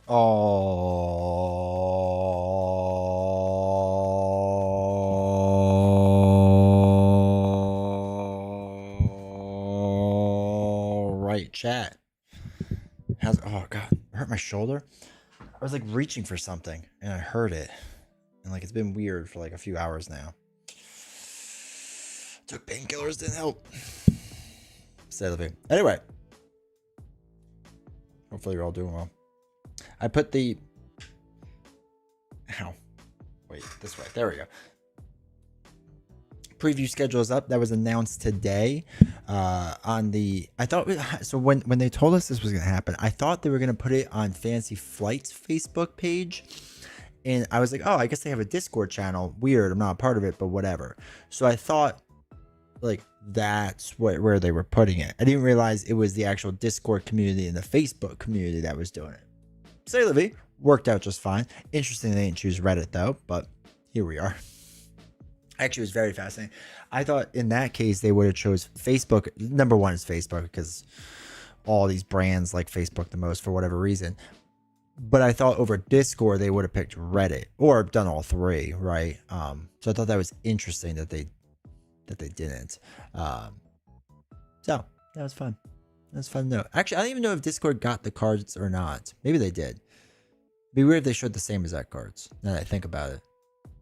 All right, chat. Oh god, I hurt my shoulder. I was like reaching for something and I heard it, and like it's been weird for like a few hours now. Took painkillers, didn't help. Sadly. Anyway, hopefully you're all doing well. I put the wait, this way. There we go. Preview schedule is up. That was announced today. So when they told us this was gonna happen, I thought they were gonna put it on Fantasy Flight's Facebook page, and I was like, oh, I guess they have a Discord channel. Weird, I'm not a part of it, but whatever. So I thought like that's where they were putting it. I didn't realize it was the actual Discord community and the Facebook community that was doing it. Say la vie, worked out just fine. Interesting they didn't choose Reddit though, but here we are. Actually, it was very fascinating. I thought in that case they would have chose Facebook. Number one is Facebook because all these brands like Facebook the most for whatever reason. But I thought over Discord they would have picked Reddit or done all three, right? So I thought that was interesting that they didn't. So that was fun. That was fun to know. Actually, I don't even know if Discord got the cards or not. Maybe they did. It'd be weird if they showed the same exact cards. Now that I think about it.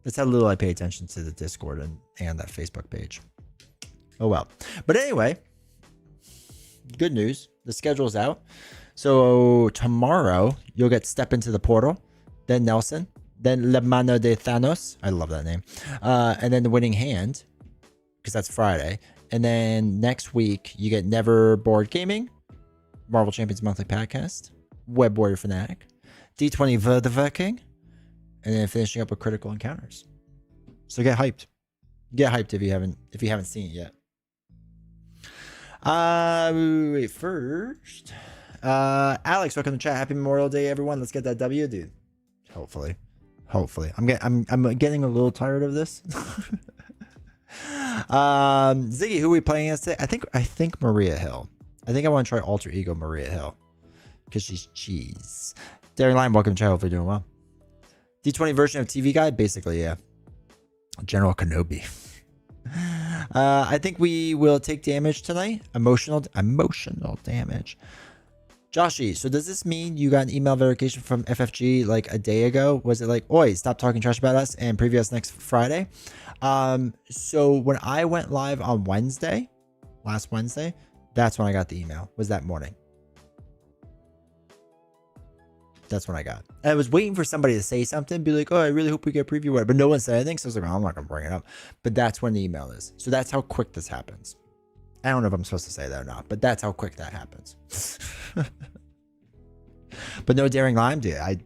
That's how little I pay attention to the Discord and that Facebook page. Oh well. But anyway, good news. The schedule's out. So tomorrow you'll get Step Into the Portal, then Nelson, then La Mano de Thanos. I love that name. And then The Winning Hand, because that's Friday. And then next week you get Never Board Gaming, Marvel Champions Monthly Podcast, Web Warrior Fanatic, D20 Verdewerking, and then finishing up with Critical Encounters. So get hyped. Get hyped if you haven't seen it yet. Wait, first. Alex, welcome to chat. Happy Memorial Day, everyone. Let's get that W, dude. Hopefully. I'm getting a little tired of this. Ziggy, who are we playing as today? I think Maria Hill. I think I want to try Alter Ego Maria Hill. Because she's cheese. Daring Line, welcome to chat. Hopefully you're doing well. D20 version of TV Guide? Basically, yeah. General Kenobi. I think we will take damage tonight. Emotional damage. Joshy, so does this mean you got an email verification from FFG like a day ago? Was it like, oi, stop talking trash about us and preview us next Friday? So when I went live on last Wednesday, that's when I got the email. Was that morning. That's when I got. I was waiting for somebody to say something, be like, oh, I really hope we get a preview, but no one said anything. So I was like, oh, I'm not going to bring it up. But that's when the email is. So that's how quick this happens. I don't know if I'm supposed to say that or not, but that's how quick that happens. But no Daring Lime, dude.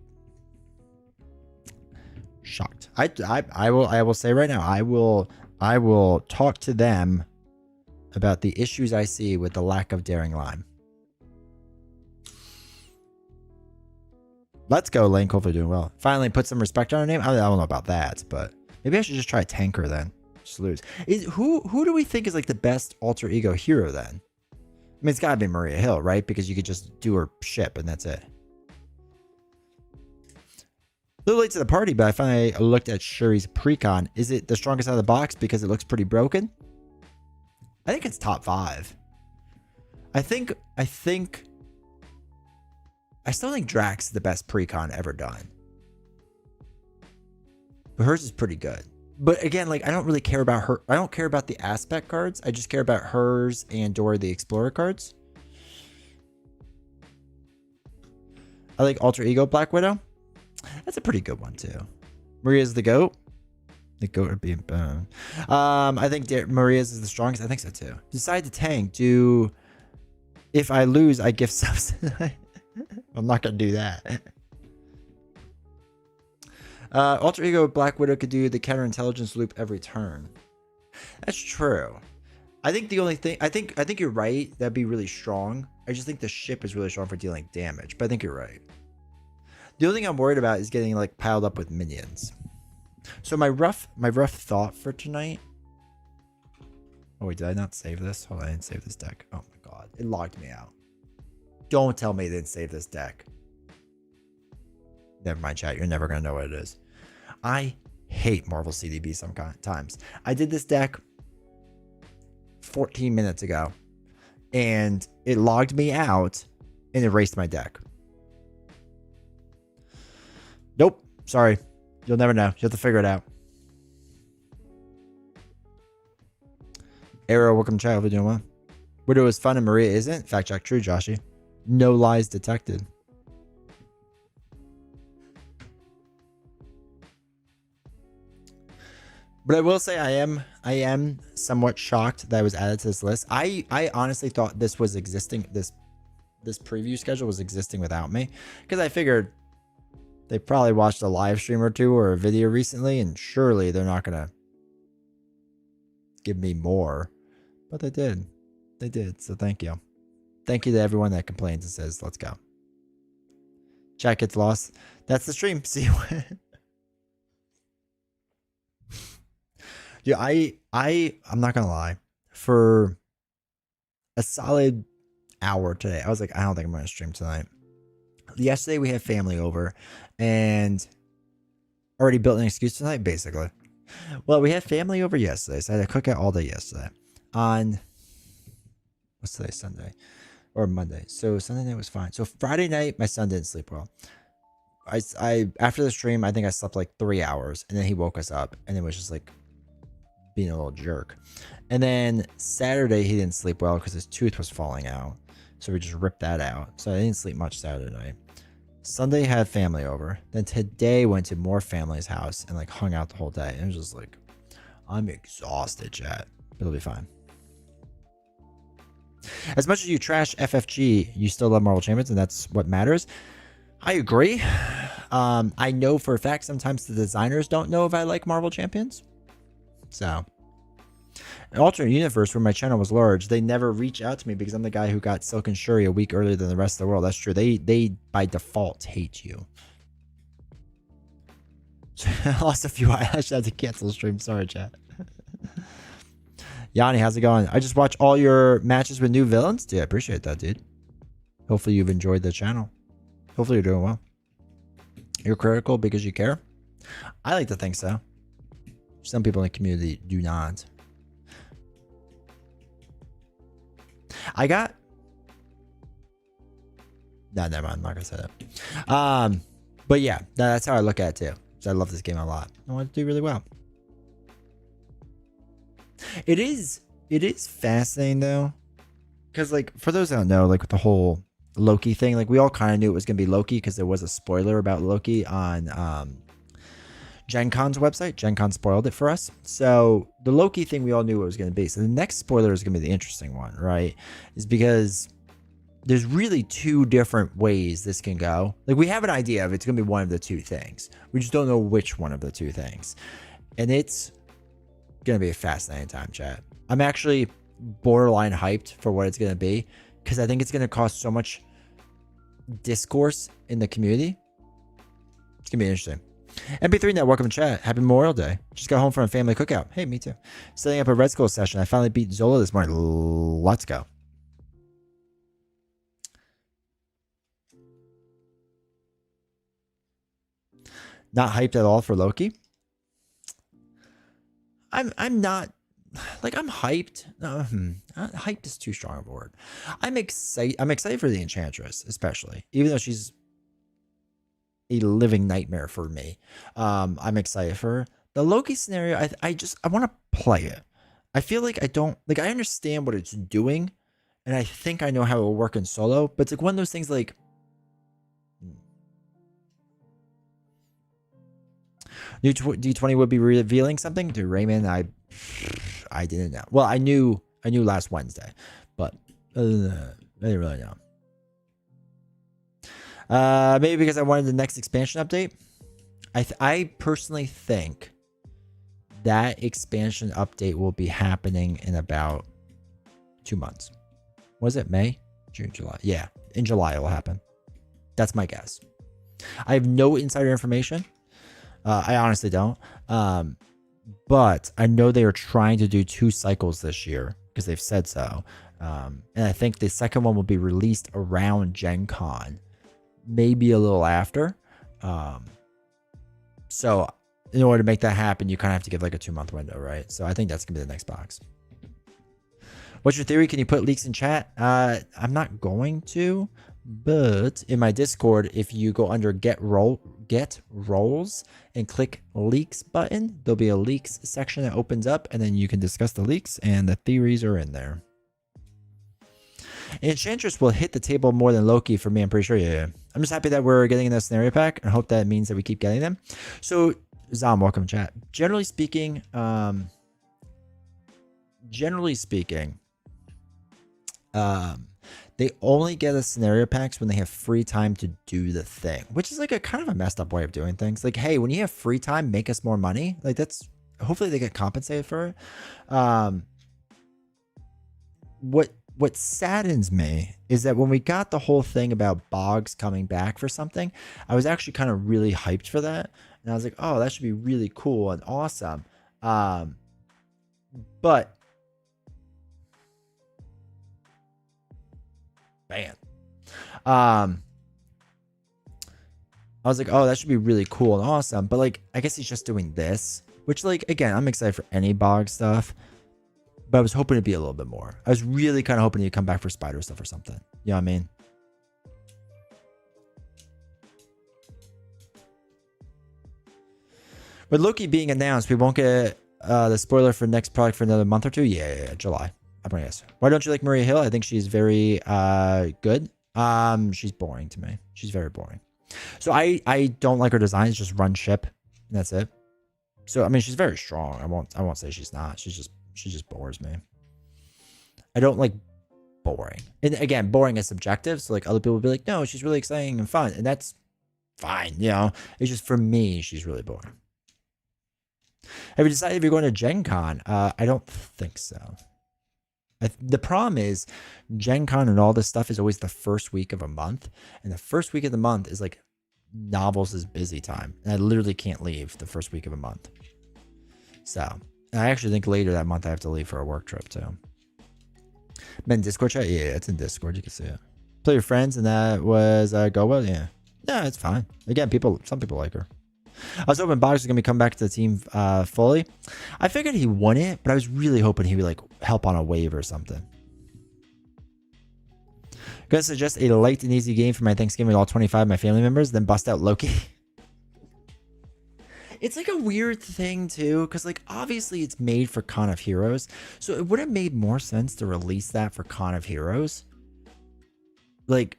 Shocked. I will say right now, I will talk to them about the issues I see with the lack of Daring Lime. Let's go, Link. Hopefully doing well. Finally put some respect on her name. I don't know about that, but maybe I should just try Tanker then. Just lose. Who do we think is like the best alter ego hero then? I mean, it's gotta be Maria Hill, right? Because you could just do her ship and that's it. A little late to the party, but I finally looked at Shuri's precon. Is it the strongest out of the box because it looks pretty broken? I think it's top 5. I still think Drax is the best precon ever done. But hers is pretty good. But again, like, I don't really care about her. I don't care about the aspect cards. I just care about hers and Dora the Explorer cards. I like Alter Ego Black Widow. That's a pretty good one too. Maria's the GOAT. The GOAT would be boom. I think Maria's is the strongest. I think so too. Decide to tank. If I lose, I gift subs. I'm not gonna do that. Alter Ego Black Widow could do the counterintelligence loop every turn. That's true. I think the only thing I think you're right. That'd be really strong. I just think the ship is really strong for dealing damage. But I think you're right. The only thing I'm worried about is getting like piled up with minions. So my rough thought for tonight. Oh wait, did I not save this? Hold on, I didn't save this deck. Oh my god, it logged me out. Don't tell me they didn't save this deck. Never mind, chat. You're never going to know what it is. I hate Marvel CDB sometimes. I did this deck 14 minutes ago, and it logged me out and erased my deck. Nope. Sorry. You'll never know. You have to figure it out. Arrow, welcome to chat. Hope you're doing well. Widow is fun and Maria isn't. Fact check true, Joshy. No lies detected. But I will say I am somewhat shocked that I was added to this list. I honestly thought this was existing, this preview schedule was existing without me, because I figured they probably watched a live stream or two or a video recently, and surely they're not gonna give me more. But they did. They did. So thank you. Thank you to everyone that complains and says, let's go. Chat gets lost. That's the stream. See you. Yeah, I'm not gonna lie. For a solid hour today, I was like, I don't think I'm gonna stream tonight. Yesterday we had family over and already built an excuse tonight, basically. Well, we had family over yesterday, so I had to cook out all day yesterday. On what's today? Sunday or Monday. So Sunday night was fine. So Friday night, my son didn't sleep well. I after the stream, I think I slept like 3 hours, and then he woke us up, and it was just like being a little jerk. And then Saturday he didn't sleep well because his tooth was falling out, so we just ripped that out. So I didn't sleep much Saturday night. Sunday had family over. Then today went to more family's house and like hung out the whole day. And it was just like, I'm exhausted, chat. But it'll be fine. As much as you trash FFG, you still love Marvel Champions, and that's what matters. I agree. I know for a fact sometimes the designers don't know if I like Marvel Champions. So, an alternate universe where my channel was large, they never reach out to me because I'm the guy who got Silk and Shuri a week earlier than the rest of the world. That's true. They by default hate you. I lost a few eyelashes. I had to cancel the stream. Sorry, chat. Yanni, how's it going? I just watched all your matches with new villains. Dude, I appreciate that, dude. Hopefully you've enjoyed the channel. Hopefully you're doing well. You're critical because you care? I like to think so. Some people in the community do not. I got... No, never mind. I'm not going to say that. But yeah, that's how I look at it too. So I love this game a lot. I want to do really well. It is fascinating though. Because like, for those that don't know, like with the whole Loki thing, like we all kind of knew it was going to be Loki because there was a spoiler about Loki on Gen Con's website. Gen Con spoiled it for us. So the Loki thing, we all knew what it was going to be. So the next spoiler is going to be the interesting one, right? Is because there's really two different ways this can go. Like we have an idea of it's going to be one of the two things. We just don't know which one of the two things. And it's going to be a fascinating time, chat. I'm actually borderline hyped for what it's going to be because I think it's going to cause so much discourse in the community. It's going to be interesting. MP3 Net, welcome to chat. Happy Memorial Day. Just got home from a family cookout. Hey, me too. Setting up a Red Skull session. I finally beat Zola this morning. Let's go. Not hyped at all for Loki. I'm not, like, I'm hyped. Hyped is too strong of a word. I'm excited for the Enchantress, especially, even though she's a living nightmare for me. I'm excited for her. The Loki scenario. I want to play it. I feel like I understand what it's doing, and I think I know how it will work in solo. But it's like one of those things like. New D20 would be revealing something to Raymond. I didn't know. Well, I knew last Wednesday, but I didn't really know. Maybe because I wanted the next expansion update. I personally think that expansion update will be happening in about 2 months. Was it May? June, July? Yeah, in July it will happen. That's my guess. I have no insider information. I honestly don't. But I know they are trying to do 2 cycles this year because they've said so. And I think the second one will be released around Gen Con, maybe a little after. So in order to make that happen, you kind of have to give like a 2-month window, right? So I think that's gonna be the next box. What's your theory? Can you put leaks in chat? I'm not going to, but in my Discord, if you go under get roles and click leaks button, there'll be a leaks section that opens up, and then you can discuss the leaks, and the theories are in there. Enchantress will hit the table more than Loki for me, I'm pretty sure. Yeah. I'm just happy that we're getting in the scenario pack, and hope that means that we keep getting them. So Zom, welcome chat. Generally speaking, they only get the scenario packs when they have free time to do the thing, which is like a kind of a messed up way of doing things. Like, hey, when you have free time, make us more money. Like, that's, hopefully they get compensated for it. What saddens me is that when we got the whole thing about Boggs coming back for something, I was actually kind of really hyped for that. And I was like, oh, that should be really cool and awesome. But man, I was like, oh, that should be really cool and awesome. But like, I guess he's just doing this, which, like, again, I'm excited for any Boggs stuff, but I was hoping it'd be a little bit more. I was really kind of hoping he'd come back for Spider stuff or something. You know what I mean? With Loki being announced, we won't get the spoiler for next product for another month or two. Yeah, July. I'm gonna guess. Why don't you like Maria Hill? I think she's very good. She's boring to me. She's very boring. So I don't like her designs. Just run ship, and that's it. So I mean, she's very strong. I won't say she's not. She just bores me. I don't like boring. And again, boring is subjective. So like, other people will be like, no, she's really exciting and fun, and that's fine. You know, it's just, for me, she's really boring. Have you decided if you're going to Gen Con? I don't think so. The problem is Gen Con and all this stuff is always the first week of a month. And the first week of the month is like novels' busy time. And I literally can't leave the first week of a month. So I actually think later that month I have to leave for a work trip too. Men Discord chat? Yeah, it's in Discord. You can see it. Play with friends, and that was go well. Yeah. Yeah, it's fine. Again, some people like her. I was hoping Boggs was going to come back to the team fully. I figured he wouldn't, but I was really hoping he would like help on a wave or something. Gonna suggest a light and easy game for my Thanksgiving with all 25 of my family members, then bust out Loki. It's like a weird thing too, because like obviously it's made for Con of Heroes, so it would have made more sense to release that for Con of Heroes. Like,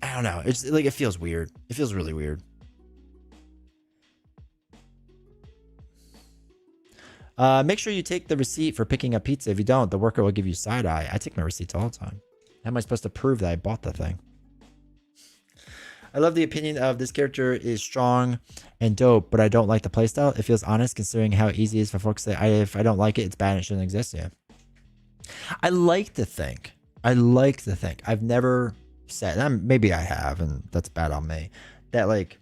I don't know. It's like, it feels weird. It feels really weird. Make sure you take the receipt for picking up pizza. If you don't, the worker will give you side eye. I take my receipts all the time. How am I supposed to prove that I bought the thing? I love the opinion of this character is strong and dope, but I don't like the playstyle. It feels honest considering how easy it is for folks to say, if I don't like it, it's bad and it shouldn't exist. Yeah. I like to think. I've never said, and maybe I have, and that's bad on me, that like,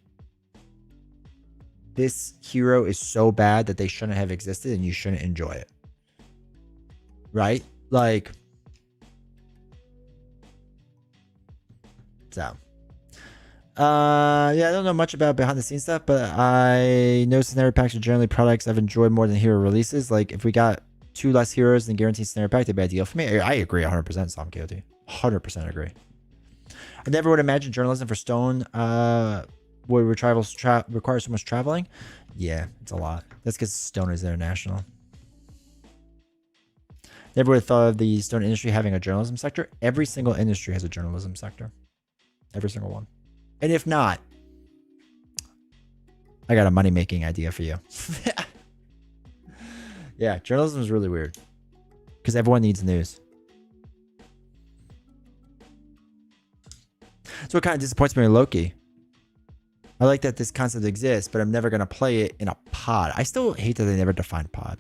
this hero is so bad that they shouldn't have existed and you shouldn't enjoy it. Right? Like, so. Yeah, I don't know much about behind the scenes stuff, but I know scenario packs are generally products I've enjoyed more than hero releases. Like, if we got 2 less heroes than guaranteed scenario pack, that'd be ideal for me. I agree 100%, Sam KOT. 100% agree. I never would imagine journalism for Stone would require so much traveling. Yeah, it's a lot. That's because Stone is international. Never would have thought of the Stone industry having a journalism sector. Every single industry has a journalism sector. Every single one. And if not, I got a money-making idea for you. Yeah, journalism is really weird. Because everyone needs news. So what kind of disappoints me with Loki? I like that this concept exists, but I'm never going to play it in a pod. I still hate that they never defined pod.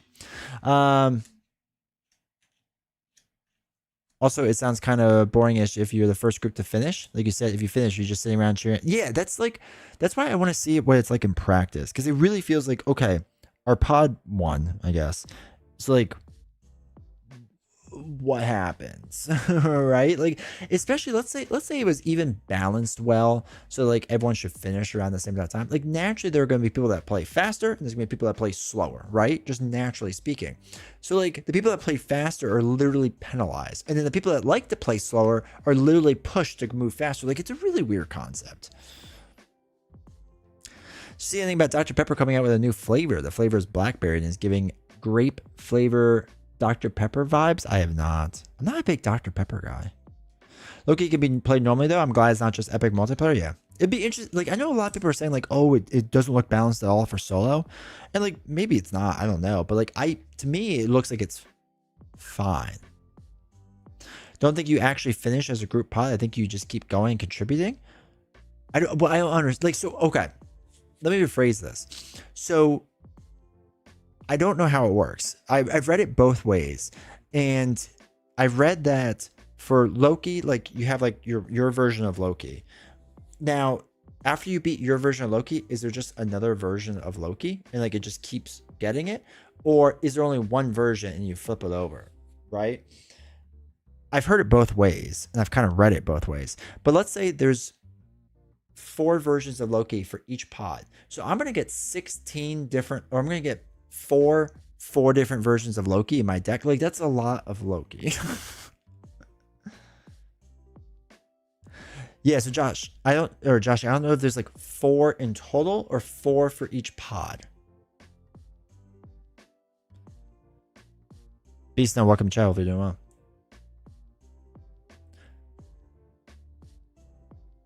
Also, it sounds kind of boring-ish if you're the first group to finish. Like you said, if you finish, you're just sitting around cheering. Yeah, that's why I want to see what it's like in practice. Because it really feels like, okay, our pod won, I guess. So like, what happens? Right? Like, especially let's say it was even balanced well, so like everyone should finish around the same amount of time. Like naturally there are going to be people that play faster and there's going to be people that play slower, right? Just naturally speaking. So like the people that play faster are literally penalized, and then the people that like to play slower are literally pushed to move faster. Like it's a really weird concept. See anything about Dr. Pepper coming out with a new flavor? The flavor is blackberry and is giving grape flavor Dr. Pepper vibes. I have not. I'm not a big Dr. Pepper guy. Loki can be played normally though. I'm glad it's not just epic multiplayer. Yeah. It'd be interesting. Like I know a lot of people are saying like, oh, it doesn't look balanced at all for solo. And like maybe it's not. I don't know. But like to me, it looks like it's fine. Don't think you actually finish as a group pod. I think you just keep going and contributing. I don't understand. Like, so, okay. Let me rephrase this. So I don't know how it works. I've read it both ways. And I've read that for Loki, like you have like your version of Loki. Now, after you beat your version of Loki, is there just another version of Loki? And like it just keeps getting it? Or is there only one version and you flip it over? Right? I've heard it both ways. And I've kind of read it both ways. But let's say there's 4 versions of Loki for each pod. So I'm going to get 16 different, or I'm going to get four different versions of Loki in my deck. Like that's a lot of Loki. Yeah, so Josh, I don't know if there's like 4 in total or 4 for each pod. Beast now, welcome child, if you're doing well.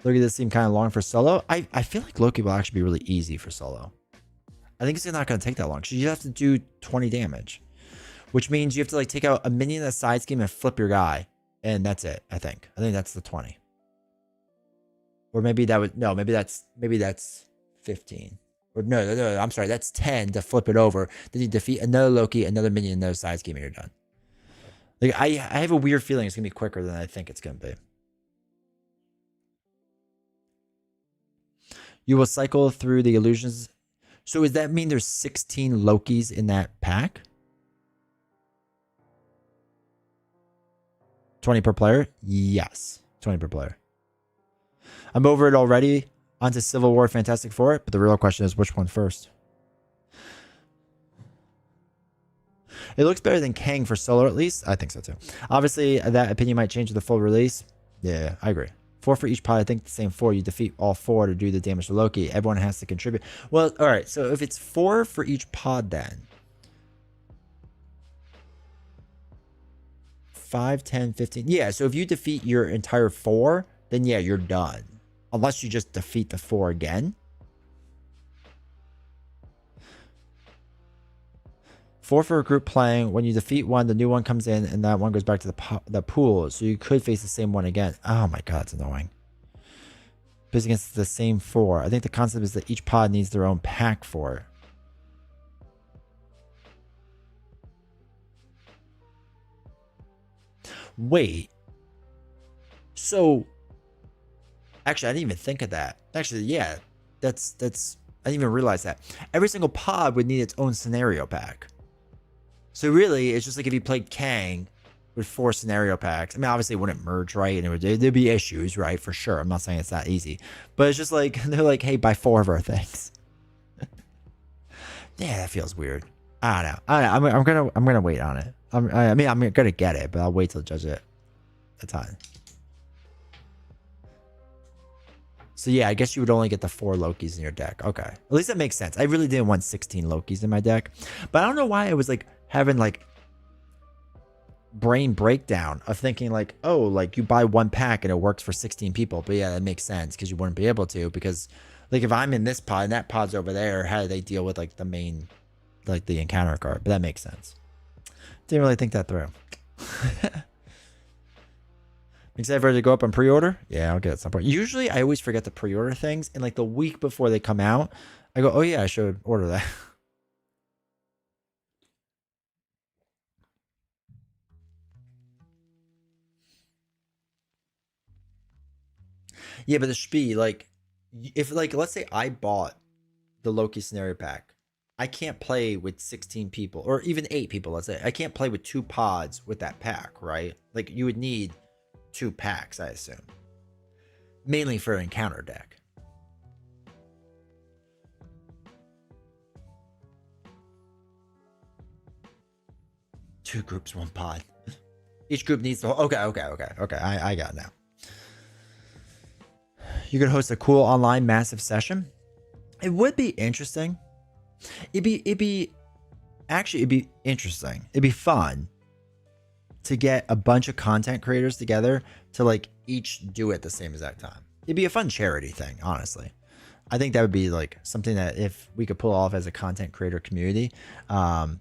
Loki does seem kind of long for solo. I feel like Loki will actually be really easy for solo. I think it's not going to take that long. So you have to do 20 damage, which means you have to like take out a minion in the side scheme and flip your guy, and that's it. I think that's the 20. Or maybe that would maybe that's 15. Or no, I'm sorry, that's 10 to flip it over. Then you defeat another Loki, another minion, another side scheme, and you're done. Like I have a weird feeling it's gonna be quicker than I think it's gonna be. You will cycle through the illusions. So does that mean there's 16 Lokis in that pack? 20 per player? Yes. 20 per player. I'm over it already. Onto Civil War, Fantastic Four. But the real question is, which one first? It looks better than Kang for solo, at least. I think so, too. Obviously, that opinion might change with the full release. Yeah, I agree. 4 for each pod. I think the same 4. You defeat all 4 to do the damage to Loki. Everyone has to contribute. Well, all right. So if it's 4 for each pod, then 5, 10, 15. Yeah. So if you defeat your entire 4, then yeah, you're done. Unless you just defeat the 4 again. 4 for a group playing. When you defeat one, the new one comes in, and that one goes back to the pool. So you could face the same one again. Oh my god, it's annoying. But against the same 4. I think the concept is that each pod needs their own pack for it. Wait. So, actually, I didn't even think of that. Actually, yeah, that's. I didn't even realize that. Every single pod would need its own scenario pack. So really, it's just like if you played Kang with 4 scenario packs. I mean, obviously it wouldn't merge, right? And there'd be issues, right? For sure. I'm not saying it's that easy. But it's just like, they're like, hey, buy 4 of our things. Yeah, that feels weird. I don't know. I'm gonna wait on it. I mean, I'm gonna get it, but I'll wait till judge it at the time. So yeah, I guess you would only get the 4 Lokis in your deck. Okay. At least that makes sense. I really didn't want 16 Lokis in my deck. But I don't know why I was like having like brain breakdown of thinking like, oh, like you buy 1 pack and it works for 16 people. But yeah, that makes sense because you wouldn't be able to, because like if I'm in this pod and that pod's over there, how do they deal with like the main, like the encounter card? But that makes sense. Didn't really think that through. Excited for it to go up on pre-order? Yeah, I'll get it at some point. Usually I always forget to pre-order things, and like the week before they come out, I go, oh yeah, I should order that. Yeah, but the should be like, if like let's say I bought the Loki scenario pack, I can't play with 16 people or even 8 people, let's say. I can't play with 2 pods with that pack, right? Like you would need 2 packs, I assume. Mainly for an encounter deck. Two groups, 1 pod. Each group needs to. Okay. I got it now. You could host a cool online massive session. It would be interesting. It'd be interesting. It'd be fun to get a bunch of content creators together to like each do it at the same exact time. It'd be a fun charity thing, honestly. I think that would be like something that if we could pull off as a content creator community, of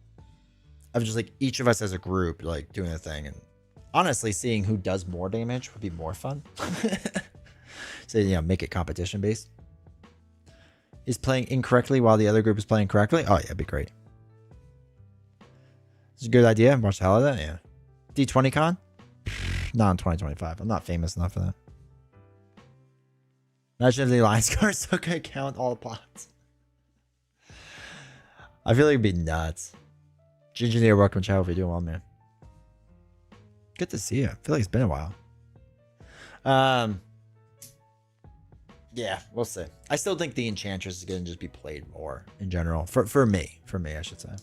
just like each of us as a group like doing a thing, and honestly seeing who does more damage would be more fun. So, you know, make it competition based. Is playing incorrectly while the other group is playing correctly? Oh yeah, it'd be great. It's a good idea. Watch the hell of that. Yeah. D20 con? Not in 2025. I'm not famous enough for that. Imagine if the Alliance cards still could count all the pots. I feel like it'd be nuts. Ginger, welcome to chat. Hope you're doing well, man. Good to see you. I feel like it's been a while. Yeah, we'll see. I still think the Enchantress is going to just be played more in general. For me, I should say.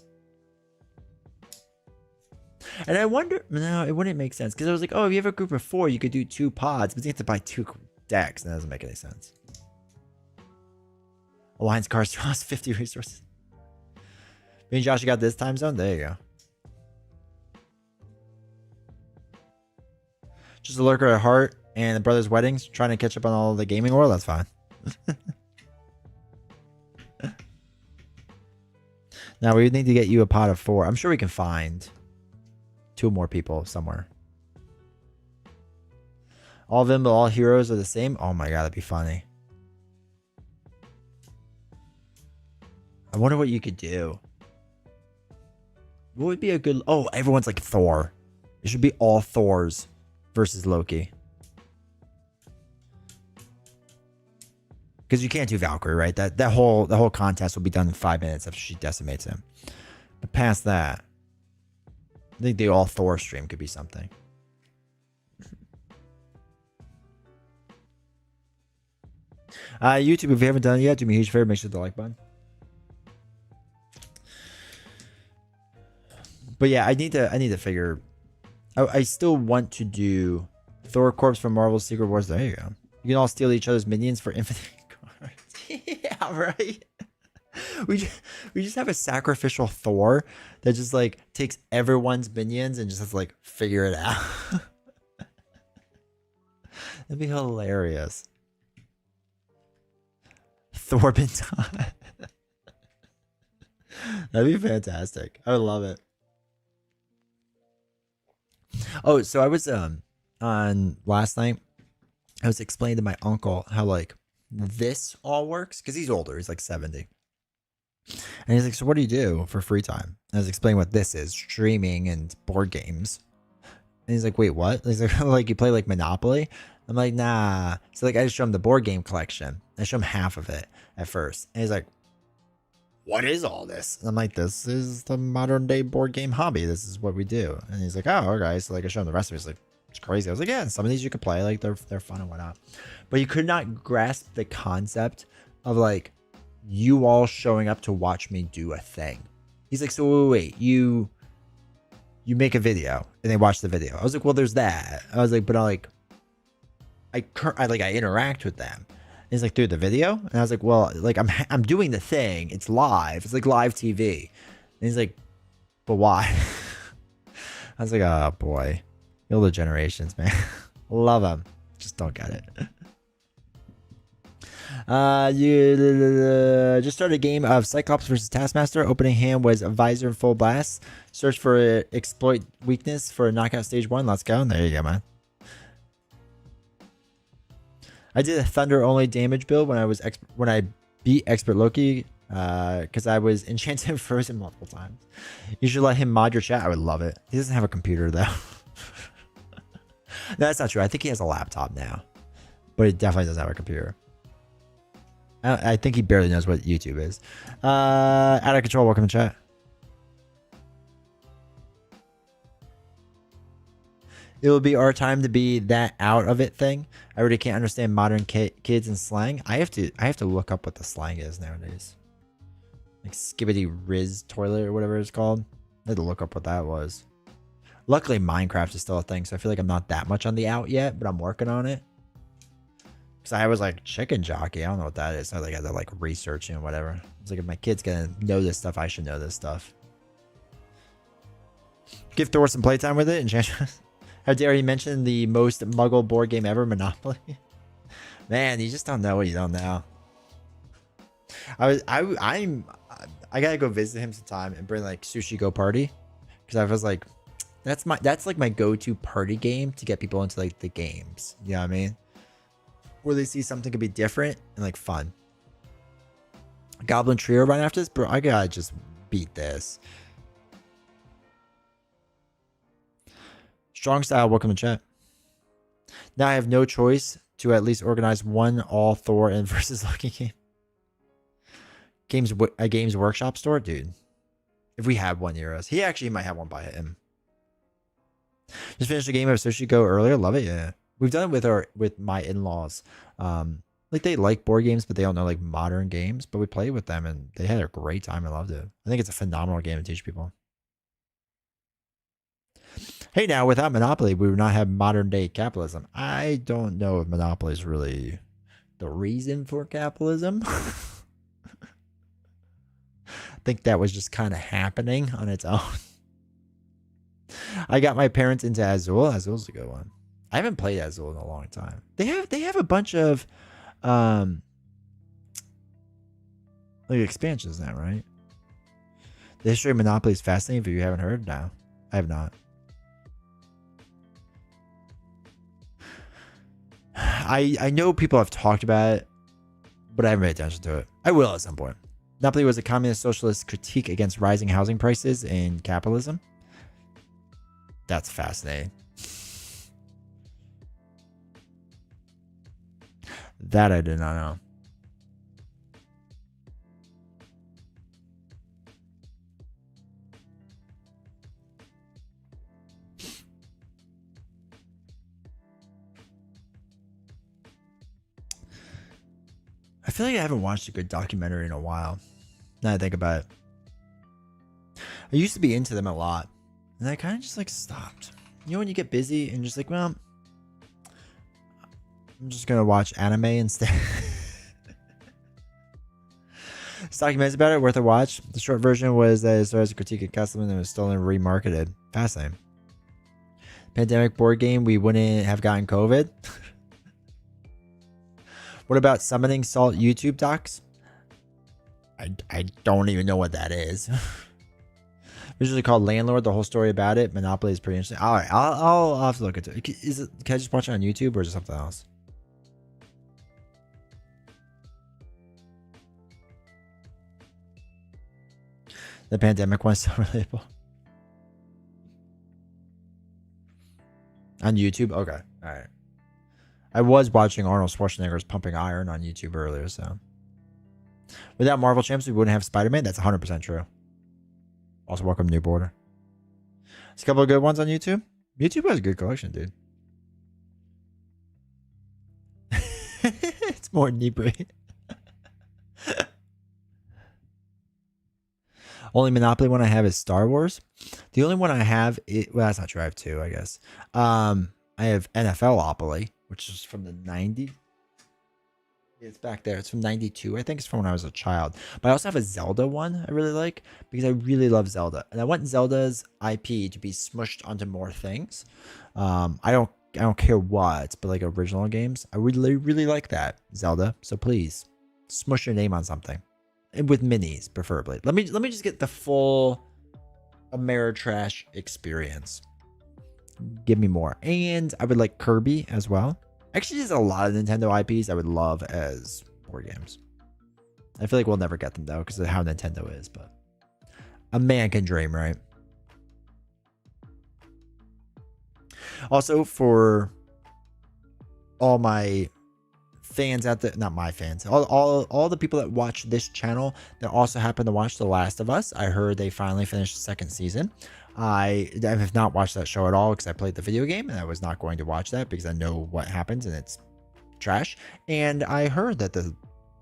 And I wonder, no, it wouldn't make sense. Because I was like, oh, if you have a group of 4, you could do 2 pods. But you have to buy 2 decks. And that doesn't make any sense. Alliance cards cost 50 resources. Me and Josh got this time zone? There you go. Just a lurker at heart. And the brothers' weddings, trying to catch up on all the gaming world. That's fine. Now we need to get you a pot of 4. I'm sure we can find 2 more people somewhere. All of them, but all heroes are the same. Oh my god, that'd be funny. I wonder what you could do. What would be a good? Oh, everyone's like Thor. It should be all Thors versus Loki. Because you can't do Valkyrie, right? That whole contest will be done in 5 minutes after she decimates him. But past that, I think the all Thor stream could be something. YouTube, if you haven't done it yet, do me a huge favor, make sure to hit the like button. But yeah, I need to figure. I still want to do Thor Corpse from Marvel's Secret Wars. There you go. You can all steal each other's minions for infinite. Yeah, right. We just have a sacrificial Thor that just like takes everyone's minions and just has to like figure it out. That'd be hilarious. Thor been done. That'd be fantastic. I would love it. Oh, so I was on last night. I was explaining to my uncle how like this all works because he's older. He's like 70. And he's like, so what do you do for free time? I was explaining what this is, streaming and board games. And he's like, wait, what? He's like, like you play like Monopoly? I'm like, nah. So like I just show him the board game collection. I show him half of it at first. And he's like, what is all this? And I'm like, this is the modern day board game hobby. This is what we do. And he's like, oh, okay. So like I show him the rest of it. He's like, it's crazy. I was like, yeah, some of these you could play. Like they're fun and whatnot. But you could not grasp the concept of like you all showing up to watch me do a thing. He's like, so wait, you make a video and they watch the video. I was like, well, there's that. I was like, but I interact with them. And he's like, dude, the video? And I was like, well, like I'm doing the thing. It's live. It's like live TV. And he's like, but why? I was like, oh boy, the older generations, man. Love them. Just don't get it. You just started a game of Cyclops versus Taskmaster. Opening hand was Visor and Full Blast. Search for exploit weakness for knockout stage 1. Let's go. There you go, man. I did a thunder only damage build when I beat Expert Loki because I was enchanted and frozen multiple times. You should let him mod your chat. I would love it. He doesn't have a computer though. No, that's not true. I think he has a laptop now, but he definitely doesn't have a computer. I think he barely knows what YouTube is. Out of control. Welcome to chat. It will be our time to be that out of it thing. I really can't understand modern kids and slang. I have to look up what the slang is nowadays. Like skibbity riz toilet or whatever it's called. I had to look up what that was. Luckily, Minecraft is still a thing, so I feel like I'm not that much on the out yet, but I'm working on it. Because I was like chicken jockey. I don't know what that is. So I had to like research and whatever. It's like if my kid's gonna know this stuff, I should know this stuff. Give Thor some playtime with it. And how dare you mention the most muggle board game ever, Monopoly? Man, you just don't know what you don't know. I gotta go visit him sometime and bring like Sushi Go Party, because I was like, that's like my go-to party game to get people into like the games. You know what I mean? Where they see something could be different and like fun. Goblin Trio right after this, bro. I gotta just beat this. Strong Style, welcome to chat. Now I have no choice to at least organize one all Thor and versus Loki game. A Games Workshop store, dude. If we had one near us, he actually might have one by him. Just finished a game of Sushi Go earlier. Love it. Yeah, we've done it with my in-laws. Like they like board games, but they don't know like modern games. But we played with them and they had a great time. I loved it. I think it's a phenomenal game to teach people. Hey, now without Monopoly, we would not have modern day capitalism. I don't know if Monopoly is really the reason for capitalism. I think that was just kind of happening on its own. I got my parents into Azul. Azul's a good one. I haven't played Azul in a long time. They have a bunch of like expansions now, right? The history of Monopoly is fascinating. If you haven't heard, now I have not. I know people have talked about it, but I haven't paid attention to it. I will at some point. Monopoly was a communist socialist critique against rising housing prices and capitalism. That's fascinating. That I did not know. I feel like I haven't watched a good documentary in a while. Now I think about it. I used to be into them a lot. And I kind of just like stopped. You know when you get busy and just like, well, I'm just going to watch anime instead. This documentary about it, worth a watch. The short version was that it started as a critique of custom and was stolen and remarketed. Fascinating. Pandemic board game, we wouldn't have gotten COVID. What about summoning salt YouTube docs? I don't even know what that is. Usually called Landlord. The whole story about it. Monopoly is pretty interesting. All right, I'll have to look into it. Can I just watch it on YouTube or is it something else? The pandemic one's still relatable. On YouTube? Okay. All right. I was watching Arnold Schwarzenegger's Pumping Iron on YouTube earlier, so. Without Marvel Champs, we wouldn't have Spider-Man. That's 100% true. Also, welcome New Border. There's a couple of good ones on YouTube. YouTube has a good collection, dude. It's more Nibri. Only Monopoly one I have is Star Wars. The only one I have, well, that's not true. I have two, I guess. I have NFLopoly, which is from the 90s. It's back there. It's from 92. I think it's from when I was a child. But I also have a Zelda one I really like because I really love Zelda. And I want Zelda's IP to be smushed onto more things. I don't care what, but like original games. I really, really like that, Zelda. So please, smush your name on something. And with minis, preferably. Let me just get the full Ameritrash experience. Give me more. And I would like Kirby as well. Actually, there's a lot of Nintendo IPs I would love as board games. I feel like we'll never get them though because of how Nintendo is, but a man can dream, right? Also, for all my fans out there, not my fans, all the people that watch this channel that also happen to watch The Last of Us. I heard they finally finished the second season. I have not watched that show at all because I played the video game and I was not going to watch that because I know what happens and it's trash. And I heard that the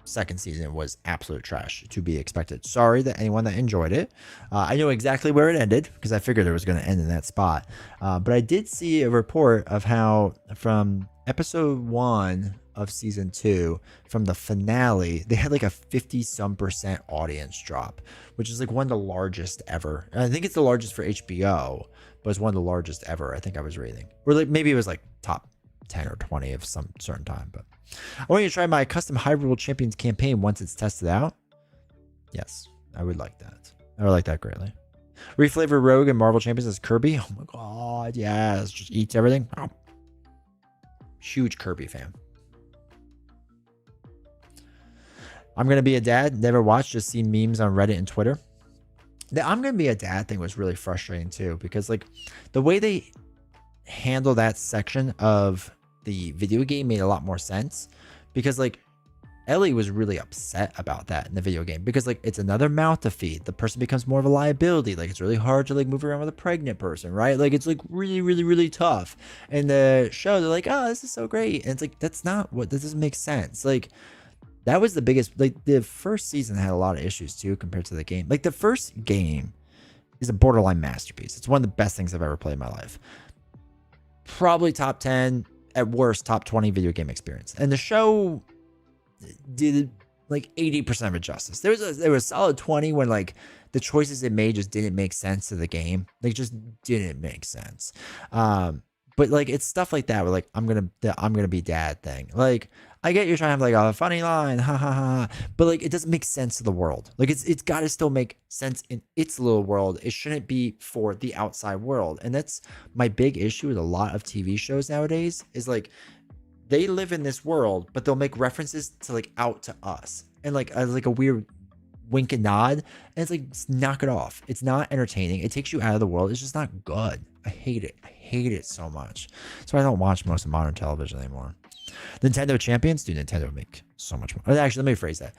second season was absolute trash, to be expected. Sorry that anyone that enjoyed it. I know exactly where it ended because I figured it was going to end in that spot. But I did see a report of how from episode 1 of season 2, from the finale, they had like a 50-some% audience drop, which is like one of the largest ever. And I think it's the largest for HBO, but it's one of the largest ever, I think I was reading. Or like maybe it was like top 10 or 20 of some certain time. But I want you to try my custom Hybrid World Champions campaign once it's tested out. Yes, I would like that. I would like that greatly. Reflavor Rogue and Marvel Champions as Kirby. Oh my god, yes. Just eats everything. Oh. Huge Kirby fan. I'm going to be a dad. Never watched, just seen memes on Reddit and Twitter. The I'm going to be a dad thing was really frustrating too, because like the way they handle that section of the video game made a lot more sense, because like Ellie was really upset about that in the video game because like it's another mouth to feed. The person becomes more of a liability. Like it's really hard to like move around with a pregnant person, right? Like it's like really, really, really tough. And the show, they're like, oh, this is so great. And it's like, that's not what, this doesn't make sense. Like that was the biggest, like the first season had a lot of issues too compared to the game. Like the first game is a borderline masterpiece. It's one of the best things I've ever played in my life. Probably top 10, at worst top 20 video game experience. And the show did like 80% of it justice. There was a solid 20 when like the choices it made just didn't make sense to the game. Like just didn't make sense. But like it's stuff like that where like I'm gonna be dad thing. Like I get you're trying to have like a funny line, ha ha ha, but like it doesn't make sense to the world. Like it's got to still make sense in its little world. It shouldn't be for the outside world. And that's my big issue with a lot of TV shows nowadays is like they live in this world, but they'll make references to like out to us and like a weird wink and nod. And it's like, just knock it off. It's not entertaining. It takes you out of the world. It's just not good. I hate it. I hate it so much. So I don't watch most of modern television anymore. Nintendo Champions? Dude, Nintendo would make so much money. Actually, let me rephrase that.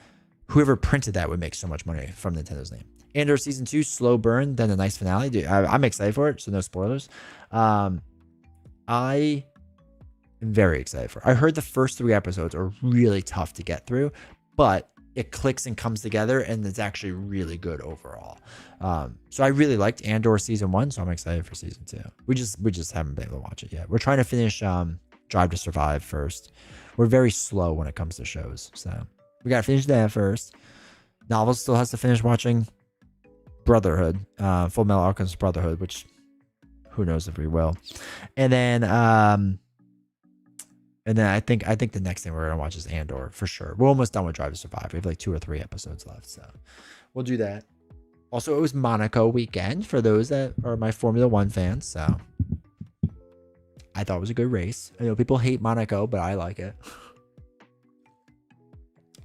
Whoever printed that would make so much money from Nintendo's name. Andor Season 2, slow burn, then a nice finale. Dude, I'm excited for it, so no spoilers. I am very excited for it. I heard the first 3 episodes are really tough to get through, but it clicks and comes together, and it's actually really good overall. So I really liked Andor Season 1, so I'm excited for Season 2. We just haven't been able to watch it yet. We're trying to finish Drive to Survive first. We're very slow when it comes to shows, so we gotta finish that first. Novel still has to finish watching Brotherhood, Full Metal Alchemist Brotherhood, which who knows if we will. And then I think the next thing we're gonna watch is Andor for sure. We're almost done with Drive to Survive. We have like 2 or 3 episodes left, so we'll do that. Also, it was Monaco weekend for those that are my Formula One fans, so I thought it was a good race. I know people hate Monaco, but I like it.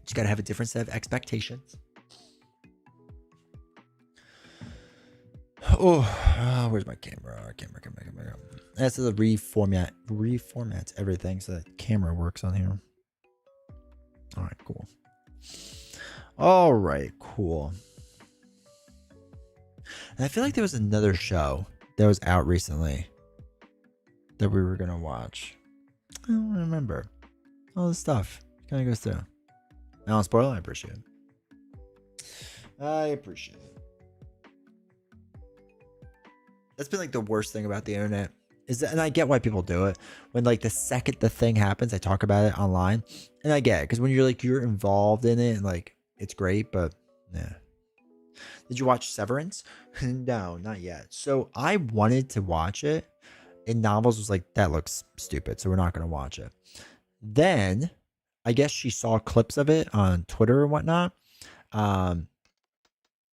Just gotta have a different set of expectations. Oh, where's my camera? Camera. That's the reformat everything so that camera works on here. All right, cool. All right, cool. And I feel like there was another show that was out recently that we were gonna watch. I don't remember. All this stuff kind of goes through. I don't spoil it. I appreciate it. I appreciate it. That's been like the worst thing about the internet is that, and I get why people do it. When like the second the thing happens, I talk about it online, and I get it because when you're like you're involved in it and like it's great, but yeah. Did you watch Severance? No, not yet. So I wanted to watch it, and Novels was like, that looks stupid, so we're not gonna watch it. Then I guess she saw clips of it on Twitter or whatnot.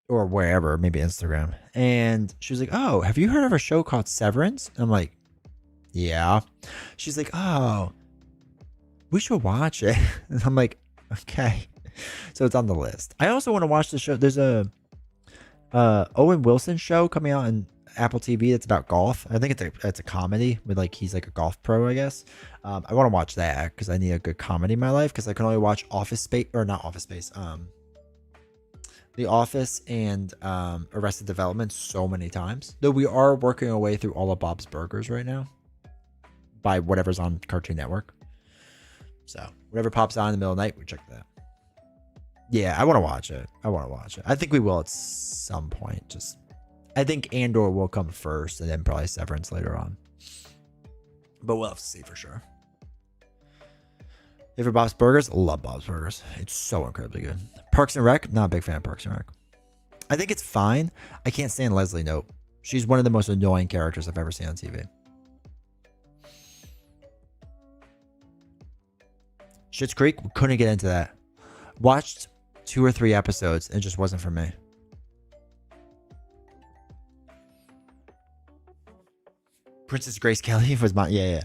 Or wherever, maybe Instagram. And she was like, oh, have you heard of a show called Severance? And I'm like, yeah. She's like, oh, we should watch it. And I'm like, okay. So it's on the list. I also want to watch the show. There's a Owen Wilson show coming out in Apple TV that's about golf. I think it's a comedy with like he's like a golf pro, I guess. I want to watch that because I need a good comedy in my life because I can only watch Office Space or not Office Space. The Office and Arrested Development so many times. Though we are working our way through all of Bob's Burgers right now by whatever's on Cartoon Network. So whatever pops on in the middle of the night, we check that. Yeah, I want to watch it. I think we will at some point. Just, I think Andor will come first, and then probably Severance later on. But we'll have to see for sure. Favorite Bob's Burgers? Love Bob's Burgers. It's so incredibly good. Parks and Rec? Not a big fan of Parks and Rec. I think it's fine. I can't stand Leslie Knope. She's one of the most annoying characters I've ever seen on TV. Schitt's Creek? Couldn't get into that. Watched 2 or 3 episodes and it just wasn't for me. Princess Grace Kelly was my yeah.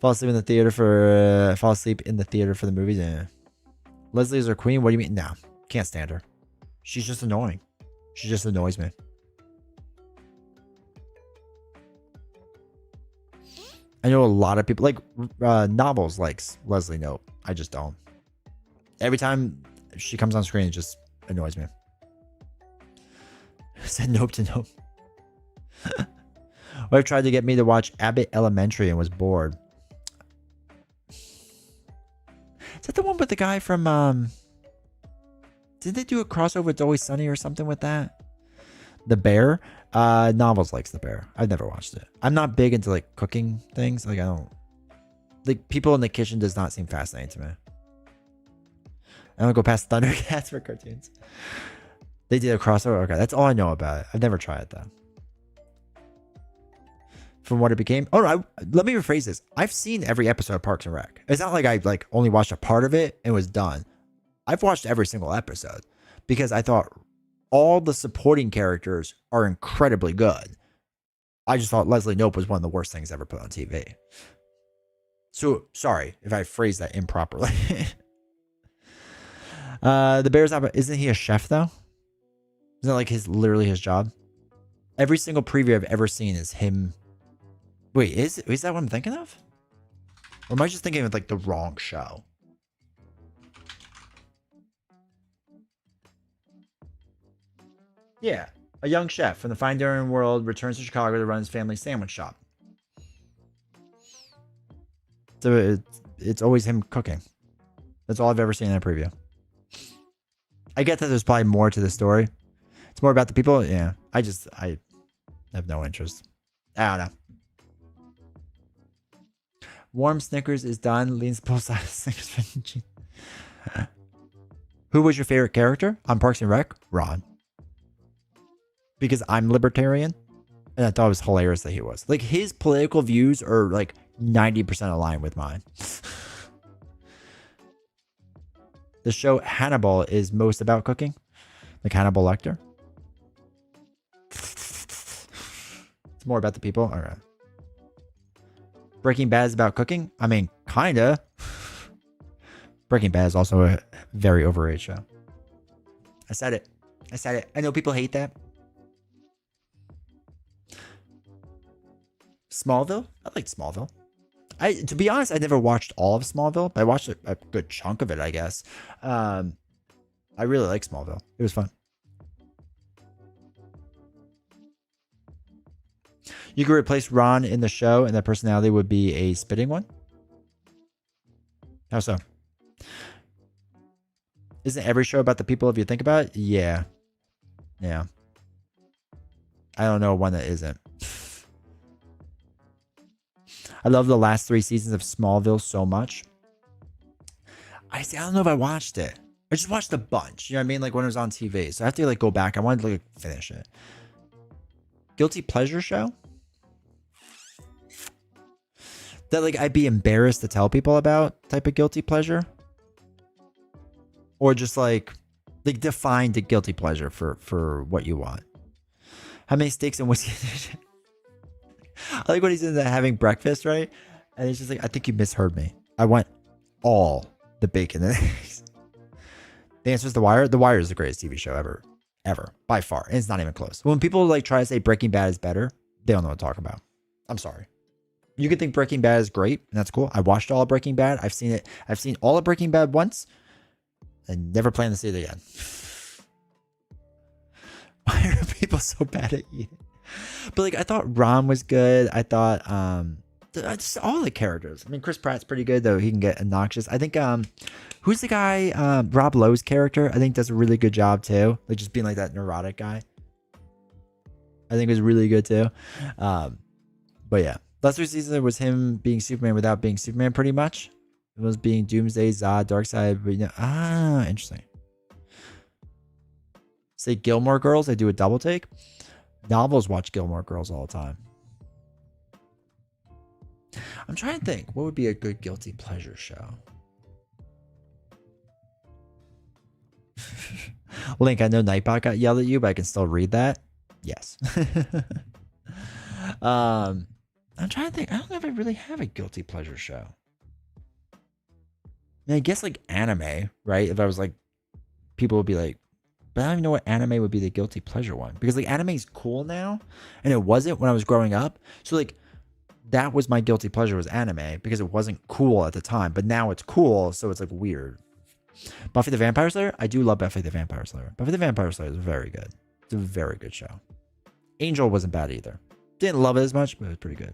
Fall asleep in the theater for the movies. Yeah. Leslie is her queen. What do you mean? No, can't stand her. She's just annoying. She just annoys me. I know a lot of people like Novels likes Leslie Knope. I just don't. Every time she comes on screen, it just annoys me. Said nope to nope. Wife tried to get me to watch Abbott Elementary and was bored. Is that the one with the guy from did they do a crossover with Always Sunny or something with that? The Bear? Novels likes The Bear. I've never watched it. I'm not big into like cooking things. Like I don't like people in the kitchen does not seem fascinating to me. I don't go past Thundercats for cartoons. They did a crossover. Okay, that's all I know about it. I've never tried it though. From what it became. Oh, let me rephrase this. I've seen every episode of Parks and Rec. It's not like I like only watched a part of it and was done. I've watched every single episode because I thought all the supporting characters are incredibly good. I just thought Leslie Knope was one of the worst things ever put on TV. So sorry if I phrased that improperly. The Bear's not. Isn't he a chef though? Isn't that like literally his job? Every single preview I've ever seen is him. Wait, is that what I'm thinking of? Or am I just thinking of like the wrong show? Yeah, a young chef from the fine dining world returns to Chicago to run his family's sandwich shop. So it's always him cooking. That's all I've ever seen in that preview. I get that there's probably more to the story. It's more about the people. Yeah, I have no interest. I don't know. Warm Snickers is done. Leans both sides of Snickers. Who was your favorite character on Parks and Rec? Ron. Because I'm libertarian. And I thought it was hilarious that he was. Like his political views are like 90% aligned with mine. The show Hannibal is most about cooking. Like Hannibal Lecter. It's more about the people. All right. Breaking Bad is about cooking? I mean, kinda. Breaking Bad is also a very overrated show. I said it. I know people hate that. Smallville? I liked Smallville. To be honest, I never watched all of Smallville, but I watched a good chunk of it, I guess. I really like Smallville. It was fun. You could replace Ron in the show and that personality would be a spitting one? How so? Isn't every show about the people if you think about it? Yeah. Yeah. I don't know one that isn't. I love the last 3 seasons of Smallville so much. I don't know if I watched it. I just watched a bunch. You know what I mean? Like when it was on TV. So I have to like go back. I wanted to like finish it. Guilty pleasure show? That like I'd be embarrassed to tell people about type of guilty pleasure? Or just like define the guilty pleasure for what you want. How many steaks and whiskey? I like when he's in there having breakfast, right? And he's just like, I think you misheard me. I want all the bacon and eggs. The answer is The Wire. The Wire is the greatest TV show ever. ever, by far. And it's not even close. When people like try to say Breaking Bad is better, they don't know what to talk about. I'm sorry. You could think Breaking Bad is great, and that's cool. I watched all of Breaking Bad. I've seen it. I've seen all of Breaking Bad once. I never plan to see it again. Why are people so bad at eating? But like, I thought Ron was good. I thought just all the characters. I mean, Chris Pratt's pretty good, though he can get obnoxious. I think who's the guy? Rob Lowe's character, I think does a really good job too. Like just being like that neurotic guy. I think was really good too. But yeah, last week's season was him being Superman without being Superman, pretty much. It was being Doomsday, Zod, Darkseid. But, you know, interesting. Say Gilmore Girls, I do a double take. Novels watch Gilmore Girls all the time. I'm trying to think, what would be a good guilty pleasure show? Link, I know Nightbot got yelled at you, but I can still read that. Yes. I'm trying to think. I don't know if I really have a guilty pleasure show. I mean, I guess like anime, right? If I was like, people would be like, but I don't even know what anime would be the guilty pleasure one, because like anime is cool now, and it wasn't when I was growing up. So like that was my guilty pleasure, was anime, because it wasn't cool at the time, but now it's cool, so it's like weird. Buffy the Vampire Slayer, I do love Buffy the Vampire Slayer. Buffy the Vampire Slayer is very good. It's a very good show. Angel wasn't bad either. Didn't love it as much, but it was pretty good.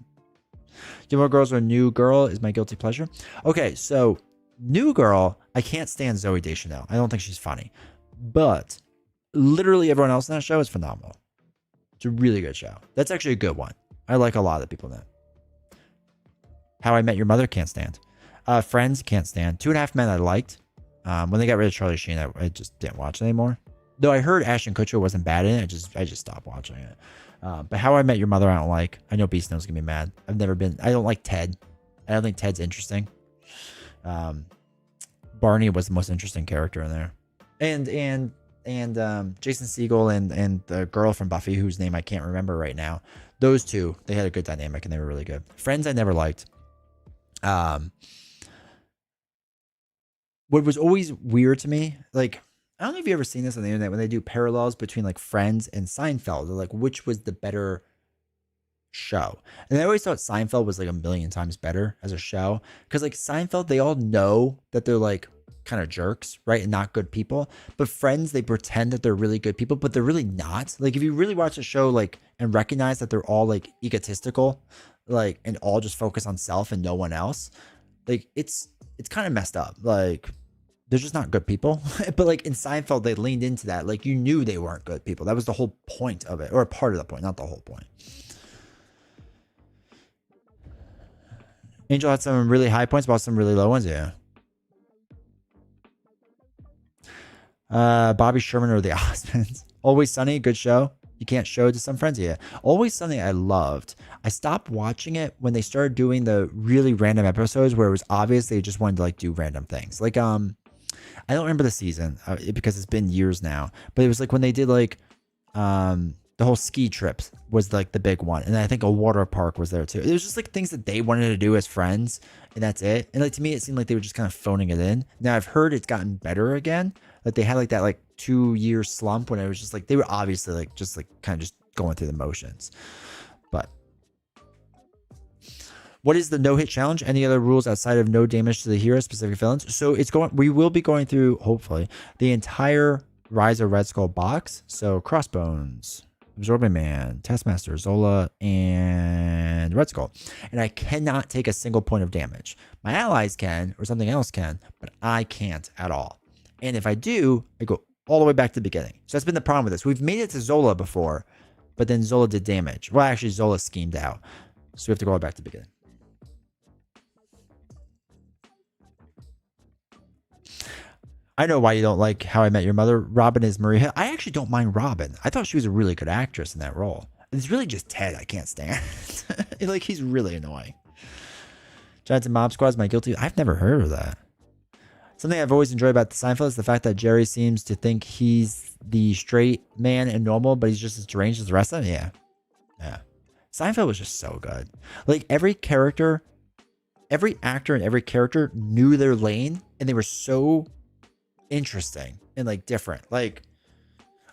Gilmore Girls or New Girl is my guilty pleasure. Okay, so New Girl, I can't stand Zooey Deschanel. I don't think she's funny, but literally everyone else in that show is phenomenal. It's a really good show. That's actually a good one. I like a lot of the people in that. How I Met Your Mother, can't stand. Friends, can't stand. 2.5 Men, I liked. When they got rid of Charlie Sheen, I just didn't watch it anymore. Though I heard Ashton Kutcher wasn't bad in it, I just stopped watching it. But How I Met Your Mother, I don't like. I know Beast Snow's gonna be mad. I don't like Ted. I don't think Ted's interesting. Barney was the most interesting character in there. And Jason Segel and the girl from Buffy, whose name I can't remember right now. Those two, they had a good dynamic and they were really good. Friends, I never liked. What was always weird to me, like, I don't know if you've ever seen this on the internet when they do parallels between like Friends and Seinfeld. They're like, which was the better show? And I always thought Seinfeld was like a million times better as a show, because like Seinfeld, they all know that they're like kind of jerks, right, and not good people. But Friends, they pretend that they're really good people, but they're really not. Like if you really watch a show like and recognize that they're all like egotistical, like, and all just focus on self and no one else, like it's kind of messed up. Like they're just not good people. But like in Seinfeld, they leaned into that. Like you knew they weren't good people. That was the whole point of it, or a part of the point, not the whole point. Angel had some really high points, but some really low ones. Yeah. Bobby Sherman or the Osmonds. Always Sunny, good show. You can't show it to some friends yet. Always Sunny, I loved. I stopped watching it when they started doing the really random episodes where it was obvious they just wanted to like do random things. Like I don't remember the season because it's been years now. But it was like when they did like the whole ski trips was like the big one, and I think a water park was there too. It was just like things that they wanted to do as friends, and that's it. And like to me, it seemed like they were just kind of phoning it in. Now I've heard it's gotten better again. Like they had like that like 2-year slump when it was just like they were obviously like just like kind of just going through the motions. But what is the no-hit challenge? Any other rules outside of no damage to the hero, specific villains? So we will be going through, hopefully, the entire Rise of Red Skull box. So Crossbones, Absorbing Man, Taskmaster, Zola, and Red Skull. And I cannot take a single point of damage. My allies can, or something else can, but I can't at all. And if I do, I go all the way back to the beginning. So that's been the problem with this. We've made it to Zola before, but then Zola did damage. Well, actually, Zola schemed out. So we have to go all back to the beginning. I know why you don't like How I Met Your Mother. Robin is Maria Hill. I actually don't mind Robin. I thought she was a really good actress in that role. It's really just Ted I can't stand. Like, he's really annoying. Giants and Mob Squad is my guilty. I've never heard of that. Something I've always enjoyed about the Seinfeld is the fact that Jerry seems to think he's the straight man and normal, but he's just as deranged as the rest of them. Yeah. Yeah. Seinfeld was just so good. Like every character, every actor and every character knew their lane, and they were so interesting and like different. Like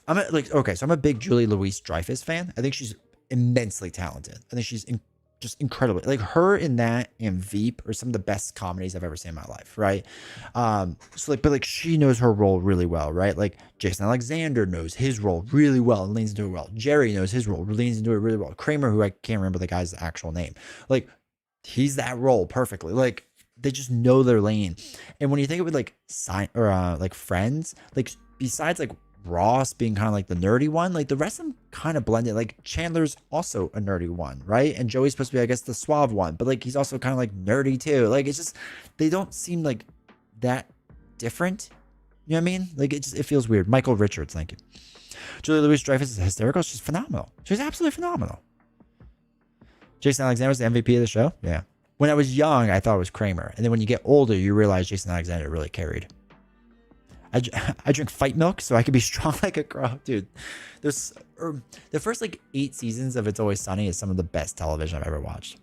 I'm a big Julie Louis-Dreyfus fan. I think she's immensely talented. I think she's just incredibly, like, her in that and Veep are some of the best comedies I've ever seen in my life, right? So like, but like she knows her role really well, right? Like Jason Alexander knows his role really well and leans into it well. Jerry knows his role, leans into it really well. Kramer, who I can't remember the guy's actual name, like he's that role perfectly. Like they just know their lane. And when you think of it like like Friends, like besides like Ross being kind of like the nerdy one, like the rest of them kind of blended. Like Chandler's also a nerdy one, right? And Joey's supposed to be, I guess, the suave one, but like he's also kind of like nerdy too. Like it's just, they don't seem like that different. You know what I mean? Like it feels weird. Michael Richards, thank you. Julie Louis-Dreyfus is hysterical. She's phenomenal. She's absolutely phenomenal. Jason Alexander was the MVP of the show. Yeah. When I was young, I thought it was Kramer, and then when you get older, you realize Jason Alexander really carried. I drink fight milk so I can be strong like a crow, dude. There's the first like 8 seasons of It's Always Sunny is some of the best television I've ever watched.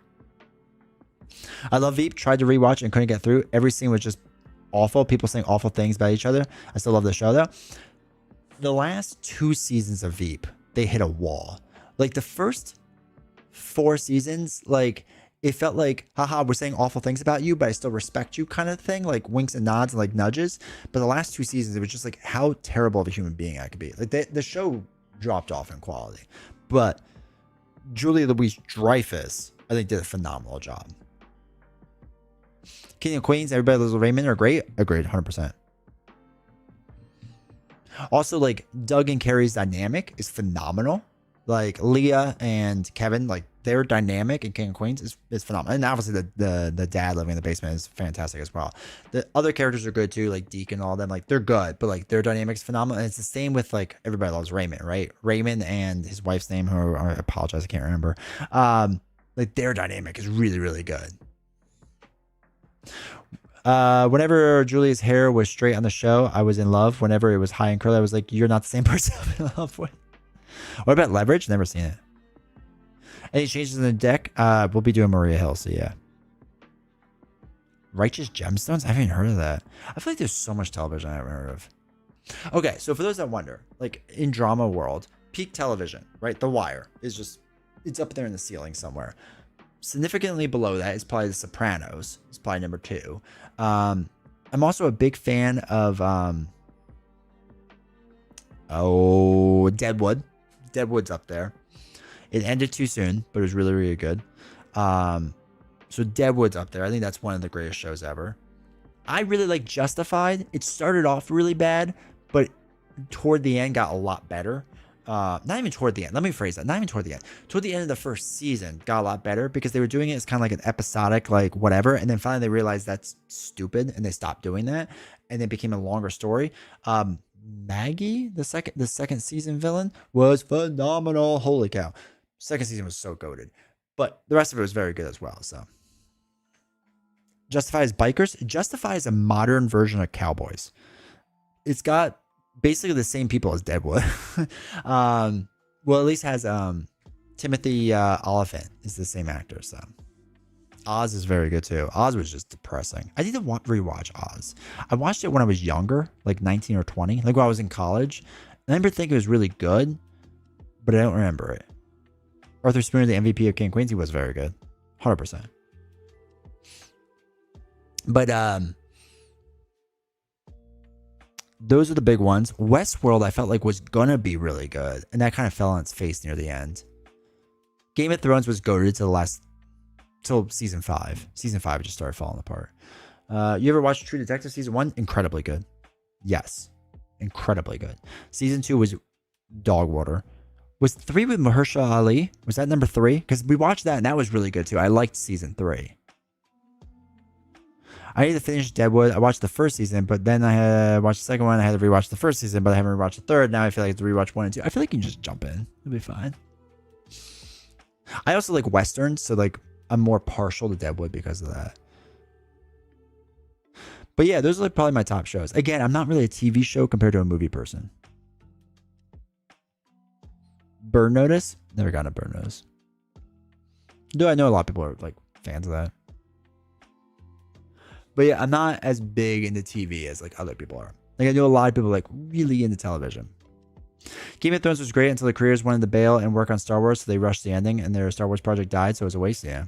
I love Veep. Tried to rewatch and couldn't get through. Every scene was just awful. People saying awful things about each other. I still love the show though. The last 2 seasons of Veep, they hit a wall. Like the first 4 seasons, like it felt like, haha, we're saying awful things about you, but I still respect you kind of thing, like winks and nods and like nudges. But the last 2 seasons, it was just like how terrible of a human being I could be. Like the show dropped off in quality. But Julia Louis-Dreyfus, I think, did a phenomenal job. King of Queens, everybody loves Raymond are great. Agreed, 100%. Also, like Doug and Carrie's dynamic is phenomenal. Like Leah and Kevin, like their dynamic in King of Queens is phenomenal. And obviously the dad living in the basement is fantastic as well. The other characters are good too, like Deke and all them. Like they're good, but like their dynamic is phenomenal. And it's the same with like everybody loves Raymond, right? Raymond and his wife's name, who I apologize, I can't remember. Like their dynamic is really, really good. Whenever Julia's hair was straight on the show, I was in love. Whenever it was high and curly, I was like, you're not the same person I'm in love with. What about Leverage? Never seen it. Any changes in the deck? We'll be doing Maria Hill, so yeah. Righteous Gemstones? I haven't even heard of that. I feel like there's so much television I haven't heard of. Okay, so for those that wonder, like in drama world, peak television, right? The Wire is just, it's up there in the ceiling somewhere. Significantly below that is probably The Sopranos. It's probably number 2. I'm also a big fan of Deadwood. Deadwood's up there. It ended too soon, but it was really, really good. So Deadwood's up there. I think that's one of the greatest shows ever. I really like Justified. It started off really bad, but toward the end got a lot better. Not even toward the end. Let me phrase that. Not even toward the end. Toward the end of the first season got a lot better because they were doing it as kind of like an episodic, like whatever. And then finally they realized that's stupid and they stopped doing that. And it became a longer story. Maggie, the second season villain, was phenomenal. Holy cow. Second season was so goated. But the rest of it was very good as well. So Justify is bikers. Justify is a modern version of Cowboys. It's got basically the same people as Deadwood. Well, at least has Timothy Oliphant is the same actor. So Oz is very good too. Oz was just depressing. I need to rewatch Oz. I watched it when I was younger, like 19 or 20, like when I was in college. I remember thinking it was really good, but I don't remember it. Arthur Spooner, the MVP of King of Queens, he was very good, 100%. But those are the big ones. Westworld, I felt like was gonna be really good, and that kind of fell on its face near the end. Game of Thrones was goated till season 5. Season 5 just started falling apart. You ever watched True Detective season 1? Incredibly good. Yes, incredibly good. Season 2 was dog water. Was 3 with Mahershala Ali? Was that number 3? Because we watched that and that was really good too. I liked season 3. I need to finish Deadwood. I watched the first season, but then I had watched the second one. I had to rewatch the first season, but I haven't rewatched the third. Now I feel like I have to rewatch 1 and 2. I feel like you can just jump in. It'll be fine. I also like Westerns, so like I'm more partial to Deadwood because of that. But yeah, those are like probably my top shows. Again, I'm not really a TV show compared to a movie person. Burn Notice? Never got a Burn Notice. Though I know a lot of people are like fans of that. But yeah, I'm not as big into TV as like other people are. Like I know a lot of people like really into television. Game of Thrones was great until the creators wanted to bail and work on Star Wars, so they rushed the ending, and their Star Wars project died, so it was a waste. Yeah.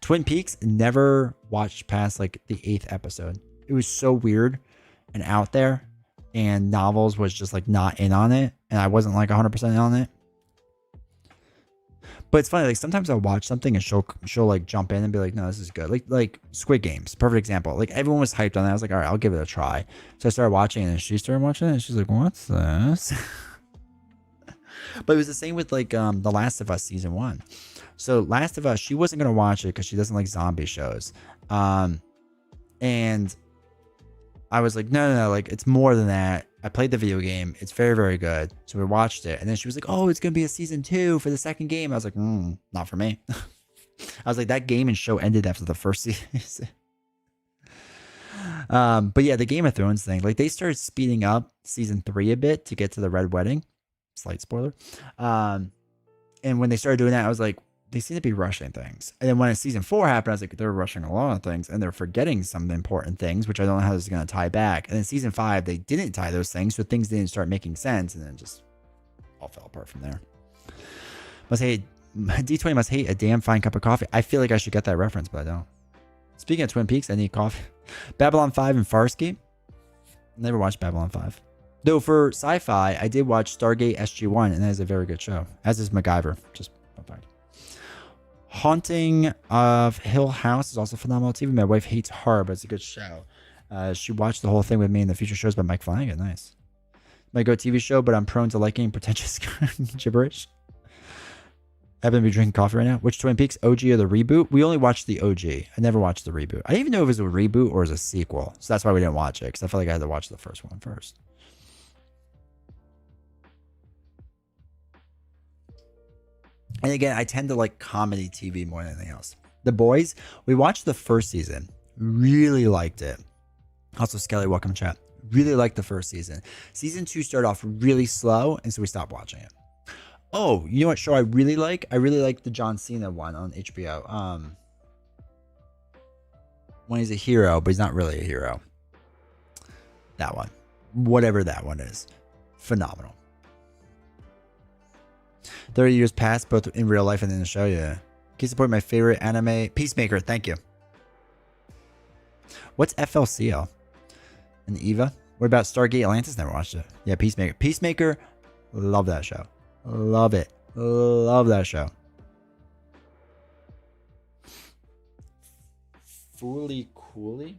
Twin Peaks, never watched past like the 8th episode. It was so weird and out there, and Novels was just like not in on it, and I wasn't like 100% in on it. But it's funny, like sometimes I'll watch something and she'll like jump in and be like, no, this is good. Like Squid Games, perfect example. Like everyone was hyped on that. I was like, all right, I'll give it a try. So I started watching it and she started watching it and she's like, what's this? But it was the same with like The Last of Us season 1. So Last of Us, she wasn't gonna watch it because she doesn't like zombie shows. And I was like, no, like it's more than that. I played the video game. It's very, very good. So we watched it. And then she was like, oh, it's going to be a season 2 for the second game. I was like, not for me. I was like, that game and show ended after the first season. But yeah, the Game of Thrones thing, like they started speeding up season 3 a bit to get to the Red Wedding. Slight spoiler. And when they started doing that, I was like, they seem to be rushing things. And then when season 4 happened, I was like, they're rushing a lot of things and they're forgetting some important things, which I don't know how this is going to tie back. And then season 5, they didn't tie those things. So things didn't start making sense. And then just all fell apart from there. D20 must hate a damn fine cup of coffee. I feel like I should get that reference, but I don't. Speaking of Twin Peaks, I need coffee. Babylon 5 and Farscape. Never watched Babylon 5. Though for sci-fi, I did watch Stargate SG-1, and that is a very good show. As is MacGyver. Just fun fact. Haunting of Hill House is also phenomenal TV. My wife hates horror, but it's a good show. She watched the whole thing with me in the future shows by Mike Flanagan. Nice. My go TV show, but I'm prone to liking pretentious gibberish. I happen to be drinking coffee right now. Which Twin Peaks, OG or the reboot? We only watched the OG. I never watched the reboot. I didn't even know if it was a reboot or it was a sequel. So that's why we didn't watch it, because I felt like I had to watch the first one first. And again, I tend to like comedy TV more than anything else. The Boys, we watched the first season. Really liked it. Also, Skelly, welcome chat. Really liked the first season. Season 2 started off really slow, and so we stopped watching it. Oh, you know what show I really like? I really like the John Cena one on HBO. When he's a hero, but he's not really a hero. That one. Whatever that one is. Phenomenal. 30 years past, both in real life and in the show, yeah. Can you support my favorite anime? Peacemaker, thank you. What's FLCL? And Eva? What about Stargate Atlantis? Never watched it. Yeah, Peacemaker. Peacemaker, love that show. Love it. Love that show. Fooly Cooley?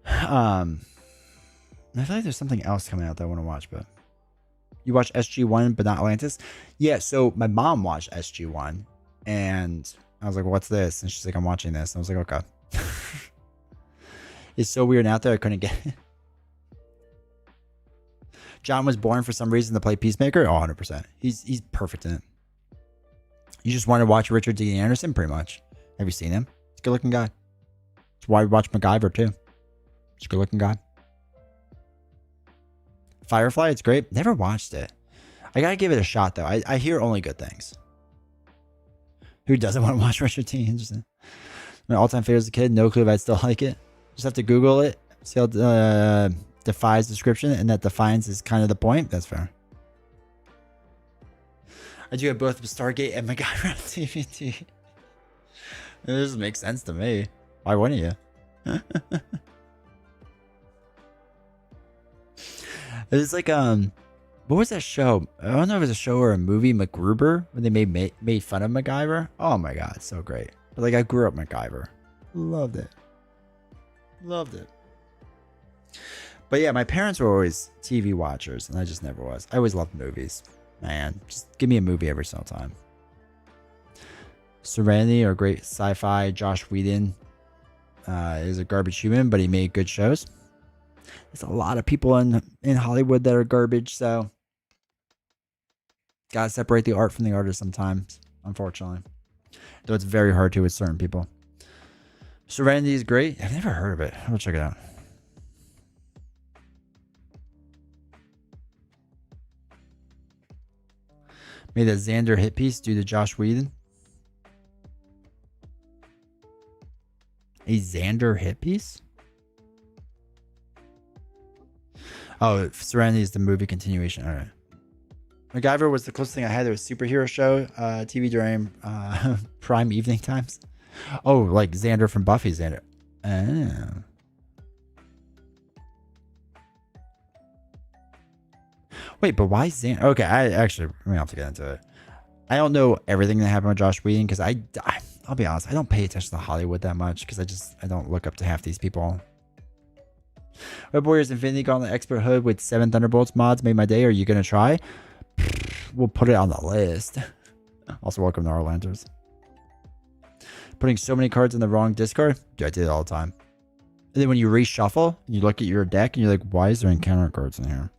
I feel like there's something else coming out that I want to watch, but... You watch SG-1 but not Atlantis? Yeah, so my mom watched SG-1 and I was like, what's this? And she's like, I'm watching this. And I was like, okay. It's so weird and out there, I couldn't get it. John was born for some reason to play Peacemaker? Oh, 100%. He's perfect in it. You just want to watch Richard Dean Anderson, pretty much. Have you seen him? He's a good looking guy. That's why we watch MacGyver too. He's a good looking guy. Firefly, it's great. Never watched it. I gotta give it a shot though. I hear only good things. Who doesn't want to watch Richard T. Anderson? My all-time favorite as a kid. No clue if I'd still like it. Just have to Google it. See how defies description, and that defiance is kind of the point. That's fair. I do have both Stargate and MacGyver on TVT. It just makes sense to me. Why wouldn't you? It was like what was that show? I don't know if it was a show or a movie, MacGruber, when they made fun of MacGyver. Oh my god, so great. But like, I grew up MacGyver. Loved it. Loved it. But yeah, my parents were always TV watchers, and I just never was. I always loved movies. Man, just give me a movie every single time. Serenity or great sci-fi. Josh Whedon is a garbage human, but he made good shows. There's a lot of people in Hollywood that are garbage, so gotta separate the art from the artist sometimes, unfortunately. Though it's very hard to with certain people. Serenity is great. I've never heard of it. I'll check it out. Made a Xander hit piece due to Josh Whedon. A Xander hit piece? Oh, Serenity is the movie continuation. All right. MacGyver was the closest thing I had to a superhero show TV during prime evening times. Oh, like Xander from Buffy. Xander. Oh. Wait, but why Xander? Okay, I actually, we have to get into it. I don't know everything that happened with Josh Whedon because I'll be honest, I don't pay attention to Hollywood that much because I don't look up to half these people. Web Warriors Infinity Gauntlet Expert Hood with 7 Thunderbolts mods made my day. Are you going to try? We'll put it on the list. Also, welcome to our Lanterns. Putting so many cards in the wrong discard? Dude, I did it all the time. And then when you reshuffle, you look at your deck and you're like, why is there encounter cards in here?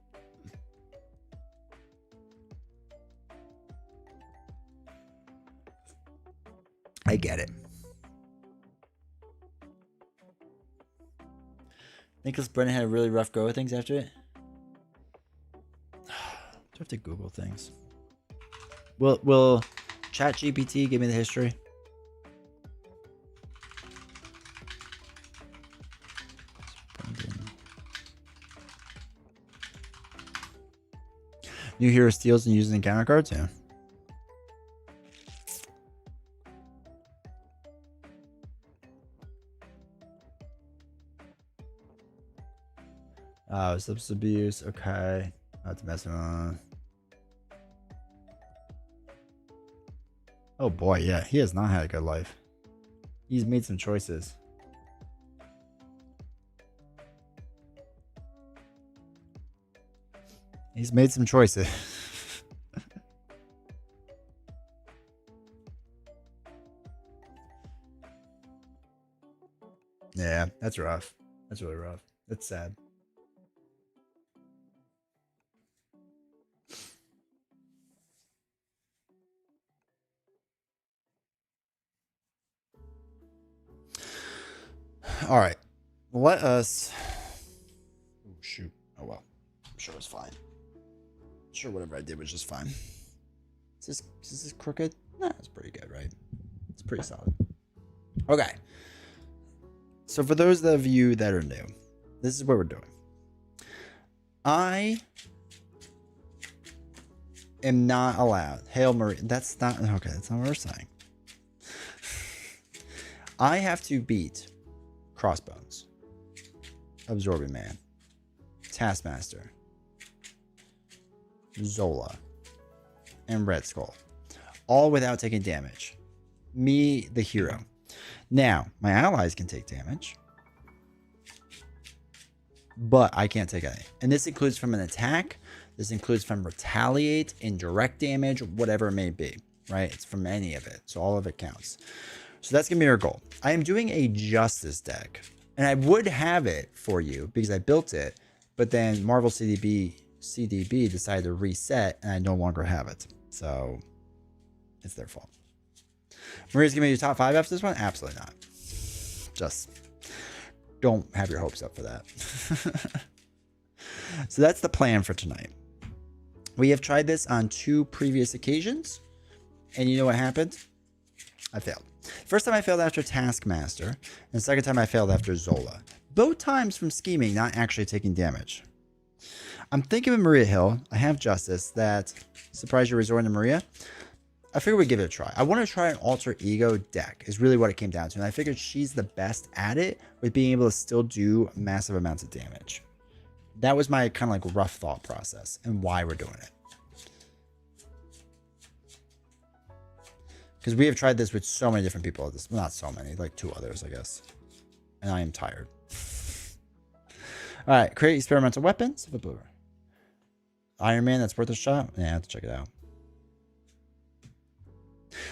I get it. Nicholas Brennan had a really rough go of things after it. Do I have to Google things? Will ChatGPT give me the history? New hero steals and uses encounter cards? Yeah. Oh, substance abuse. Okay. Not to mess around. Oh boy, yeah. He has not had a good life. He's made some choices. He's made some choices. Yeah, that's rough. That's really rough. That's sad. All right. Let us... Oh, shoot. Oh, well. I'm sure it's fine. I'm sure whatever I did was just fine. Is this crooked? Nah, it's pretty good, right? It's pretty solid. Okay. So for those of you that are new, this is what we're doing. I am not allowed. Hail Mary. That's not... Okay, that's not what we're saying. I have to beat Crossbones, Absorbing Man, Taskmaster, Zola, and Red Skull, all without taking damage. Me, the hero. Now, my allies can take damage, but I can't take any. And this includes from an attack. This includes from retaliate, indirect damage, whatever it may be, right? It's from any of it. So all of it counts. So that's going to be our goal. I am doing a Justice deck, and I would have it for you because I built it, but then Marvel CDB decided to reset, and I no longer have it. So it's their fault. Maria's giving you top 5 after this one? Absolutely not. Just don't have your hopes up for that. So that's the plan for tonight. We have tried this on 2 previous occasions, and you know what happened? I failed. First time I failed after Taskmaster, and the second time I failed after Zola. Both times from scheming, not actually taking damage. I'm thinking of Maria Hill. I have Justice. That surprised you're resorting to Maria. I figured we'd give it a try. I want to try an alter ego deck is really what it came down to. And I figured she's the best at it with being able to still do massive amounts of damage. That was my kind of like rough thought process and why we're doing it. Because we have tried this with so many different people. Well, not so many, like 2 others, I guess. And I am tired. All right, create experimental weapons. Iron Man, that's worth a shot. Yeah, I have to check it out.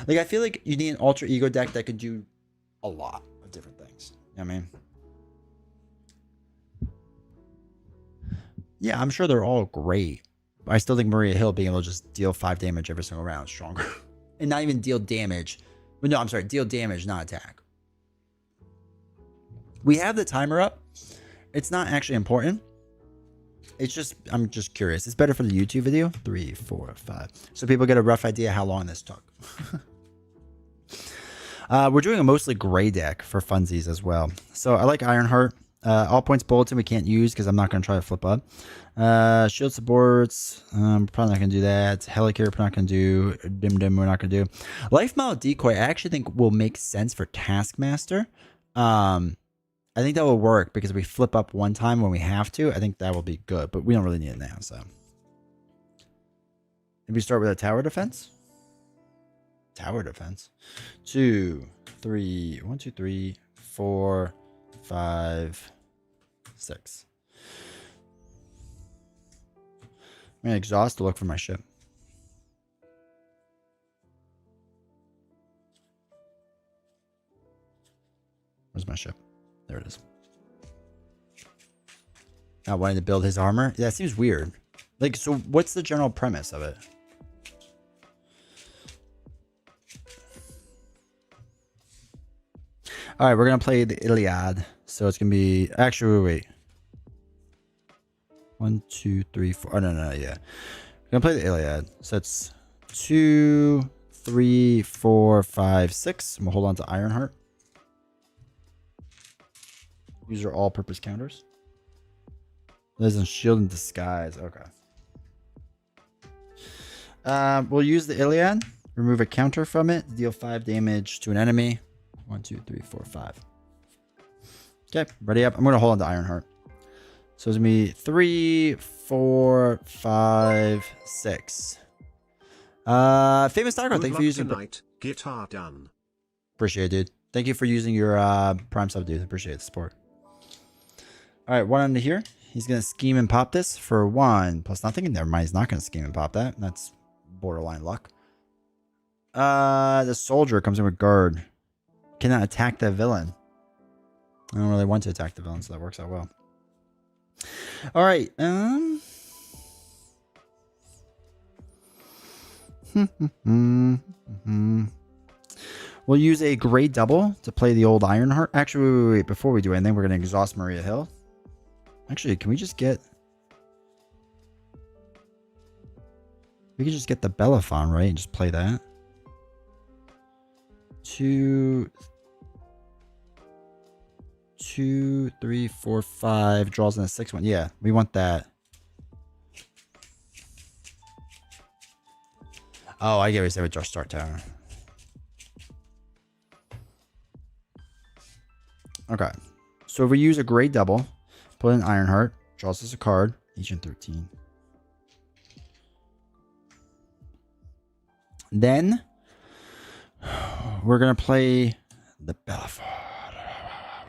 Like, I feel like you need an alter ego deck that could do a lot of different things. You know what I mean? Yeah, I'm sure they're all great. But I still think Maria Hill being able to just deal 5 damage every single round is stronger. And not even deal damage. No, I'm sorry. Deal damage, not attack. We have the timer up. It's not actually important. It's just, I'm just curious. It's better for the YouTube video. 3, 4, 5. So people get a rough idea how long this took. We're doing a mostly gray deck for funsies as well. So I like Ironheart. All points bulletin we can't use because I'm not going to try to flip up. Shield supports, probably not going to do that. Helicarrier, we're not going to do. Dim, we're not going to do. Life model decoy, I actually think will make sense for Taskmaster. I think that will work because we flip up one time when we have to. I think that will be good, but we don't really need it now, so. Maybe start with a tower defense. Tower defense. 2, 3, 1, 2, 3, 4, 5, 6. I'm gonna exhaust to look for my ship. Where's my ship? There it is. Not wanting to build his armor? Yeah, that seems weird. Like, so what's the general premise of it? All right, we're going to play the Iliad. So it's going to be... Actually, wait. 1, 2, 3, 4. Oh, no, yeah. We're going to play the Iliad. So it's 2, 3, 4, 5, 6. And we'll hold on to Ironheart. These are all-purpose counters. There's a shield and disguise. Okay. We'll use the Iliad. Remove a counter from it. Deal 5 damage to an enemy. 1, 2, 3, 4, 5. Okay, ready up. I'm going to hold on to Ironheart. So it's going to be 3, 4, 5, 6. Famous Taco, thank you for using... Tonight. Guitar done. Appreciate it, dude. Thank you for using your Prime sub, dude. Appreciate the support. All right, one under here. He's going to scheme and pop this for 1 plus nothing. Never mind, he's not going to scheme and pop that. That's borderline luck. The soldier comes in with guard. Cannot attack the villain. I don't really want to attack the villain, so that works out well. All right. We'll use a gray double to play the old Ironheart. Actually, wait. Before we do anything, we're going to exhaust Maria Hill. Actually, can we just get... We can just get the Belaphon, right? And just play that. 2, 3, 4, 5. Draws in a 6 one. Yeah, we want that. Oh, I get what you said with our start tower. Okay. So if we use a gray double, put in Ironheart, draws us a card, Agent 13. Then we're gonna play the Belaphon,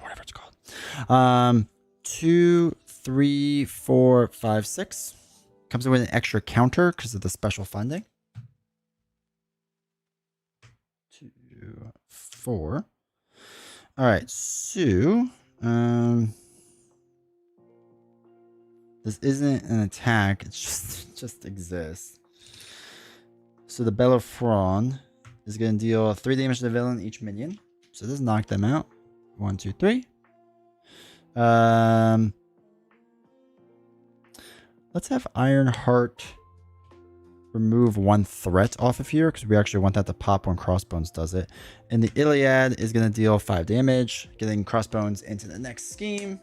whatever it's called. 2, 3, 4, 5, 6. Comes in with an extra counter because of the special funding. 2, 4. All right, so this isn't an attack; it just exists. So the Belaphon is going to deal 3 damage to the villain each minion. So this knock them out. 1, 2, 3. Let's have Ironheart remove 1 threat off of here because we actually want that to pop when Crossbones does it. And the Iliad is going to deal 5 damage, getting Crossbones into the next scheme.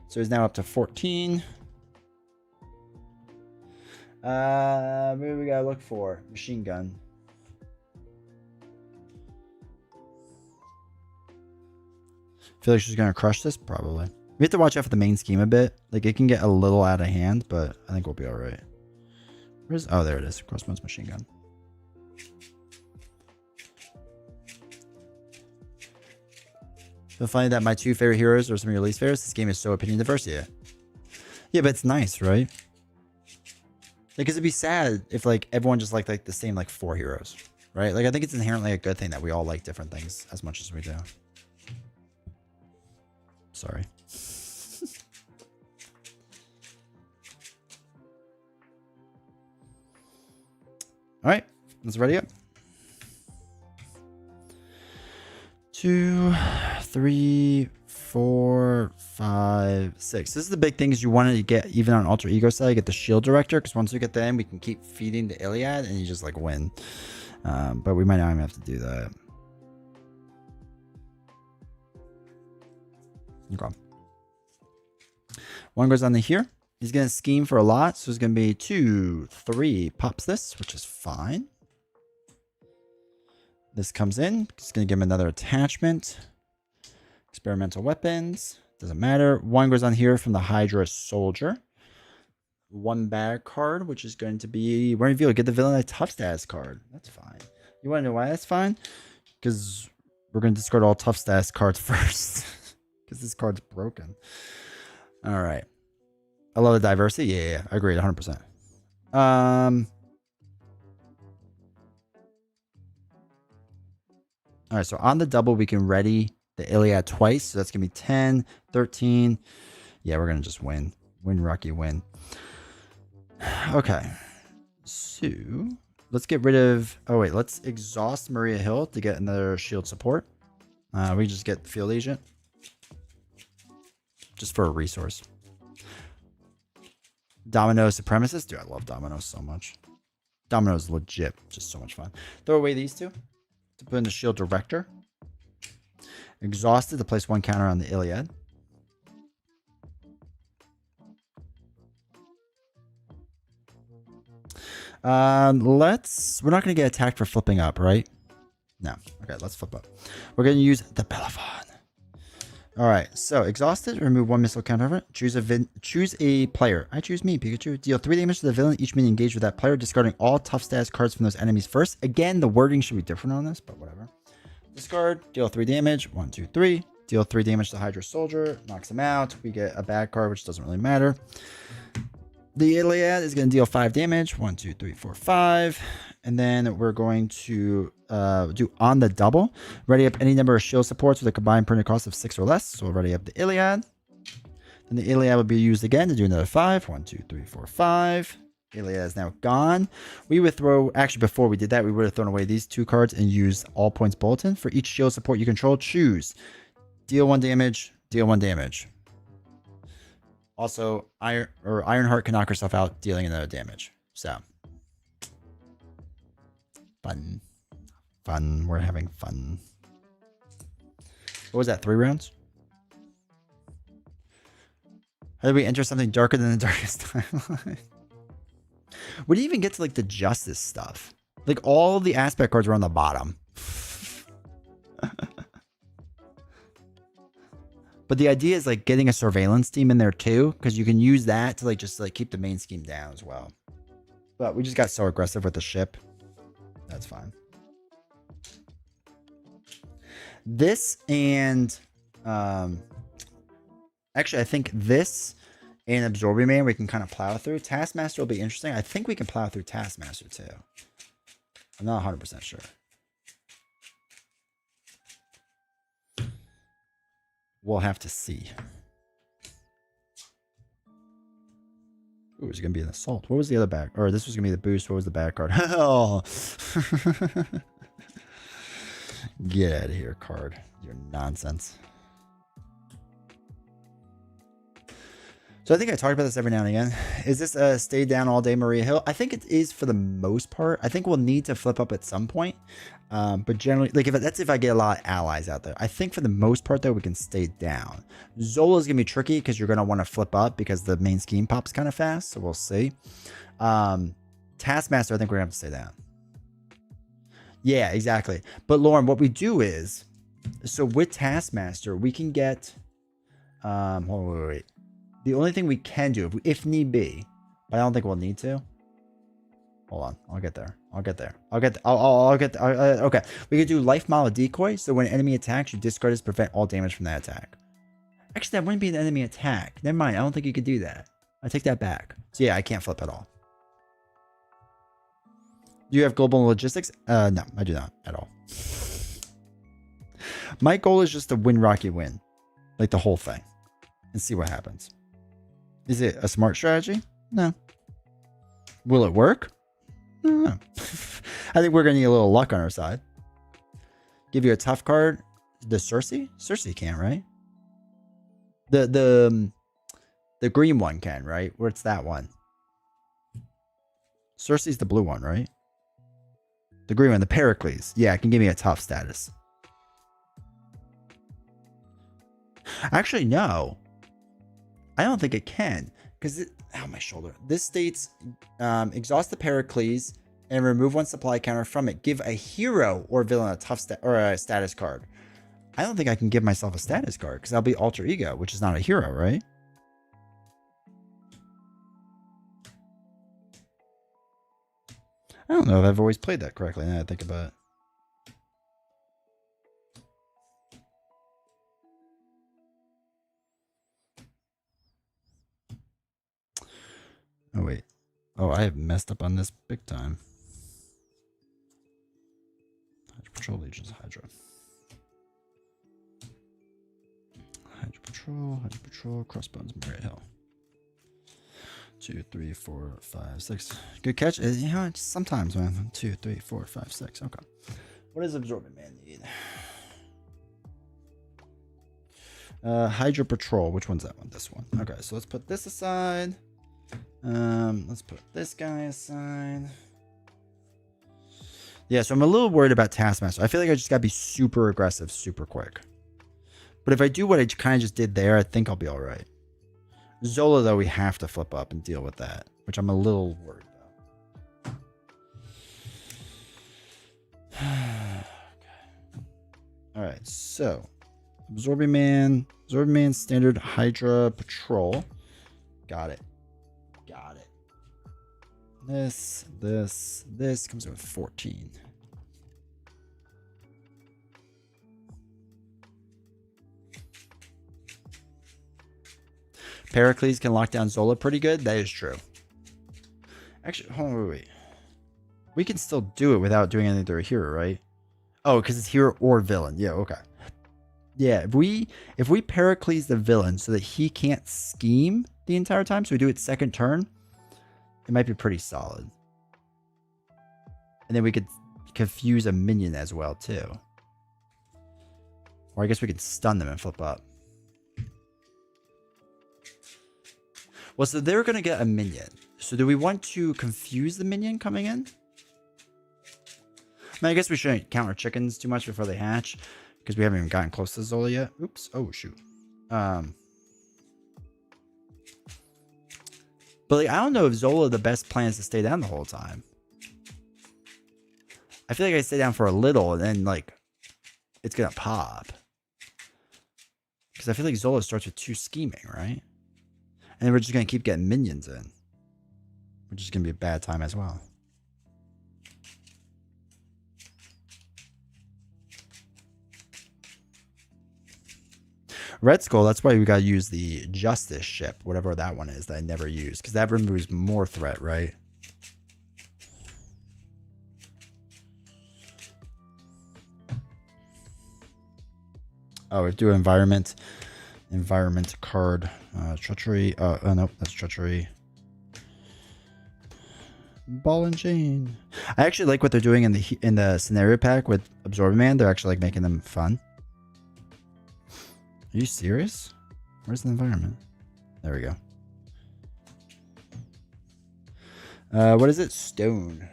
So he's now up to 14. What do we gotta look for? Machine gun. Feel like she's gonna crush this? Probably. We have to watch out for the main scheme a bit. Like, it can get a little out of hand, but I think we'll be alright. Where's... Oh, there it is. Crossbones machine gun. You'll find that my 2 favorite heroes are some of your least favorites. This game is so opinion diverse. Yeah, but it's nice, right? Because it'd be sad if like everyone just liked like the same like 4 heroes, right? Like I think it's inherently a good thing that we all like different things as much as we do. Sorry. All right, let's ready up. 2, 3, 4, 5, 6. This is the big thing is you wanted to get even on Alter Ego side, get the Shield Director, because once we get them, we can keep feeding the Iliad and you just like win. But we might not even have to do that. Okay. One goes on to here. He's going to scheme for a lot. So it's going to be 2, 3. Pops this, which is fine. This comes in. It's going to give him another attachment. Experimental weapons. Doesn't matter. One goes on here from the Hydra Soldier. One bad card, which is going to be... When revealed, get the villain a tough status card. That's fine. You want to know why that's fine? Because we're going to discard all tough status cards first. Because this card's broken. All right. I love the diversity. Yeah, agreed. 100%. All right, so on the double, we can ready the Iliad twice. So that's going to be 10, 13. Yeah, we're going to just win. Win, Rocky, win. Okay. So let's get rid of... Oh, wait. Let's exhaust Maria Hill to get another shield support. We just get Field Agent. Just for a resource. Domino Supremacist. Dude, I love Domino so much. Domino's legit. Just so much fun. Throw away these two to put in the Shield Director. Exhausted to place 1 counter on the Iliad. We're not going to get attacked for flipping up, right? No. Okay, let's flip up. We're going to use the Bellafon. All right, so exhausted, remove 1 missile counter. Choose a player. I choose me, Pikachu. Deal 3 damage to the villain each minion engaged with that player, discarding all tough status cards from those enemies first. Again, the wording should be different on this, but whatever. Discard, deal 3 damage. 1, 2, 3. Deal 3 damage to Hydra Soldier, knocks him out. We get a bad card, which doesn't really matter. The Iliad is going to deal 5 damage. 1, 2, 3, 4, 5. And then we're going to do on the double. Ready up any number of shield supports with a combined printed cost of 6 or less. So we'll ready up the Iliad. Then the Iliad will be used again to do another 5. 1, 2, 3, 4, 5. Iliad is now gone. We would throw... Actually, before we did that, we would have thrown away these 2 cards and used All Points Bulletin. For each shield support you control, choose. Deal 1 damage. Deal 1 damage. Also, Ironheart can knock herself out, dealing another damage. So... Fun. Fun. We're having fun. What was that? 3 rounds? How did we enter something darker than the darkest timeline? We didn't even get to like the justice stuff. Like all the aspect cards were on the bottom. But the idea is like getting a surveillance team in there too, because you can use that to like just like keep the main scheme down as well. But we just got so aggressive with the ship. That's fine. This and actually I think this and Absorbing Man we can kind of plow through. Taskmaster will be interesting. I think we can plow through Taskmaster too. I'm not 100% sure. We'll have to see. Ooh, it's going to be an assault. What was the other back? Or this was going to be the boost. What was the back card? Oh. Get out of here, card. You're nonsense. So I think I talked about this every now and again. Is this a stay down all day Maria Hill? I think it is for the most part. I think we'll need to flip up at some point. But generally, like if I get a lot of allies out there. I think for the most part, though, we can stay down. Zola is going to be tricky because you're going to want to flip up because the main scheme pops kind of fast. So we'll see. Taskmaster, I think we're going to have to stay down. Yeah, exactly. But Lauren, what we do is, so with Taskmaster, we can get, hold on, wait. The only thing we can do, if need be, but I don't think we'll need to. Hold on, I'll get there. Okay, we could do Life Model Decoy, so when an enemy attacks, you discard it to prevent all damage from that attack. Actually, that wouldn't be an enemy attack. Never mind, I don't think you could do that. I take that back. So yeah, I can't flip at all. Do you have global logistics? No, I do not at all. My goal is just to win Rocky win. Like the whole thing. And see what happens. Is it a smart strategy? No. Will it work? No. I think we're going to need a little luck on our side. Give you a tough card. The Cersei? Cersei can, right? The green one can, right? Where's that one? Cersei's the blue one, right? The green one, the Pericles. Yeah, it can give me a tough status. Actually, no. I don't think it can, because ow, my shoulder. This states exhaust the Pericles and remove one supply counter from it. Give a hero or villain a tough a status card. I don't think I can give myself a status card because that'll be alter ego, which is not a hero, right? I don't know if I've always played that correctly now that I think about it. Oh, wait. Oh, I have messed up on this big time. Hydra Patrol, Legions, Hydra. Hydra Patrol, Crossbones, Maria Hill. 2, 3, 4, 5, 6. Good catch. You know, sometimes, man. 2, 3, 4, 5, 6. Okay. What does Absorbent Man need? Hydra Patrol. Which one's that one? This one. Okay, so let's put this aside. Let's put this guy aside. Yeah, so I'm a little worried about Taskmaster. I feel like I just gotta be super aggressive, super quick. But if I do what I kind of just did there, I think I'll be all right. Zola, though, we have to flip up and deal with that, which I'm a little worried about. Okay. All right, so Absorbing Man, standard Hydra Patrol. Got it. Got it. This comes in with 14. Pericles can lock down Zola pretty good. That is true. Actually, hold on, wait. We can still do it without doing anything to a hero, right? Oh, because it's hero or villain. Yeah, okay. Yeah, if we Pericles the villain so that he can't scheme the entire time, so we do it second turn, it might be pretty solid. And then we could confuse a minion as well, too. Or I guess we could stun them and flip up. Well, so they're going to get a minion. So do we want to confuse the minion coming in? I mean, I guess we shouldn't count our chickens too much before they hatch, because we haven't even gotten close to Zola yet. Oops. Oh, shoot. But like, I don't know if Zola, the best plan is to stay down the whole time. I feel like I stay down for a little and then like it's going to pop. Because I feel like Zola starts with 2 scheming, right? And then we're just going to keep getting minions in. Which is going to be a bad time as well. Red Skull, that's why we got to use the Justice ship, whatever that one is that I never use. Because that removes more threat, right? Oh, we do environment card. Treachery. Oh, nope, that's treachery. Ball and chain. I actually like what they're doing in the scenario pack with Absorbing Man. They're actually like making them fun. Are you serious? Where's the environment? There we go. What is it? Stone.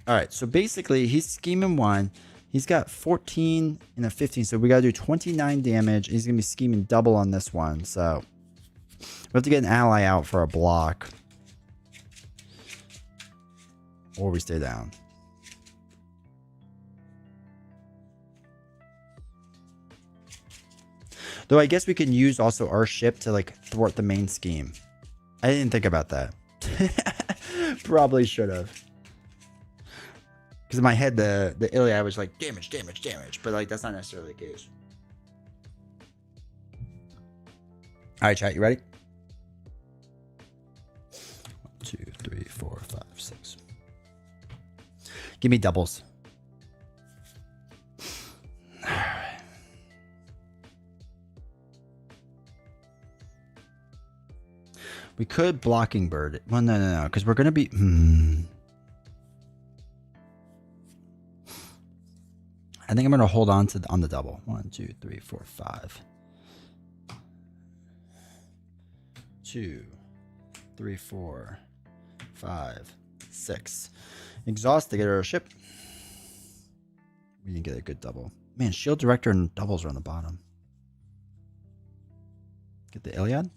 All right, so basically he's scheming 1. He's got 14 and a 15, so we got to do 29 damage. He's going to be scheming double on this one, so we have to get an ally out for a block. Or we stay down. Though I guess we can use also our ship to like thwart the main scheme. I didn't think about that. Probably should have. Because in my head, the Iliad was like damage. But like that's not necessarily the case. Alright, chat, you ready? 1, 2, 3, 4, 5, 6. Give me doubles. We could Blocking Bird. Well, no, because we're gonna be. I think I'm gonna hold on the double. 1, 2, 3, 4, 5. 2, 3, 4, 5, 6. Exhaust to get our ship. We didn't get a good double. Man, Shield Director and doubles are on the bottom. Get the Iliad.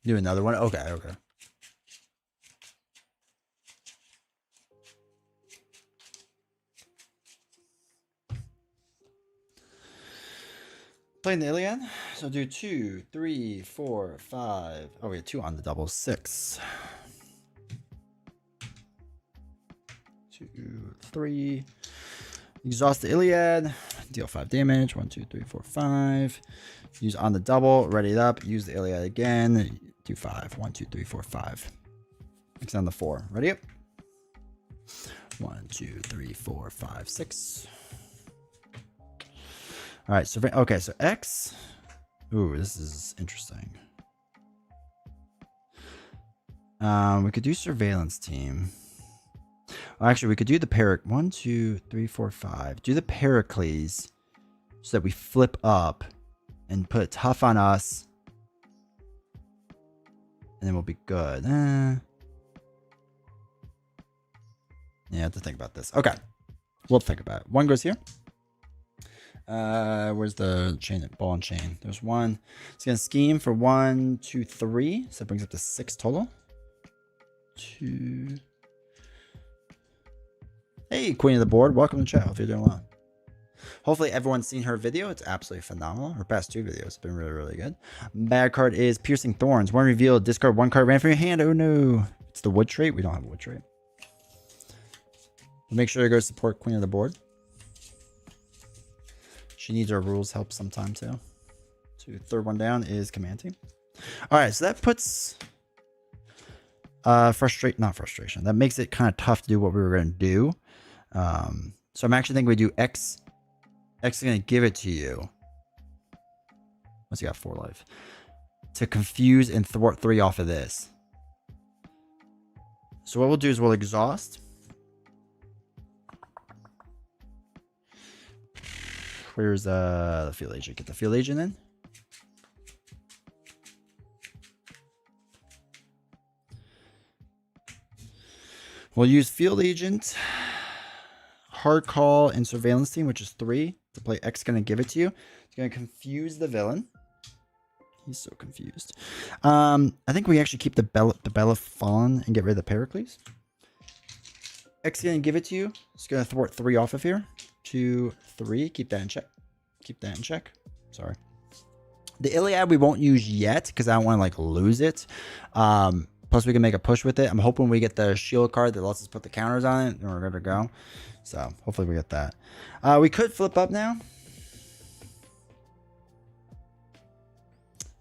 Do another one. Okay, okay. Playing the Iliad. So do 2, 3, 4, 5. Oh, we have 2 on the double. 6. 2, 3. Exhaust the Iliad. Deal 5 damage. 1, 2, 3, 4, 5. Use on the double. Ready it up. Use the Iliad again. Do 5. 1, 2, 3, 4, 5. Next on the 4. Ready up. 1, 2, 3, 4, 5, 6. All right. So okay. So X. Ooh, this is interesting. We could do surveillance team. Well, actually, we could do the 1, 2, 3, 4, 5. Do the Pericles so that we flip up and put tough on us. And then we'll be good. Yeah, I have to think about this. Okay. We'll think about it. 1 goes here. Where's the chain? Ball and chain. There's 1. It's going to scheme for 1, 2, 3. So it brings up to 6 total. 2. Hey, Queen of the Board. Welcome to chat. Hope you're doing well. Hopefully everyone's seen her video. It's absolutely phenomenal. Her past 2 videos have been really, really good. Bad card is Piercing Thorns. 1 revealed. Discard 1 card ran from your hand. Oh no. It's the wood trait. We don't have a wood trait. Make sure to go support Queen of the Board. She needs our rules help sometime too. So 3rd one down is Command Team. All right, so that puts not frustration. That makes it kind of tough to do what we were going to do. So I'm actually thinking we do X. X is going to give it to you. Once you got 4 life. To confuse and thwart 3 off of this. So what we'll do is we'll exhaust. Where's the field agent? Get the field agent in. We'll use field agent, hard call, and surveillance team, which is 3 to play. X going to give it to you. It's going to confuse the villain. He's so confused. I think we actually keep the Bella Fallen and get rid of the Pericles. X is going to give it to you. It's going to thwart 3 off of here. 2, 3. Keep that in check. Keep that in check. Sorry. The Iliad we won't use yet because I don't want to like lose it. Plus we can make a push with it. I'm hoping we get the shield card that lets us put the counters on it and we're good to go. So hopefully we get that. We could flip up now.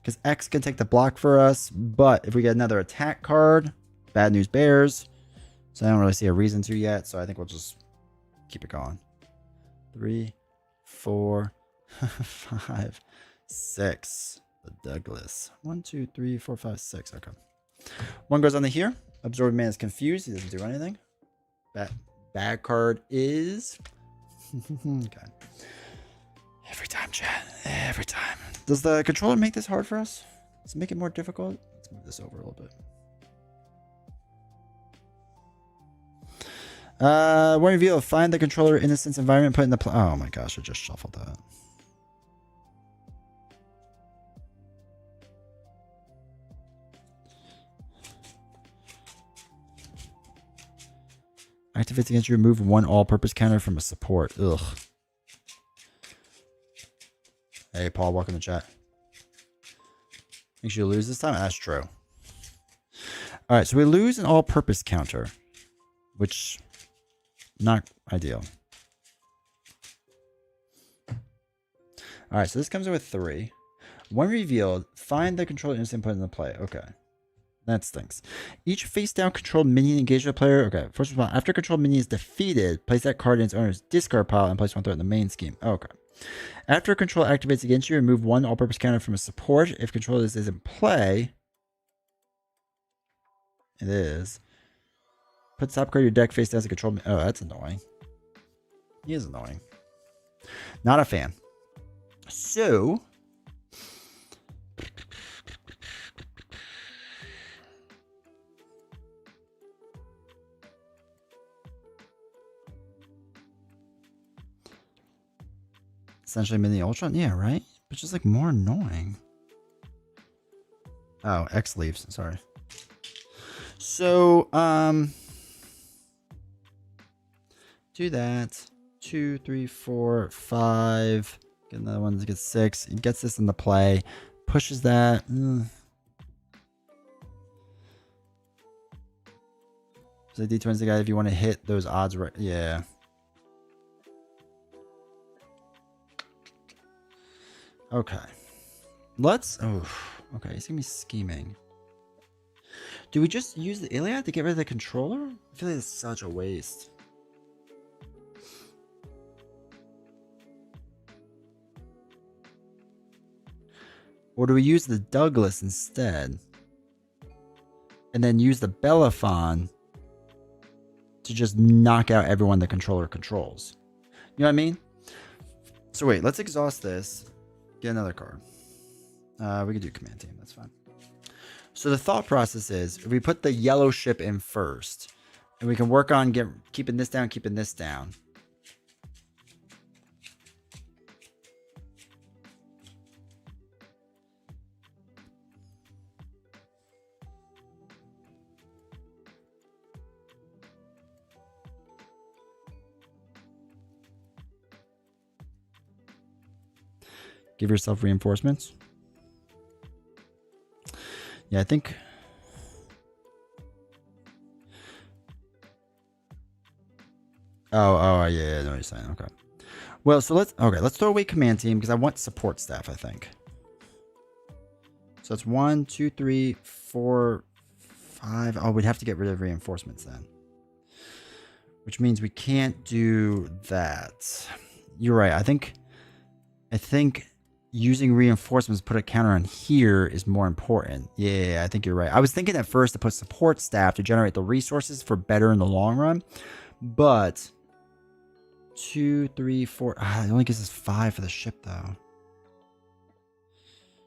Because X can take the block for us. But if we get another attack card, bad news bears. So I don't really see a reason to yet. So I think we'll just keep it going. 3, 4, 5, 6. The Douglas. 1, 2, 3, 4, 5, 6. Okay. 1 goes on the here. Absorbed Man is confused. He doesn't do anything. Bad card is... okay. Every time, chat. Every time. Does the controller make this hard for us? Does it make it more difficult? Let's move this over a little bit. One reveal. Find the controller innocence environment. Put in the... oh my gosh, I just shuffled that. Activates against you. Remove 1 all-purpose counter from a support. Ugh. Hey, Paul. Welcome to chat. Makes you lose this time? That's true. All right, so we lose an all-purpose counter, which not ideal. All right, so this comes in with 3. 1 revealed. Find the controller instant put into play. Okay. That stinks. Each face-down controlled minion engaged with a player. Okay, first of all, after controlled minion is defeated, place that card in its owner's discard pile and place 1 threat in the main scheme. Okay. After a control activates against you, remove 1 all-purpose counter from a support. If control is in play, it is. Put top card of your deck face down as a control. Oh, that's annoying. He is annoying. Not a fan. So... Essentially mini Ultron? Yeah, right? But just like more annoying. Oh, X leaves. Sorry. So, do that. 2, 3, 4, 5. Get another one to get 6. He gets this into play. Pushes that. So D20's the guy if you want to hit those odds right. Yeah. Okay. Let's. Oh, okay. He's gonna be scheming. Do we just use the Iliad to get rid of the controller? I feel like it's such a waste. Or do we use the Douglas instead? And then use the Belaphon to just knock out everyone the controller controls. You know what I mean? So wait, let's exhaust this. Get another card. We could do command team. That's fine. So the thought process is, if we put the yellow ship in first, and we can work on keeping this down, keeping this down. Give yourself reinforcements. Yeah, I think. Oh, yeah, I know what you're saying. Okay. Well, so let's throw away command team because I want support staff, I think. So it's 1, 2, 3, 4, 5. Oh, we'd have to get rid of reinforcements then. Which means we can't do that. You're right. I think using reinforcements to put a counter on here is more important. Yeah, I think you're right. I was thinking at first to put support staff to generate the resources for better in the long run. But 2, 3, 4. It only gives us 5 for the ship, though.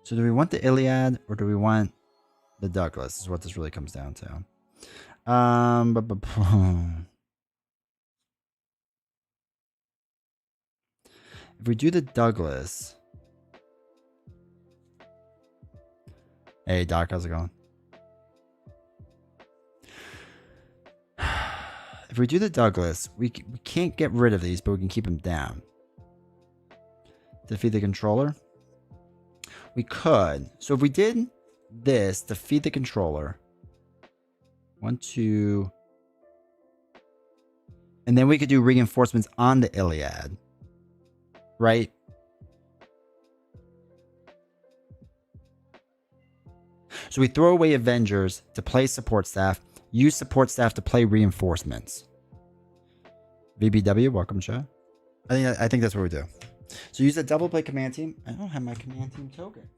So do we want the Iliad or do we want the Douglas? Is what this really comes down to. If we do the Douglas. Hey, Doc, how's it going? If we do the Douglas, we can't get rid of these, but we can keep them down. Defeat the controller. We could. So if we did this, defeat the controller. 1, 2. And then we could do reinforcements on the Iliad. Right? So we throw away Avengers to play support staff. Use support staff to play reinforcements. VBW, welcome, chat. I think that's what we do. So use a double play command team. I don't have my command team tokens.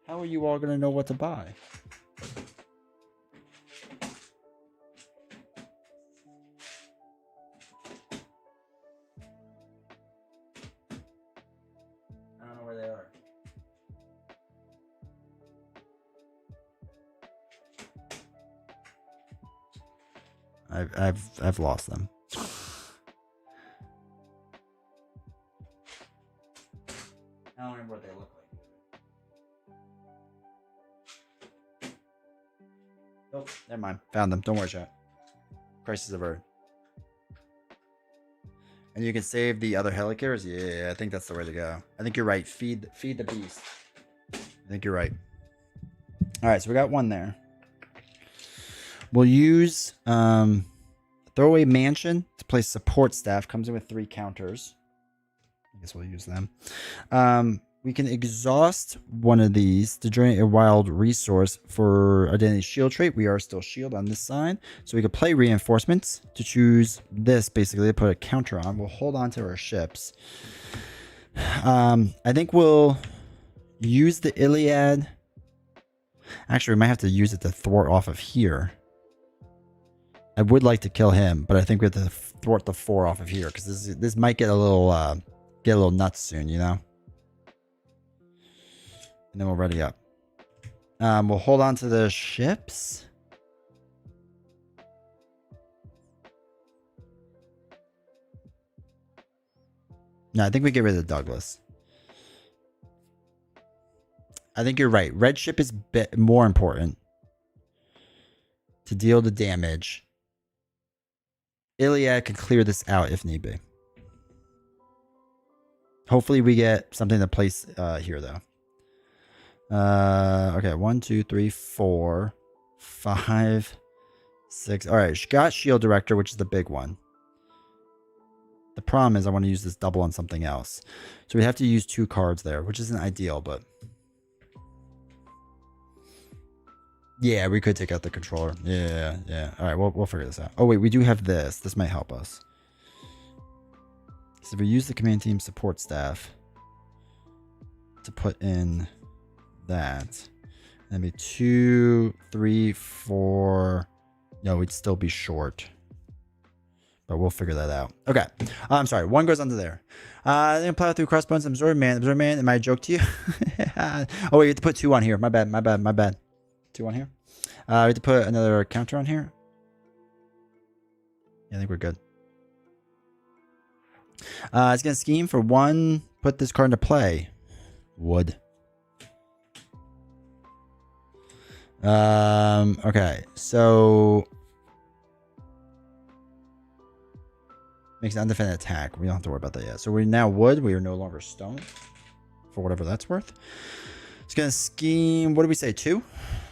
How are you all going to know what to buy? I don't know where they are. I've lost them. I don't remember what they look like. Nope, never mind. Found them. Don't worry, chat. Crisis averted. And you can save the other Helicarriers? Yeah, I think that's the way to go. I think you're right. Feed the beast. I think you're right. Alright, so we got one there. We'll use Throwaway Mansion to play support staff. Comes in with 3 counters. I guess we'll use them. We can exhaust one of these to drain a wild resource for Identity Shield trait. We are still shield on this side. So we could play reinforcements to choose this basically to put a counter on. We'll hold on to our ships. I think we'll use the Iliad. Actually, we might have to use it to thwart off of here. I would like to kill him, but I think we have to thwart the 4 off of here because this might get a little nuts soon, you know. And then we'll ready up. We'll hold on to the ships. No, I think we get rid of Douglas. I think you're right. Red ship is bit more important to deal the damage. Iliad can clear this out if need be. Hopefully we get something to place here though. Okay, 1, 2, 3, 4, 5, 6. All right, got Shield Director, which is the big one. The problem is I want to use this double on something else. So we have to use 2 cards there, which isn't ideal, but... Yeah, we could take out the controller. Yeah. All right, we'll figure this out. Oh, wait, we do have this. This might help us. So we use the command team support staff to put in that. That'd be 2, 3, 4. No, we'd still be short. But we'll figure that out. Okay. I'm sorry. 1 goes under there. Then plow through crossbones. Absorb man. Am I a joke to you? Oh, wait, you have to put 2 on here. My bad. 2 on here. We have to put another counter on here. Yeah, I think we're good. It's going to scheme for 1. Put this card into play. Wood. Okay, so makes an undefended attack. We don't have to worry about that yet. So we're now wood. We are no longer stone, for whatever that's worth. It's gonna scheme. What did we say? 2?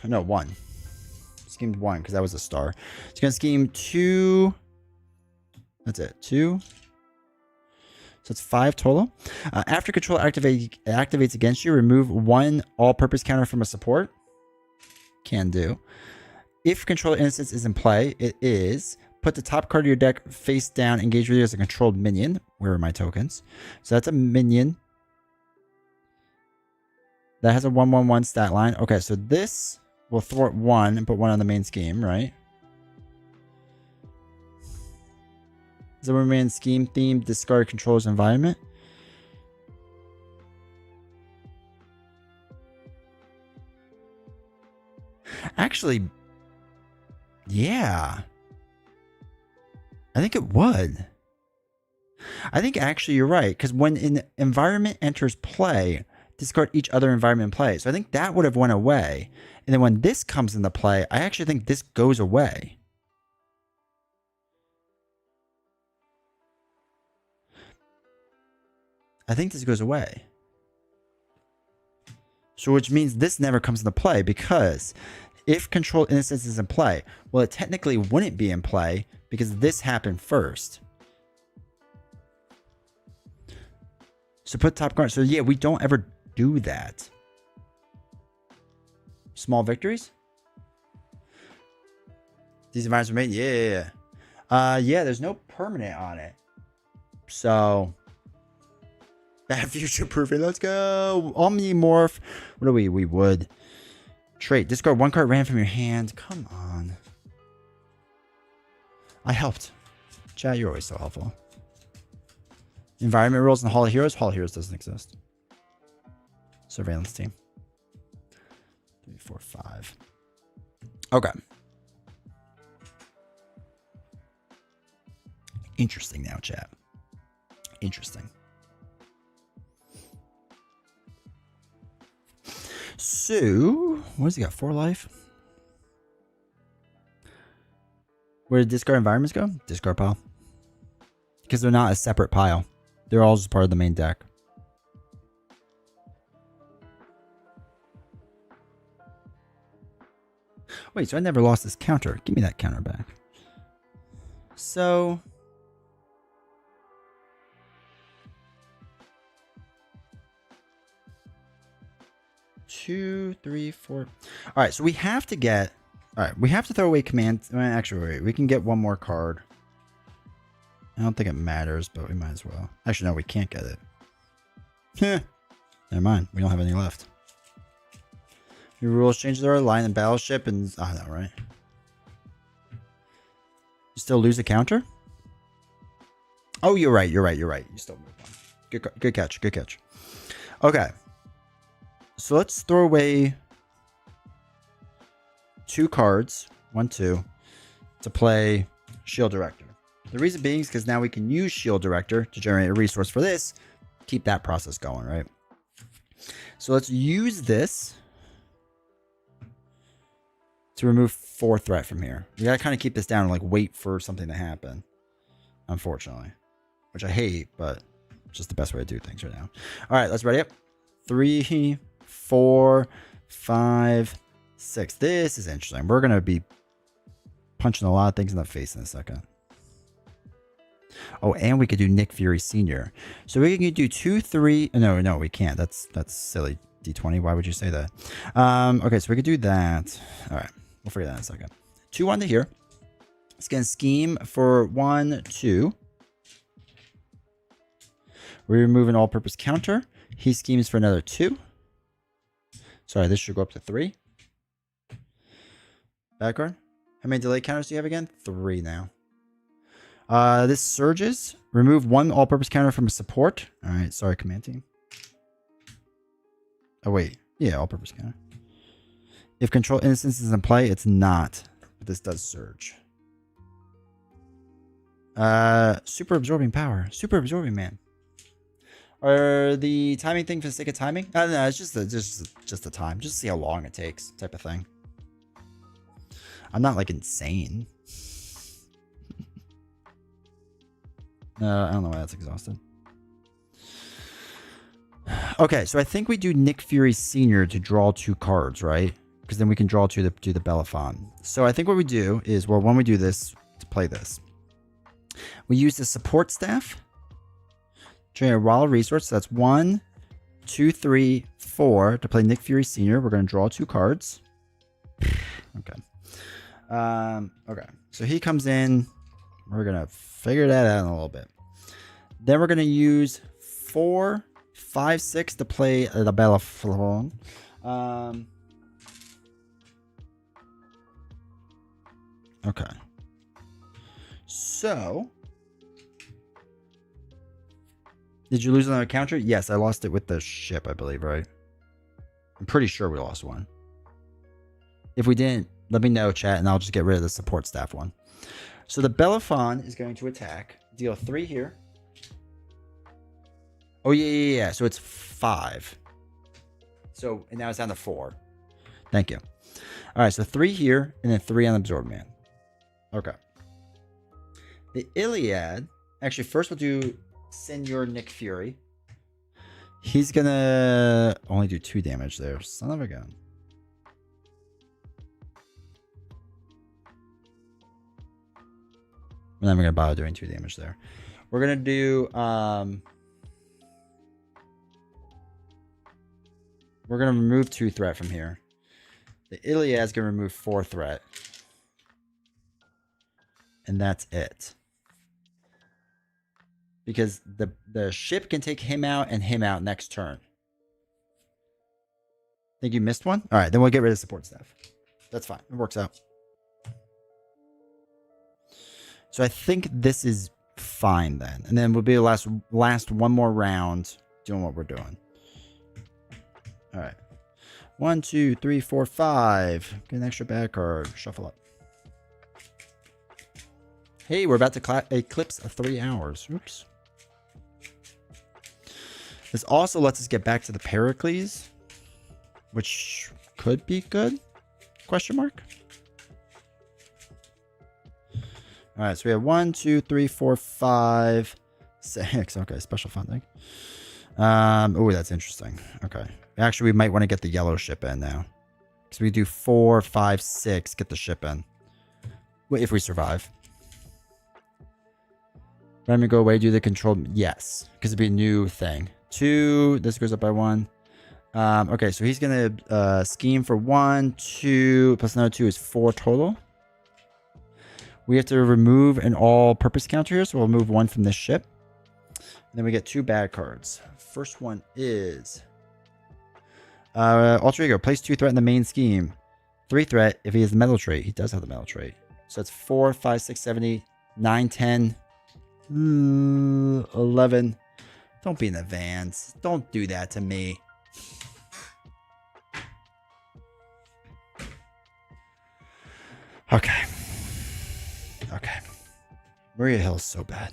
No, 1. Schemed 1 because that was a star. It's gonna scheme 2. That's it. 2. So it's 5 total. After control activates against you, remove 1 all-purpose counter from a support. Can do. If control instance is in play, it is. Put the top card of your deck face down. Engage with you as a controlled minion. Where are my tokens? So that's a minion. That has a 1/1/1 stat line. Okay, so this will thwart 1 and put 1 on the main scheme, right? Does it remain scheme themed? Discard controls environment. Actually, yeah. I think it would. I think actually you're right. Because when an environment enters play, discard each other environment play. So I think that would have went away. And then when this comes into play, I actually think this goes away. I think this goes away. So which means this never comes into play because if control instance is in play, well, it technically wouldn't be in play because this happened first. So put top card. So yeah, we don't ever do that. Small victories. These environments were made. Yeah, there's no permanent on it. So that future proofing. Let's go. Omnimorph. What are we? We would. Trait. Discard 1 card ran from your hand. Come on. I helped. Chat, you're always so helpful. Environment rules in Hall of Heroes. Hall of Heroes doesn't exist. Surveillance team. 3, 4, 5. Okay. Interesting now, chat. Interesting. So, what does he got? 4 life? Where did discard environments go? Discard pile. Because they're not a separate pile. They're all just part of the main deck. Wait, so I never lost this counter. Give me that counter back. So... 2, 3, 4. All right, so we have to get. All right, we have to throw away command. Actually, wait, we can get 1 more card. I don't think it matters, but we might as well. Actually, no, we can't get it. Never mind. We don't have any left. Your rules change their line and battleship, and I know, right? You still lose a counter? Oh, you're right. You're right. You still move on. Good catch. Good catch. Okay. So let's throw away 2 cards, 1, 2, to play Shield Director. The reason being is because now we can use Shield Director to generate a resource for this keep that process going, right? So let's use this to remove 4 threat from here. We gotta kind of keep this down and like wait for something to happen. Unfortunately. Which I hate, but it's just the best way to do things right now. Alright, let's ready up. 3, 4, 5, 6. This is interesting. We're gonna be punching a lot of things in the face in a second. Oh, and we could do Nick Fury Sr. So we can do 2, 3. No, we can't. That's silly. D20. Why would you say that? Okay, so we could do that. All right, we'll figure that out in a second. 2 on to here. It's gonna scheme for 1, 2. We remove an all-purpose counter. He schemes for another 2. Sorry, this should go up to 3. Backguard. How many delay counters do you have again? 3 now. This surges. Remove 1 all-purpose counter from a support. All right, sorry, command team. Oh, wait. Yeah, all-purpose counter. If control instance is in play, it's not. But this does surge. Super absorbing power. Super absorbing, man. Or the timing thing for the sake of timing? No, it's just the time. Just see how long it takes type of thing. I'm not like insane. I don't know why that's exhausted. Okay, so I think we do Nick Fury Sr. to draw 2 cards, right? Because then we can draw 2 to do the Belafonte. So I think what we do is, well, when we do this, to play this, we use the support staff. Generate a wild resource. So that's 1, 2, 3, 4 to play Nick Fury Sr. We're going to draw 2 cards. Okay. Okay. So he comes in. We're going to figure that out in a little bit. Then we're going to use 4, 5, 6 to play the Belafonte. Okay. So, did you lose another counter? Yes, I lost it with the ship, I believe, right? I'm pretty sure we lost one. If we didn't, let me know, chat, and I'll just get rid of the support staff one. So the Belafonte is going to attack. Deal 3 here. Oh, yeah. So it's 5. So, and now it's down to 4. Thank you. All right, so 3 here, and then 3 on Absorb Man. Okay. The Iliad. Actually, first we'll do Senor Nick Fury. He's gonna only do 2 damage there. Son of a gun. I'm not even gonna bother doing 2 damage there. We're gonna do we're gonna remove 2 threat from here. The Iliad's gonna remove 4 threat. And that's it. Because the ship can take him out and him out next turn. Think you missed one? Alright, then we'll get rid of support staff. That's fine. It works out. So I think this is fine then. And then we'll be last one more round doing what we're doing. Alright. 1, 2, 3, 4, 5. Get an extra bad card. Shuffle up. Hey, we're about to eclipse 3 hours. Oops. This also lets us get back to the Pericles, which could be good? Question mark. All right, so we have 1, 2, 3, 4, 5, 6. Okay, special funding. Oh, that's interesting. Okay. Actually, we might want to get the yellow ship in now. Because we do 4, 5, 6, get the ship in. If we survive. Let me go away, do the control. Yes, because it'd be a new thing. 2, this goes up by 1. Okay, so he's going to scheme for 1, 2, plus another 2 is 4 total. We have to remove an all-purpose counter here, so we'll move 1 from this ship. And then we get 2 bad cards. First one is Alter Ego. Place 2 threat in the main scheme. 3 threat if he has the metal trait. He does have the metal trait. So that's 4, 5, 6, 7, 8, 9, 10, 11. Don't be in the vans. Don't do that to me. Okay. Okay. Maria Hill's so bad.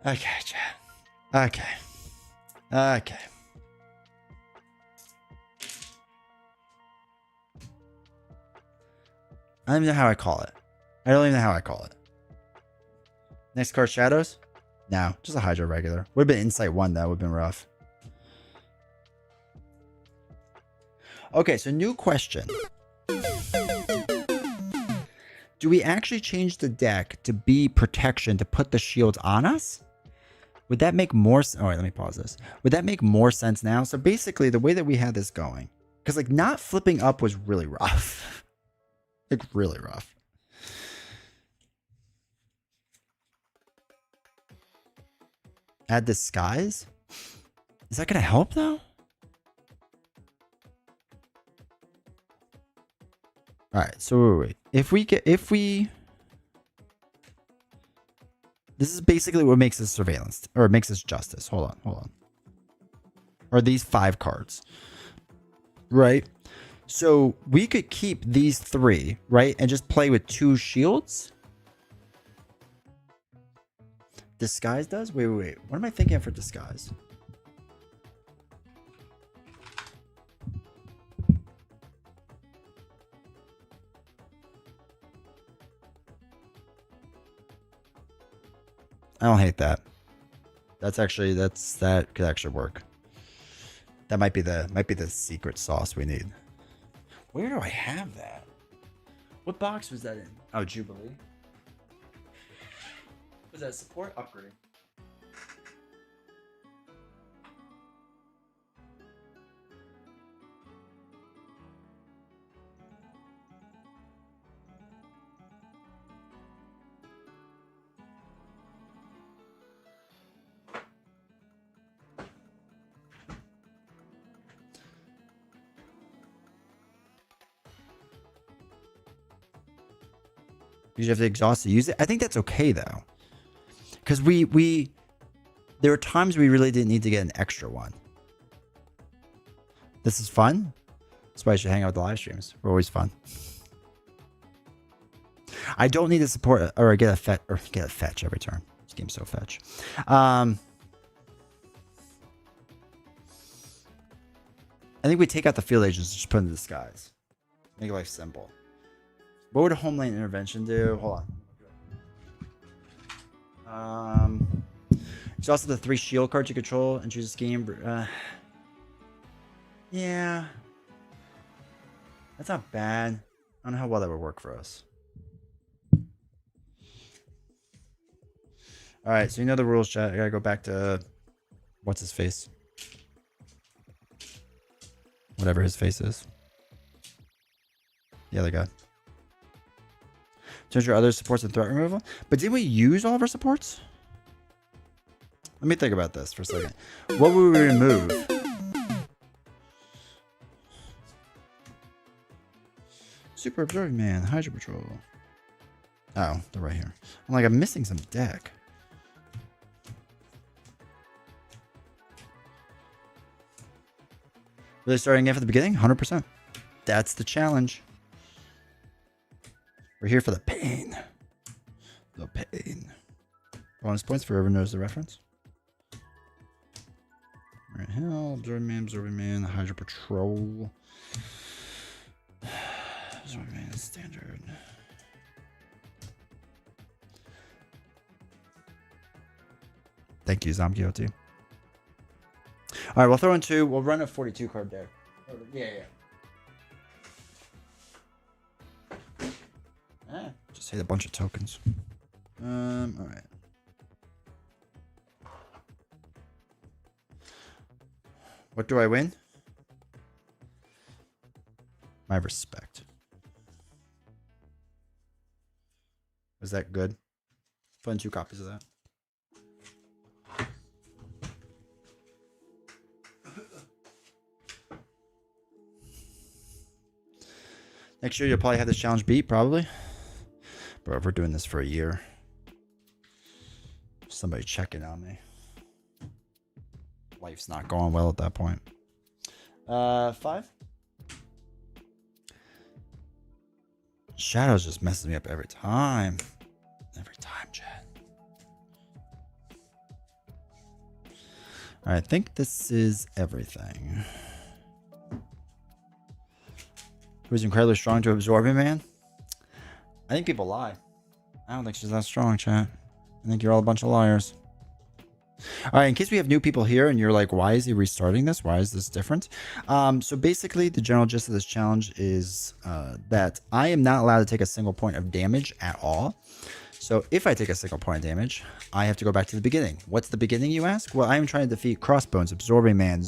Okay, chat. Okay. Okay. I don't even know how I call it. I don't even know how I call it. Next card, Shadows? No, just a Hydra regular. Would have been Insight 1, that would have been rough. Okay, so new question. Do we actually change the deck to be protection to put the shields on us? Would that make more sense? All right, let me pause this. Would that make more sense now? So basically, the way that we had this going, because like not flipping up was really rough. Like really rough. Add Disguise? Is that going to help though? All right, so wait. If we this is basically what makes us surveillance or makes us justice. Hold on. Or these 5 cards. Right? So we could keep these 3, right? And just play with 2 shields. Disguise does? Wait. What am I thinking of for Disguise? I don't hate that. That could actually work. That might be the secret sauce we need. Where do I have that? What box was that in? Oh, Jubilee. Was that support upgrade? You have to exhaust to use it. I think that's okay though, because there were times we really didn't need to get an extra one. This is fun. That's why I should hang out with the live streams. We're always fun. I don't need to support or get a fetch every turn. This game's so fetch. I think we take out the field agents and just put in the Disguise. Make life simple. What would a home lane intervention do? Hold on. It's also the 3 shield cards you control and choose a scheme. Yeah. That's not bad. I don't know how well that would work for us. Alright, so you know the rules, chat. I gotta go back to... What's his face? Whatever his face is. The other guy. Change your other supports and threat removal. But didn't we use all of our supports? Let me think about this for a second. What would we remove? Super Observing Man, Hydra Patrol. Oh, they're right here. I'm like, I'm missing some deck. Really starting again from the beginning? 100%. That's the challenge. We're here for the pain. The pain. Bonus points for whoever knows the reference. Right, Hill, Observing Man, Hydra Patrol. Observing Man, standard. Thank you, Zomkioti. Alright, we'll throw in 2. We'll run a 42 card deck. Yeah. Just hit a bunch of tokens. Alright. What do I win? My respect. Was that good? Put in 2 copies of that. Next year, you'll probably have this challenge beat, probably. Bro, if we're doing this for a year, somebody checking on me. Life's not going well at that point. 5. Shadows just messes me up every time. Every time, Chad. I think this is everything. Who's incredibly strong to absorb a man? I think people lie. I don't think she's that strong, chat. I think you're all a bunch of liars. All right, in case we have new people here and you're like, why is he restarting this? Why is this different? So basically, the general gist of this challenge is that I am not allowed to take a single point of damage at all. So if I take a single point of damage, I have to go back to the beginning. What's the beginning, you ask? Well, I am trying to defeat Crossbones, Absorbing Man,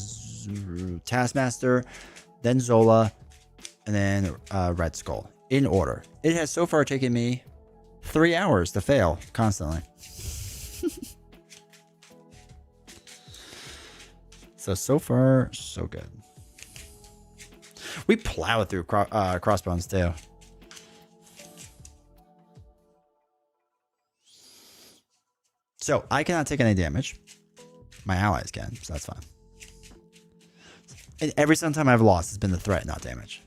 Taskmaster, then Zola, and then Red Skull in order. It has so far taken me 3 hours to fail constantly. So far, so good. We plow through Crossbones too. So I cannot take any damage. My allies can, so that's fine. And every single time I've lost, it's been the threat, not damage.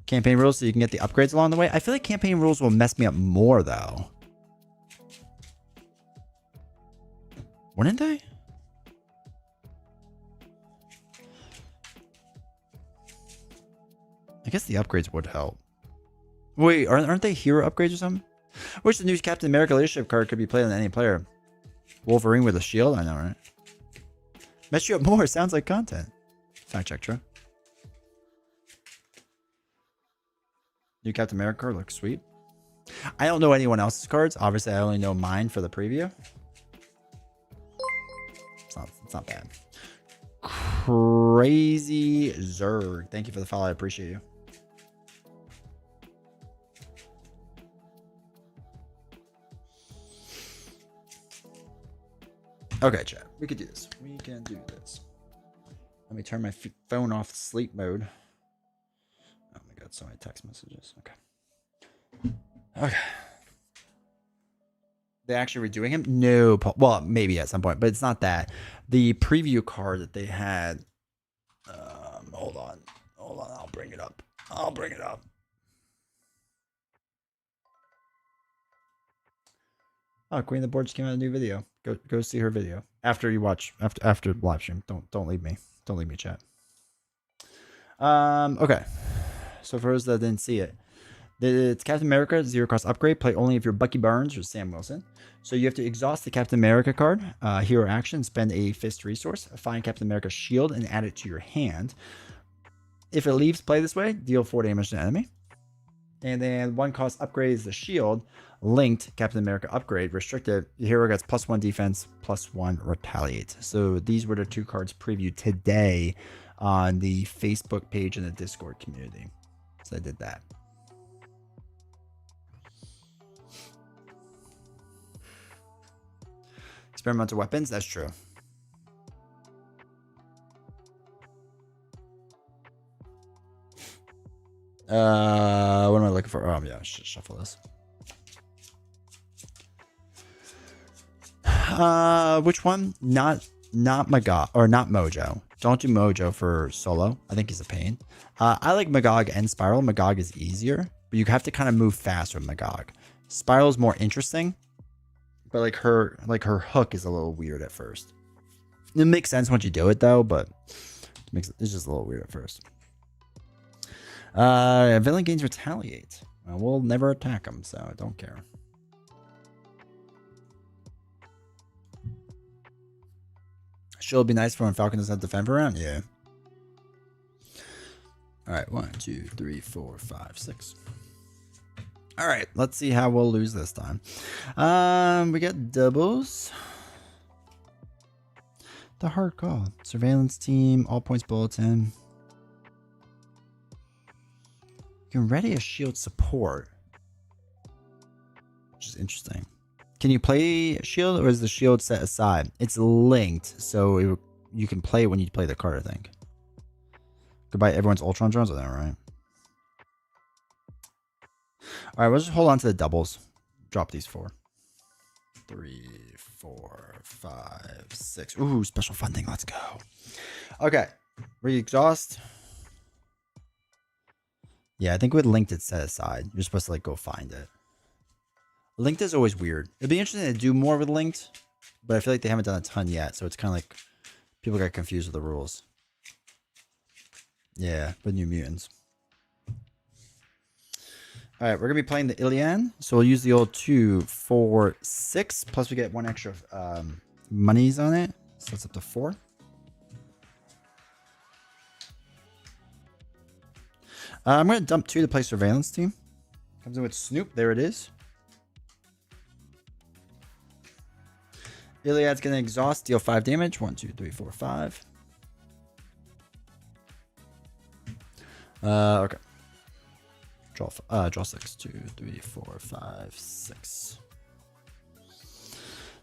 Campaign rules so you can get the upgrades along the way. I feel like campaign rules will mess me up more though. Wouldn't they? I guess the upgrades would help. Wait, aren't they hero upgrades or something? Wish the new Captain America leadership card could be played on any player. Wolverine with a shield? I know, right? Mess you up more. Sounds like content. Fact check, true. New Captain America card looks sweet. I don't know anyone else's cards. Obviously, I only know mine for the preview. It's not bad. Crazy Zerg. Thank you for the follow. I appreciate you. Okay, chat. We could do this. We can do this. Let me turn my phone off sleep mode. Oh my god, so many text messages. Okay. Okay. They actually redoing him? No. Well, maybe at some point, but it's not that. The preview card that they had. Hold on. I'll bring it up. Oh, Queen of the Board just came out with a new video. Go see her video after you watch after live stream. Don't leave me. Don't leave me, chat. Okay. So for those that didn't see it, it's Captain America zero cost upgrade. Play only if you're Bucky Barnes or Sam Wilson. So you have to exhaust the Captain America card, hero action, spend a fist resource, find Captain America's shield, and add it to your hand. If it leaves play this way, deal 4 damage to the enemy. And then 1 cost upgrade is the shield. Linked Captain America upgrade. Restricted, the hero gets +1 defense, +1 retaliate. So these were the 2 cards previewed today on the Facebook page and the Discord community. So I did that. Experimental weapons, that's true. What am I looking for? Oh yeah, I should shuffle this. Which one? Not Magog or not Mojo. Don't do Mojo for solo. I think he's a pain. I like Magog and Spiral. Magog is easier, but you have to kind of move fast with Magog. Spiral is more interesting, but like her hook is a little weird at first. It makes sense once you do it though, but it's just a little weird at first. Villain gains retaliate. We'll never attack him, so I don't care. Shield would be nice for when Falcon doesn't have to defend for around. Yeah. All right, 1, 2, 3, 4, 5, 6. All right, let's see how we'll lose this time. We got doubles. The hard call. Surveillance team, all points bulletin. You can ready a shield support, which is interesting. Can you play shield or is the shield set aside? It's linked, so you can play it when you play the card, I think. Goodbye, everyone's Ultron drones. Is that right? All right, we'll just hold on to the doubles. Drop these 4. 3, 4, 5, 6. Ooh, special funding. Let's go. Okay, re-exhaust. Yeah, I think with linked it's set aside. You're supposed to like go find it. Linked is always weird. It'd be interesting to do more with linked, But I feel like they haven't done a ton yet, so it's kind of like people got confused with the rules. Yeah, with New Mutants. All right, we're going to be playing the Ilian, so we'll use the old 2, 4, 6, plus we get 1 extra monies on it, so that's up to 4. I'm going to dump 2 to play Surveillance Team. Comes in with Snoop, there it is. Iliad's going to exhaust, deal 5 damage, 1, 2, 3, 4, 5. Okay. Draw 6. 2, 3, 4, 5, 6.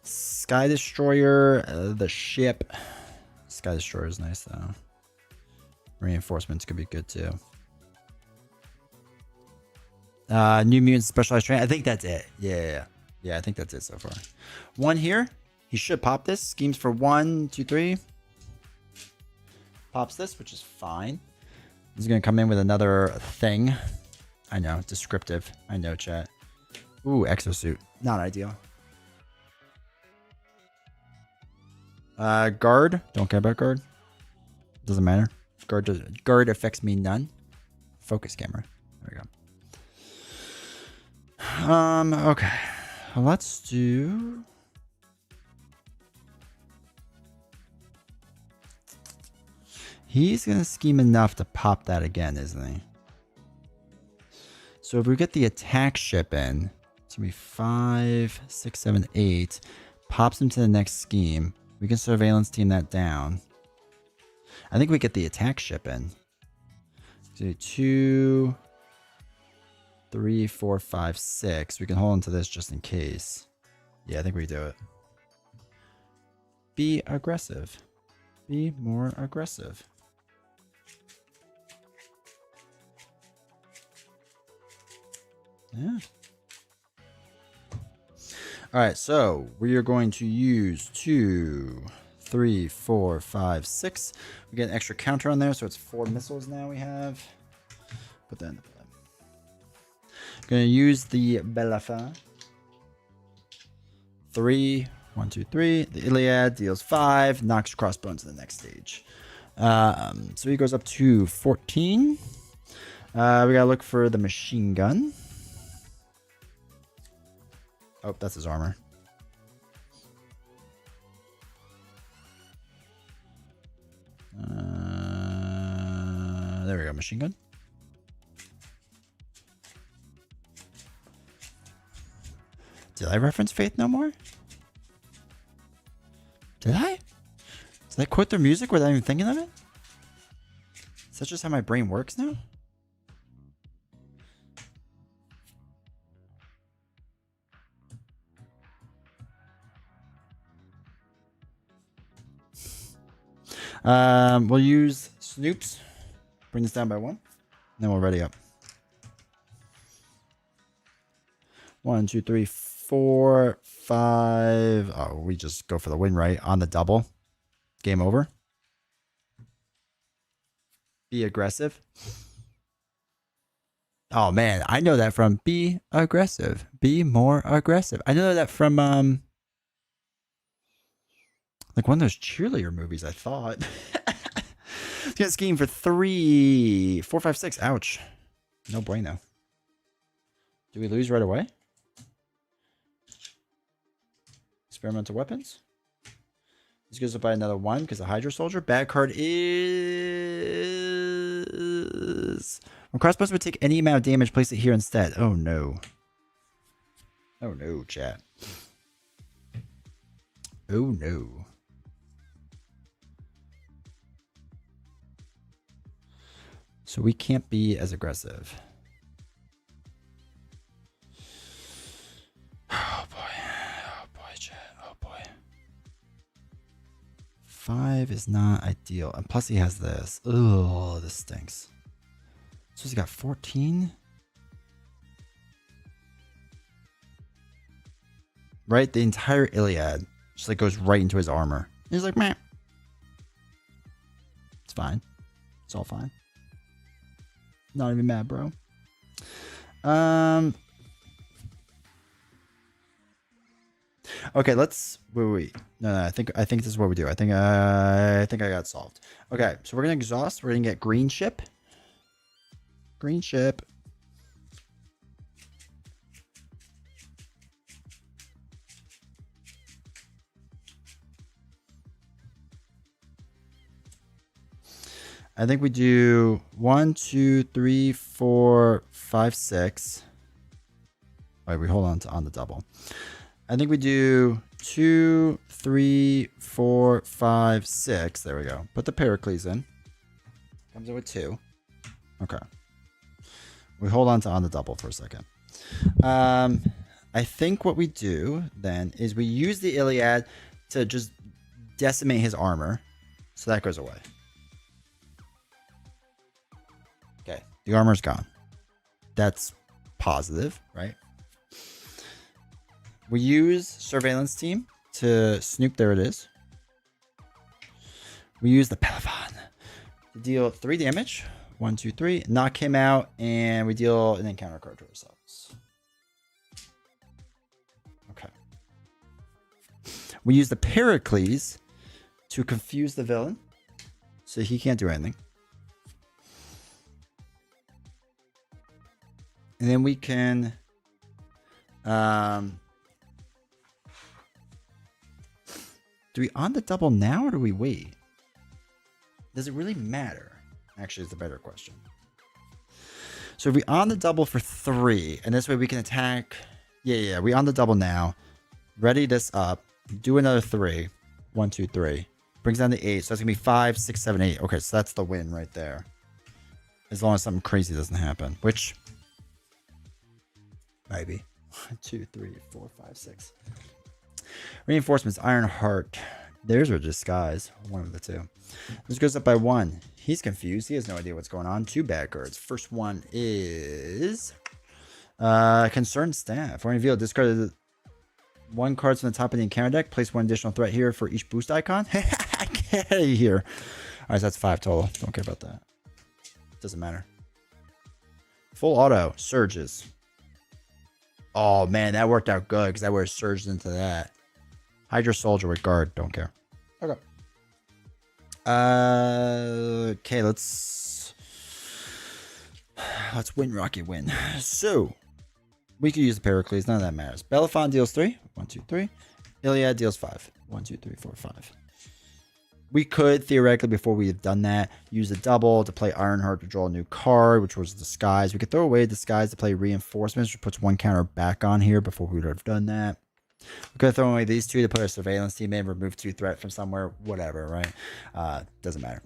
Sky Destroyer, the ship. Sky Destroyer is nice though. Reinforcements could be good too. New Mutant Specialized Train. I think that's it. Yeah, I think that's it so far. 1 here. He should pop this. Schemes for 1, 2, 3. Pops this, which is fine. He's gonna come in with another thing. I know, descriptive. I know, chat. Ooh, exosuit. Not ideal. Guard. Don't care about guard. Doesn't matter. Guard affects me none. Focus camera. There we go. Okay. Let's do... He's gonna scheme enough to pop that again, isn't he? So if we get the attack ship in, it's gonna be 5, 6, 7, 8. Pops him to the next scheme. We can surveillance team that down. I think we get the attack ship in. So 2, 3, 4, 5, 6. We can hold on to this just in case. Yeah, I think we do it. Be aggressive. Be more aggressive. Yeah. All right, so we are going to use 2, 3, 4, 5, 6. We get an extra counter on there, so it's 4 missiles now we have. Put that in the play. Going to use the Belafin. 3, 1, 2, 3. The Iliad deals 5, knocks crossbone to the next stage. So he goes up to 14. We gotta look for the machine gun. Oh, that's his armor. There we go, machine gun. Did I reference Faith No More? Did I? Did I quote their music without even thinking of it? Is that just how my brain works now? We'll use Snoops. Bring this down by 1. Then we'll ready up. 1, 2, 3, 4, 5. Oh, we just go for the win, right? On the double. Game over. Be aggressive. Oh man, I know that from Be Aggressive. Be more aggressive. I know that from like one of those cheerleader movies, I thought. It's gonna scheme for 3, 4, 5, 6. Ouch. No bueno. Do we lose right away? Experimental weapons. This goes up by another 1 because the Hydra Soldier. Bad card is... When crossbows would take any amount of damage, place it here instead. Oh no. Oh no, chat. Oh no. So we can't be as aggressive. Oh boy. Oh boy, chat. Oh boy. 5 is not ideal. And plus he has this. Oh, this stinks. So he's got 14. Right? The entire Iliad just like goes right into his armor. He's like, man. It's fine. It's all fine. Not even mad, bro. Okay, let's wait. No, I think this is what we do. I think I got it solved. Okay, so we're gonna exhaust. We're gonna get green ship. Green ship. I think we do 1, 2, 3, 4, 5, 6. All right, we hold on the double. I think we do 2, 3, 4, 5, 6. There we go. Put the Pericles in. Comes in with 2. Okay. We hold on the double for a second. I think what we do then is we use the Iliad to just decimate his armor. So that goes away. Okay. The armor's gone. That's positive, right? We use Surveillance Team to snoop. There it is. We use the Pelivan to deal 3 damage. 1, 2, 3. Knock him out, and we deal an encounter card to ourselves. Okay. We use the Pericles to confuse the villain, so he can't do anything. And then we can... do we on the double now, or do we wait? Does it really matter? Actually, it's a better question. So if we on the double for 3, and this way we can attack. Yeah, we on the double now. Ready this up. Do another 3. 1, 2, 3. Brings down the 8. So that's gonna be 5, 6, 7, 8. Okay, so that's the win right there. As long as something crazy doesn't happen, which maybe. 1, 2, 3, 4, 5, 6. Reinforcements, Iron Heart. There's a disguise. One of the two. This goes up by 1. He's confused. He has no idea what's going on. 2 bad cards. First one is Concerned Staff. When revealed, discard 1 card from the top of the encounter deck. Place 1 additional threat here for each boost icon. Get out of here. Alright, so that's 5 total. Don't care about that. Doesn't matter. Full auto. Surges. Oh man, that worked out good because I would have surged into that. Hydra Soldier with guard. Don't care. Okay. Okay, let's win, Rocky, win. So we could use the Pericles. None of that matters. Belaphon deals 3. 1, 2, 3. Iliad deals 5. 1, 2, 3, 4, 5. We could theoretically, before we have done that, use a double to play Ironheart to draw a new card, which was Disguise. We could throw away Disguise to play Reinforcements, which puts 1 counter back on here before we would have done that. We could have thrown away these 2 to put a Surveillance Team in, remove 2 threat from somewhere, whatever, right? Doesn't matter.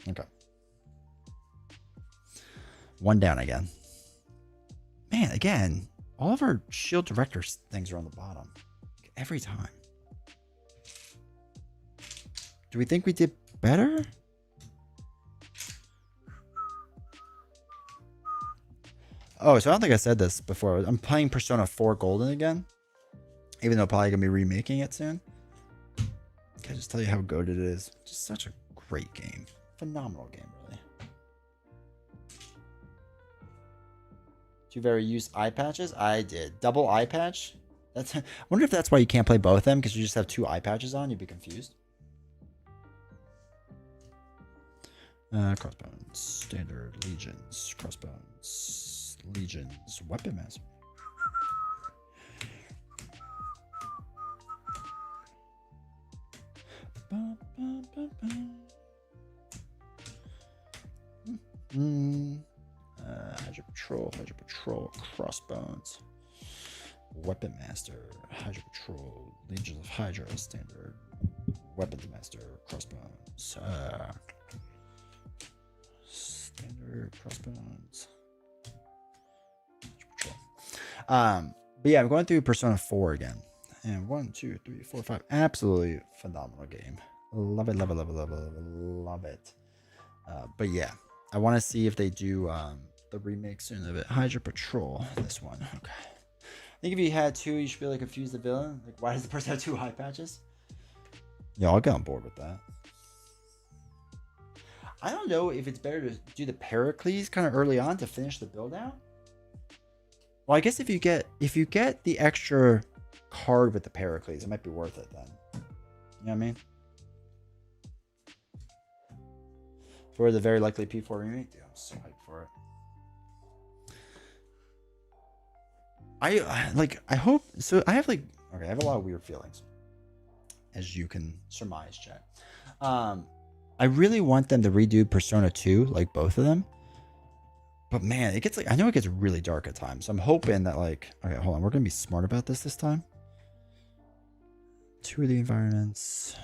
Okay. 1 down again. Man, again, all of our Shield Director things are on the bottom. Every time. Do we think we did better? Oh, so I don't think I said this before. I'm playing Persona 4 Golden again. Even though I'm probably going to be remaking it soon. Can I just tell you how good it is? Just such a great game. Phenomenal game, really. Did you ever use eye patches? I did. Double eye patch? I wonder if that's why you can't play both of them, because you just have 2 eye patches on. You'd be confused. Crossbones, standard, legions, crossbones, legions, weapon master. Hydra Patrol, crossbones, weapon master, Hydra Patrol, legions of Hydra, standard, weapons master, crossbones, standard crossbones. But yeah, I'm going through Persona 4 again. And 1, 2, 3, 4, 5. Absolutely phenomenal game. Love it, love it, love it, love it, love it. But yeah, I want to see if they do the remake soon of it. Hydra Patrol, this one. Okay. I think if you had 2, you should be able to confuse the villain. Like, why does the person have 2 eye patches? Yeah, I'll get on board with that. I don't know if it's better to do the Pericles kind of early on to finish the build out. Well, I guess if you get the extra card with the Pericles. It might be worth it then. You know what I mean? For the very likely P4 remake. Dude, I'm so hyped for it. I hope so. I have like, okay, I have a lot of weird feelings, as you can surmise, chat. I really want them to redo Persona 2, like both of them. But man, it gets like, I know it gets really dark at times. So I'm hoping that like, okay, hold on. We're going to be smart about this time. 2 of the environments.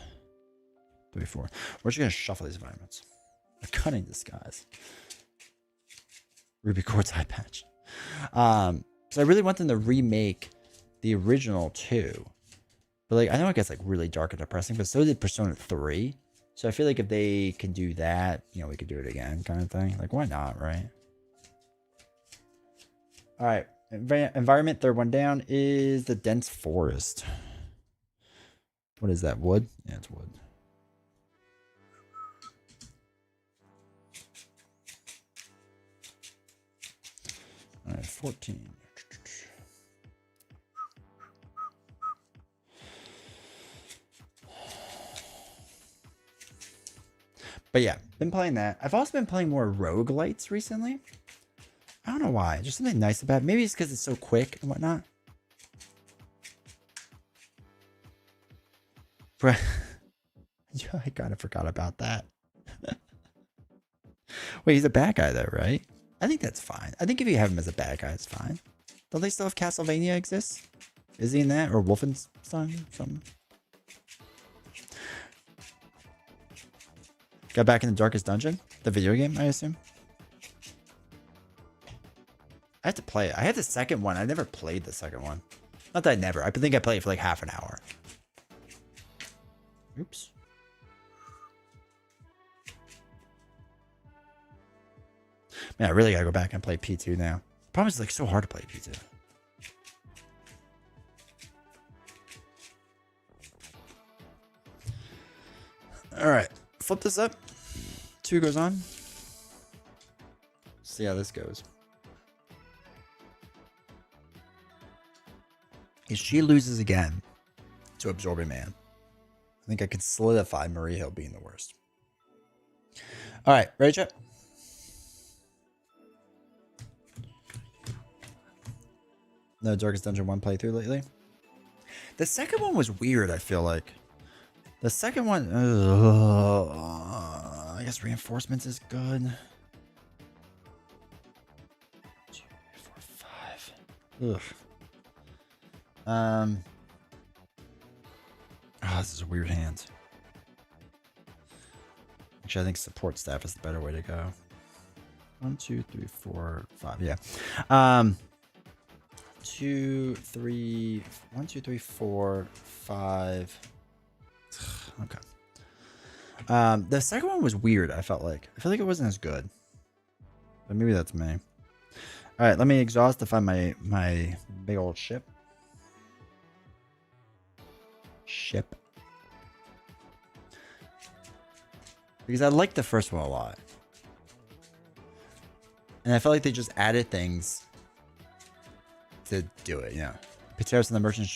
3, 4. We're just going to shuffle these environments. A cunning disguise. Ruby Quartz eye patch. So I really want them to remake the original 2. But like, I know it gets like really dark and depressing, but so did Persona 3. So I feel like if they can do that, you know, we could do it again kind of thing. Like, why not, right? All right. Environment, third one down, is the dense forest. What is that? Wood? Yeah, it's wood. All right, 14. But yeah, been playing that. I've also been playing more roguelites recently. I don't know why. Just something nice about it. Maybe it's because it's so quick and whatnot. I kind of forgot about that. Wait, he's a bad guy though, right? I think that's fine. I think if you have him as a bad guy, it's fine. Don't they still have Castlevania exists? Is he in that? Or Wolfenstein? Something? Got back in the Darkest Dungeon? The video game, I assume? I have to play it. I had the second one. I never played the second one. Not that I never. I think I played it for like half an hour. Oops. Man, I really gotta go back and play P2 now. The problem is it's like so hard to play P2. All right, flip this up. 2 goes on. See how this goes. If she loses again to Absorbing Man, I think I could solidify Marie Hill being the worst. All right, ready, chat? No Darkest Dungeon 1 playthrough lately. The second one was weird, I feel like. The second one, I guess reinforcements is good. 2, 4, 5. Ugh. Oh, this is a weird hand. Actually, I think support staff is the better way to go. 1, 2, 3, 4, 5. Yeah. 2, 3. 1, 2, 3, 4, 5. Okay. The second one was weird. I felt like it wasn't as good, but maybe that's me. All right, let me exhaust to find my big old ship. Because I liked the first one a lot, and I felt like they just added things to do it. Yeah, Pateros in the Merchant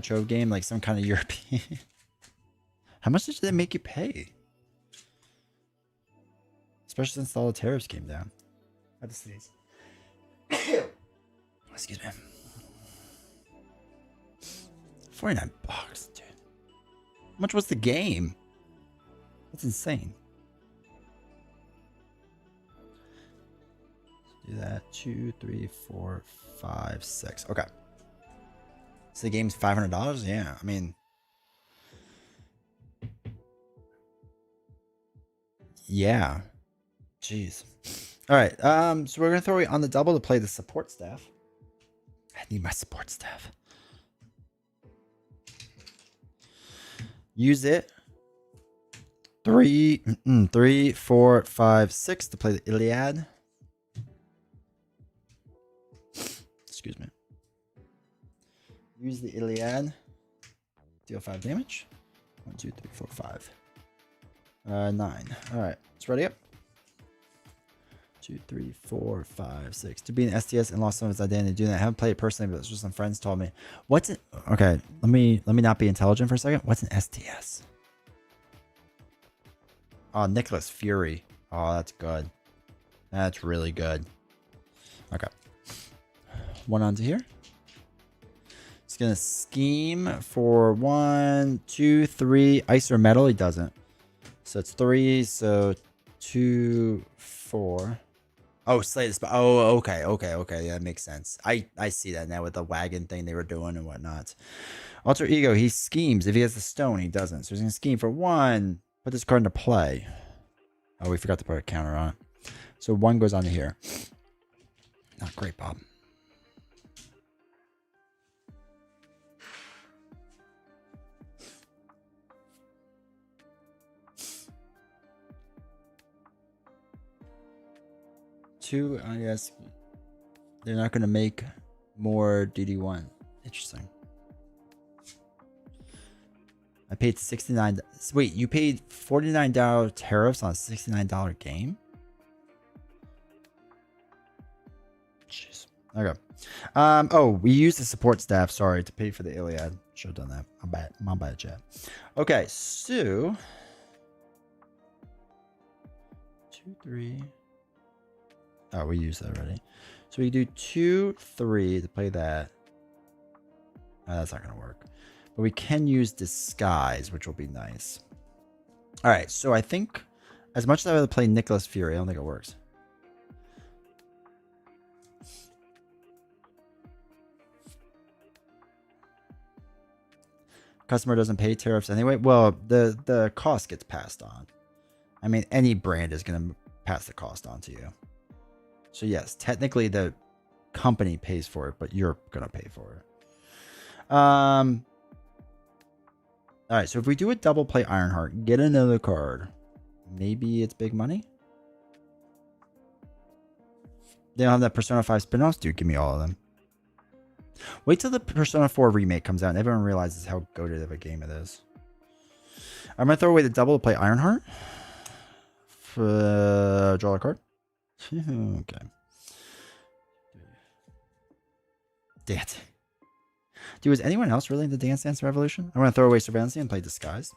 Trove game, like some kind of European. How much did they make you pay? Especially since all the tariffs came down. I had to sneeze. Excuse me. 49 bucks, dude. How much was the game? That's insane. Do that. 2, 3, 4, 5, 6. Okay. So the game's $500? Yeah, I mean... Yeah. Jeez. All right. So we're gonna throw it on the double to play the support staff. I need my support staff. Use it. 3, 4, 5, 6 to play the Iliad. Excuse me. Use the Iliad. Deal 5 damage. 1, 2, 3, 4, 5. 9. All right. Let's ready up. 2, 3, 4, 5, 6. To be an STS and lost some of its identity doing that. I haven't played it personally, but it's just some friends told me. What's it? Okay, let me not be intelligent for a second. What's an STS? Oh, Nicholas Fury. Oh, that's good. That's really good. Okay. One onto here. It's gonna scheme for 1, 2, 3. Ice or metal. He doesn't. So it's 3. So 2, 4. Oh, slay the spot. Oh, okay. Yeah, that makes sense. I see that now with the wagon thing they were doing and whatnot. Alter ego. He schemes. If he has the stone, he doesn't. So he's gonna scheme for 1. Put this card into play. Oh, we forgot to put a counter on it. So 1 goes onto here. Not great, Bob. Two, I guess they're not going to make more DD1. Interesting. I paid $69. Wait, you paid $49 tariffs on a $69 game? Jeez. Okay. Oh, we used the support staff, sorry, to pay for the Iliad. Should have done that. My bad, chat. Okay, so 2, 3. Oh, we used that already. So we do 2, 3 to play that. Oh, that's not going to work. But we can use disguise, which will be nice. All right, so I think as much as I would play Nicholas Fury, I don't think it works. Customer doesn't pay tariffs anyway. Well, the cost gets passed on. I mean, any brand is going to pass the cost on to you. So yes, technically the company pays for it, but you're going to pay for it. All right, so if we do a double play Ironheart, get another card. Maybe it's big money. They don't have that Persona 5 spin-offs? Dude, give me all of them. Wait till the Persona 4 remake comes out and everyone realizes how goated of a game it is. I'm going to throw away the double to play Ironheart. Draw a card. Okay. Dance. Dude, is anyone else really into Dance Dance Revolution? I'm going to throw away Surveillance and play Disguise.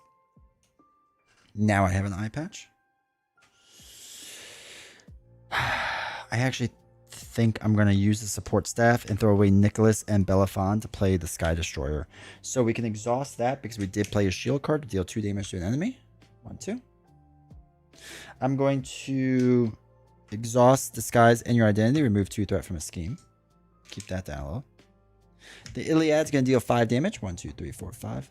Now I have an eye patch. I actually think I'm going to use the support staff and throw away Nicholas and Belafon to play the Sky Destroyer. So we can exhaust that because we did play a shield card to deal 2 damage to an enemy. 1, 2. I'm going to exhaust Disguise and your identity. Remove 2 threat from a scheme. Keep that down a little. The Iliad's going to deal 5 damage. 1, 2, 3, 4, 5.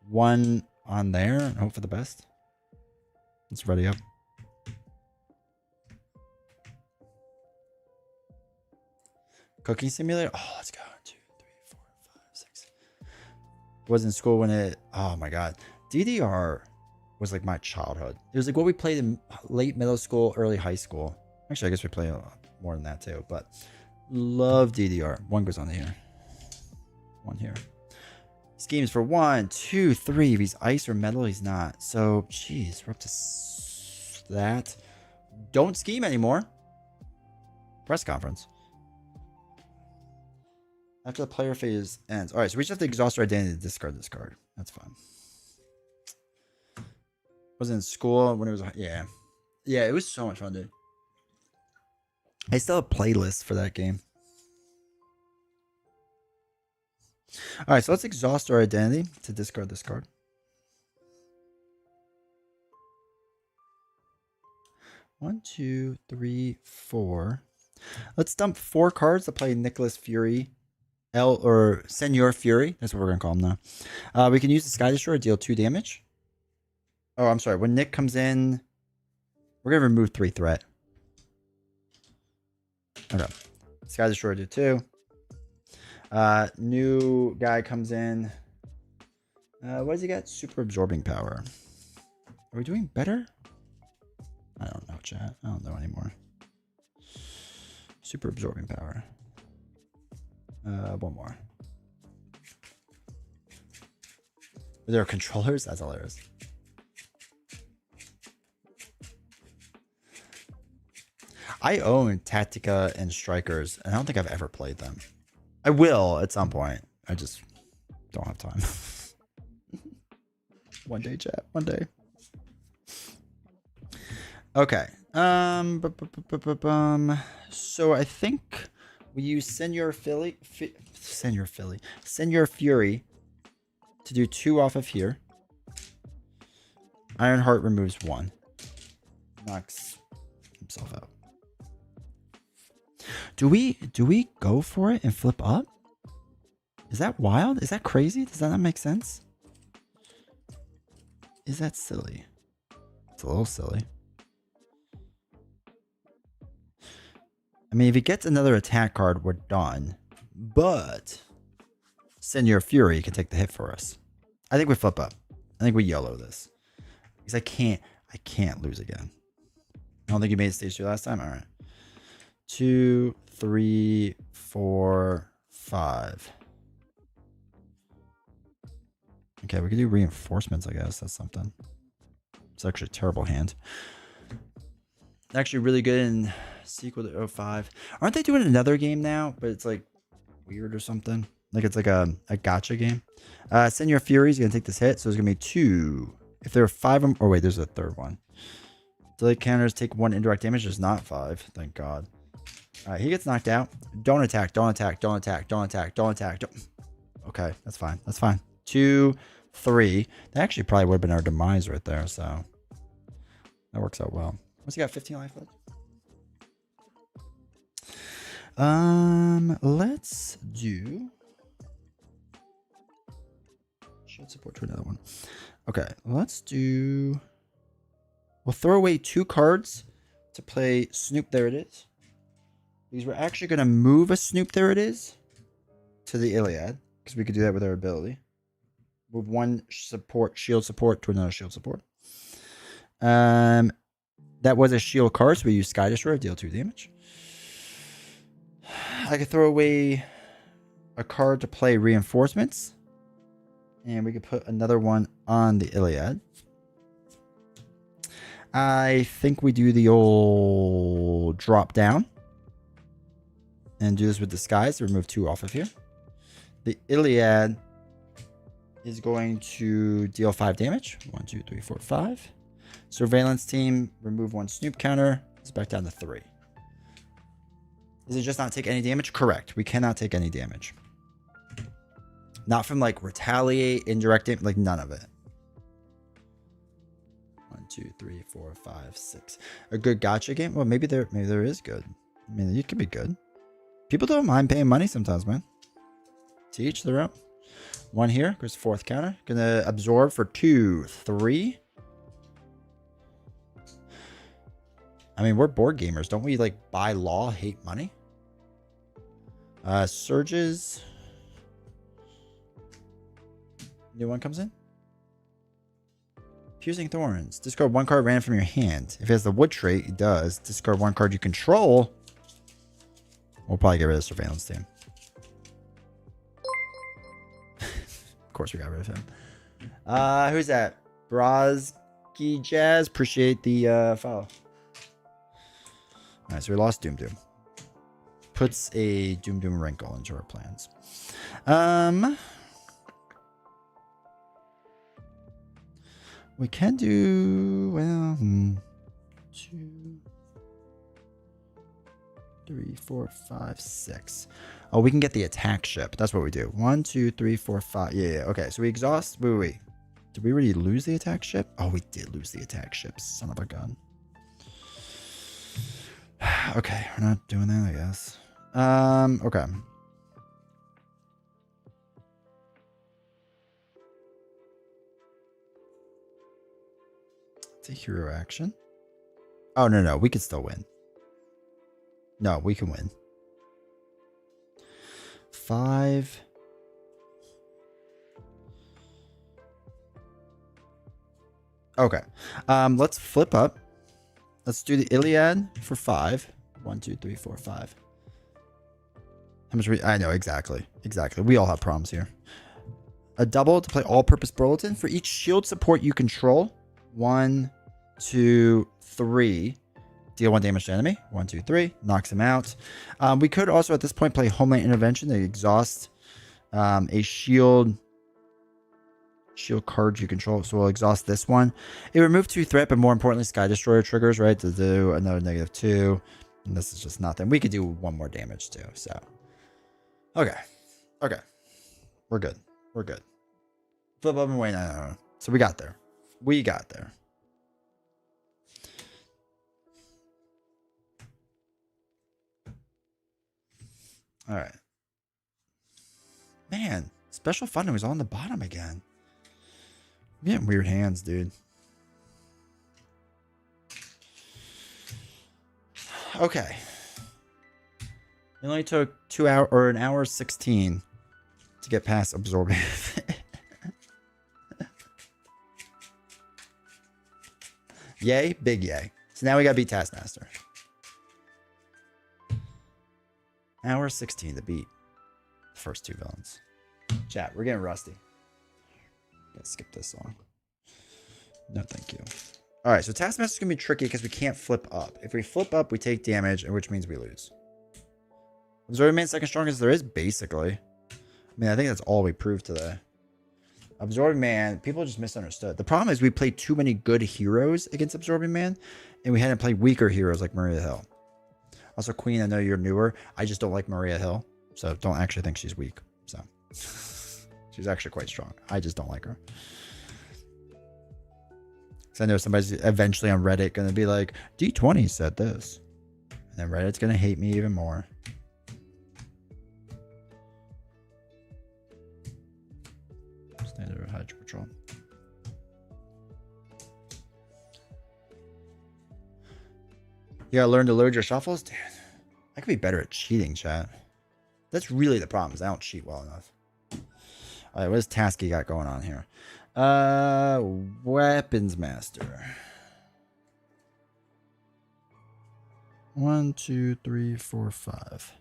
1 on there and hope for the best. Let's ready up. Cooking Simulator. Oh, let's go. 2, 3, 4, 5, 6. Was in school when it. Oh my god. DDR was like my childhood. It was like what we played in late middle school, early high school. Actually, I guess we play a lot more than that too. But love DDR. 1 goes on here. 1 here. Schemes for 1, 2, 3. If he's ice or metal, he's not. So, jeez, we're up to that. Don't scheme anymore. Press conference. After the player phase ends. All right, so we just have to exhaust our identity to discard this card. That's fine. Was in school when it was. Yeah. Yeah, it was so much fun, dude. I still have a playlist for that game. All right, so let's exhaust our identity to discard this card. One, 2, 3, 4. Let's dump 4 cards to play Nicholas Fury, or Senor Fury. That's what we're gonna call him now. We can use the Sky Destroyer to deal 2 damage. Oh, I'm sorry. When Nick comes in, we're gonna remove 3 threat. Okay, Sky Destroyer do 2. New guy comes in. What does he got? Super absorbing power. Are we doing better? I don't know, chat. I don't know anymore. Super absorbing power. 1 more. Are there controllers? That's hilarious. I own Tactica and Strikers, and I don't think I've ever played them. I will at some point. I just don't have time. One day, chat. One day. Okay. So I think we use Senior Fury to do 2 off of here. Ironheart removes 1. Knocks himself out. Do we go for it and flip up? Is that wild? Is that crazy? Does that not make sense? Is that silly? It's a little silly. I mean, if he gets another attack card, we're done. But Senior Fury can take the hit for us. I think we flip up. I think we YOLO this. Because I can't lose again. I don't think you made stage 2 last time. All right. 2, 3, 4, 5. Okay, we could do reinforcements, I guess. That's something. It's actually a terrible hand. Actually really good in sequel to 05. Aren't they doing another game now? But it's like weird or something. Like it's like a gacha game. Senior Fury's gonna take this hit, so there's gonna be 2. If there are 5 of them, oh wait, there's a third one. Delay counters take 1 indirect damage. There's not 5. Thank God. All right, he gets knocked out. Don't attack. Don't attack. Don't attack. Don't attack. Don't attack. Don't. Okay, that's fine. That's fine. 2, 3. That actually probably would have been our demise right there. So that works out well. What's he got? 15 life left. Let's do shield support to another one. Okay, let's do. We'll throw away 2 cards to play Snoop. There it is. Because we're actually going to move a Snoop. There it is to the Iliad because we could do that with our ability. Move 1 support shield support to another shield support. That was a shield card, so we use Sky Destroyer, deal 2 damage. I could throw away a card to play reinforcements. And we could put another one on the Iliad. I think we do the old drop down. And do this with Disguise to remove 2 off of here. The Iliad is going to deal 5 damage. 1, 2, 3, 4, 5. Surveillance team, remove 1 Snoop counter. It's back down to 3. Does it just not take any damage? Correct. We cannot take any damage. Not from like retaliate, indirect damage, like none of it. 1, 2, 3, 4, 5, 6. A good gotcha game? Well, maybe there is good. I mean, it could be good. People don't mind paying money sometimes, man. To each their own. 1 here, goes 4th counter. Gonna absorb for 2, 3. I mean, we're board gamers. Don't we, like, by law hate money? Surges. New one comes in. Piercing Thorns. Discard 1 card random from your hand. If it has the wood trait, it does. Discard 1 card you control. We'll probably get rid of Surveillance team. Of course we got rid of him. Who's that? Brozky Jazz. Appreciate the follow. Alright, so we lost Doom Doom. Puts a Doom Doom wrinkle into our plans. We can do, well, 2, 3, 4, 5, 6. Oh, we can get the attack ship. That's what we do. 1, 2, 3, 4, 5. Yeah. Okay, so we exhaust. Wait. Did we already lose the attack ship? Oh, we did lose the attack ship. Son of a gun. Okay, we're not doing that, I guess. Okay. It's a hero action. Oh, no. We can still win. No, we can win. 5. Okay. Let's flip up. Let's do the Iliad for 5. 1, 2, 3, 4, 5. How much I know, exactly. We all have problems here. A double to play all-purpose Burleton. For each shield support you control. 1, 2, 3. Deal 1 damage to enemy. 1, 2, 3. Knocks him out. We could also at this point play Homeland Intervention to exhaust a shield card you control. So we'll exhaust this one. It removed 2 threat, but more importantly, Sky Destroyer triggers, right? To do another -2. And this is just nothing. We could do 1 more damage too. So, okay. Okay. We're good. We're good. Flip up and wait. No. So we got there. We got there. All right. Man, special funding was on the bottom again. I'm getting weird hands, dude. Okay. It only took 2 hours or 1 hour 16 to get past absorbing. Yay, big yay. So now we gotta beat Taskmaster. Hour 16 to beat the first 2 villains. Chat, we're getting rusty. Gotta skip this song. No, thank you. All right, so Taskmaster's gonna be tricky because we can't flip up. If we flip up, we take damage, which means we lose. Absorbing Man second strongest there is, basically. I mean, I think that's all we proved today. Absorbing Man, people just misunderstood. The problem is we played too many good heroes against Absorbing Man, and we hadn't played weaker heroes like Maria Hill. Also, Queen, I know you're newer. I just don't like Maria Hill, so don't actually think she's weak. So she's actually quite strong. I just don't like her. Because I know somebody's eventually on Reddit going to be like, D20 said this. And then Reddit's going to hate me even more. Standard Hydro Patrol. You gotta learn to load your shuffles? Dude, I could be better at cheating, chat. That's really the problem, is I don't cheat well enough. Alright, what does Tasky got going on here? Weapons Master. 1, 2, 3, 4, 5.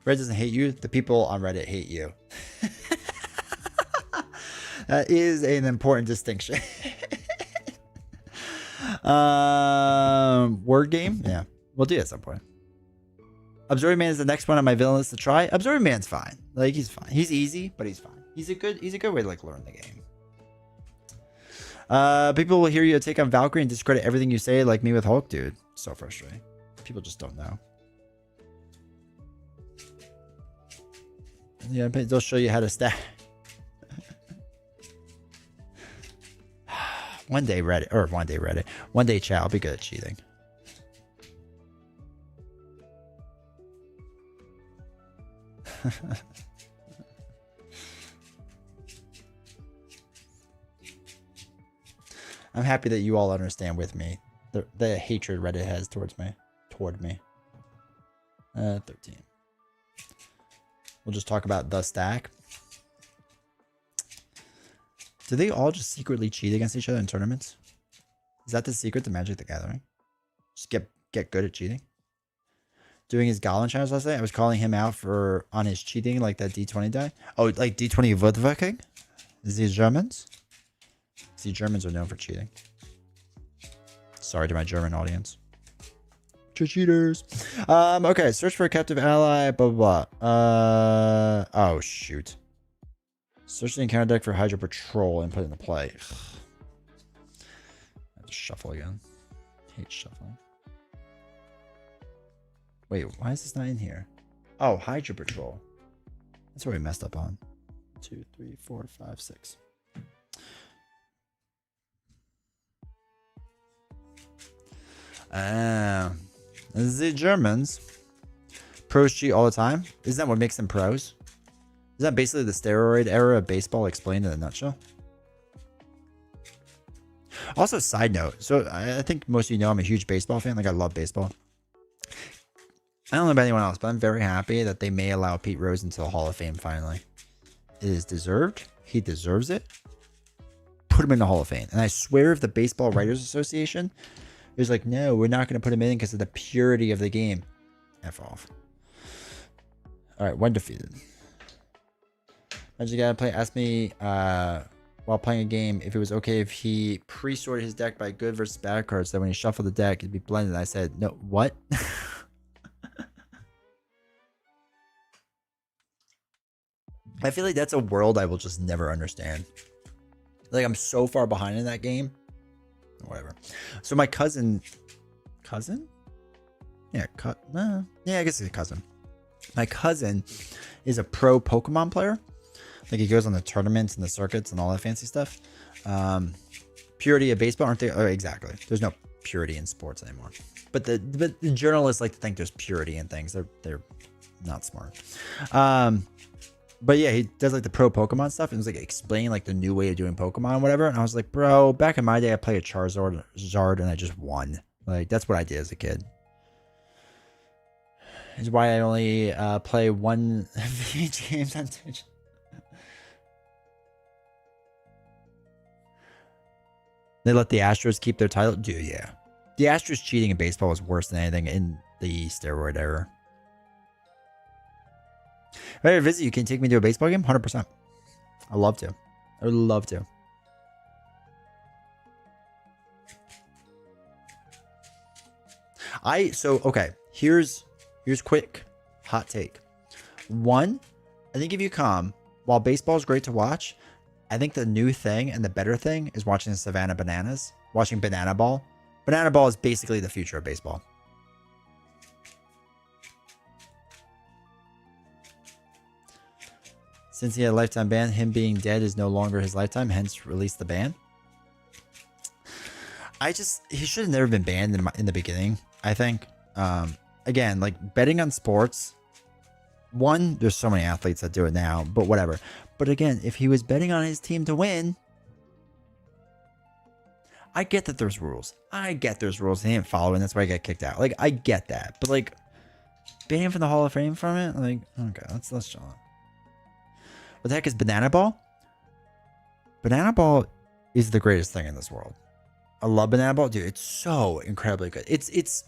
Reddit doesn't hate you. The people on Reddit hate you. That is an important distinction. Word game? Yeah. We'll do it at some point. Absorbing Man is the next one on my villain list to try. Absorbing Man's fine. Like, he's fine. He's easy, but he's fine. He's a good way to like learn the game. People will hear you take on Valkyrie and discredit everything you say, like me with Hulk, dude. So frustrating. People just don't know. Yeah, but they'll show you how to stack. One day chat, I'll be good at cheating. I'm happy that you all understand with me the hatred Reddit has toward me. 13. We'll just talk about the stack. Do they all just secretly cheat against each other in tournaments? Is that the secret to Magic the Gathering? Just get good at cheating? Doing his Goblin challenge last night, I was calling him out on his cheating, like that D20 die. Oh, like D20 Woodworking? Is these Germans? See, Germans are known for cheating. Sorry to my German audience. Cheaters. Okay, search for a captive ally, blah, blah, blah. Oh, shoot. Search the encounter deck for Hydro Patrol and put it into play. I have to shuffle again. Hate shuffling. Wait, why is this not in here? Oh, Hydro Patrol. That's what we messed up on. 2, 3, 4, 5, 6. The Germans. Pros cheat all the time. Isn't that what makes them pros? Is that basically the steroid era of baseball explained in a nutshell? Also, side note. So I think most of you know I'm a huge baseball fan. Like, I love baseball. I don't know about anyone else, but I'm very happy that they may allow Pete Rose into the Hall of Fame finally. It is deserved. He deserves it. Put him in the Hall of Fame. And I swear if the Baseball Writers Association is like, no, we're not going to put him in because of the purity of the game. F off. All right, one defeated. Magic Guy play asked me while playing a game if it was okay if he pre-sorted his deck by good versus bad cards, so when he shuffled the deck it'd be blended. I said, no, what? I feel like that's a world I will just never understand. Like, I'm so far behind in that game. Whatever. So my cousin? Yeah, yeah, I guess he's a cousin. My cousin is a pro Pokemon player. Like, he goes on the tournaments and the circuits and all that fancy stuff. Purity of baseball, aren't they? Oh, exactly. There's no purity in sports anymore. But the journalists like to think there's purity in things. They're not smart. But yeah, he does like the pro Pokemon stuff and was like explaining like the new way of doing Pokemon and whatever. And I was like, bro, back in my day, I played a Charizard and I just won. Like, that's what I did as a kid. Is why I only play one video games on Twitch. They let the Astros keep their title? Dude, yeah. The Astros cheating in baseball was worse than anything in the steroid era. If I ever visit, you can take me to a baseball game? 100%. I'd love to. I would love to. Okay. Here's quick hot take. One, I think if you come, while baseball is great to watch, I think the new thing and the better thing is watching the Savannah Bananas, watching Banana Ball. Banana Ball is basically the future of baseball. Since he had a lifetime ban, him being dead is no longer his lifetime, hence release the ban. He should have never been banned in the beginning, I think. Again, like, betting on sports, one, there's so many athletes that do it now, but whatever. But again, if he was betting on his team to win, I get that there's rules. I get there's rules. He didn't follow, and that's why he got kicked out. Like, I get that. But, like, banning him from the Hall of Fame from it? Like, okay, let's chill out. What the heck is Banana Ball? Banana Ball is the greatest thing in this world. I love Banana Ball. Dude, it's so incredibly good. It's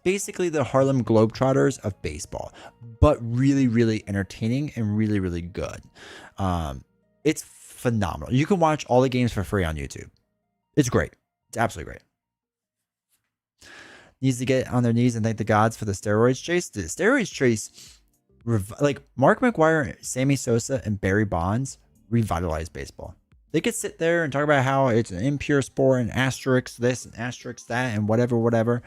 basically the Harlem Globetrotters of baseball, but really, really entertaining and really, really good. It's phenomenal. You can watch all the games for free on YouTube. It's great. It's absolutely great. Needs to get on their knees and thank the gods for the steroids chase. The steroids chase, like Mark McGwire, Sammy Sosa, and Barry Bonds revitalized baseball. They could sit there and talk about how it's an impure sport and asterisk this and asterisk that and whatever.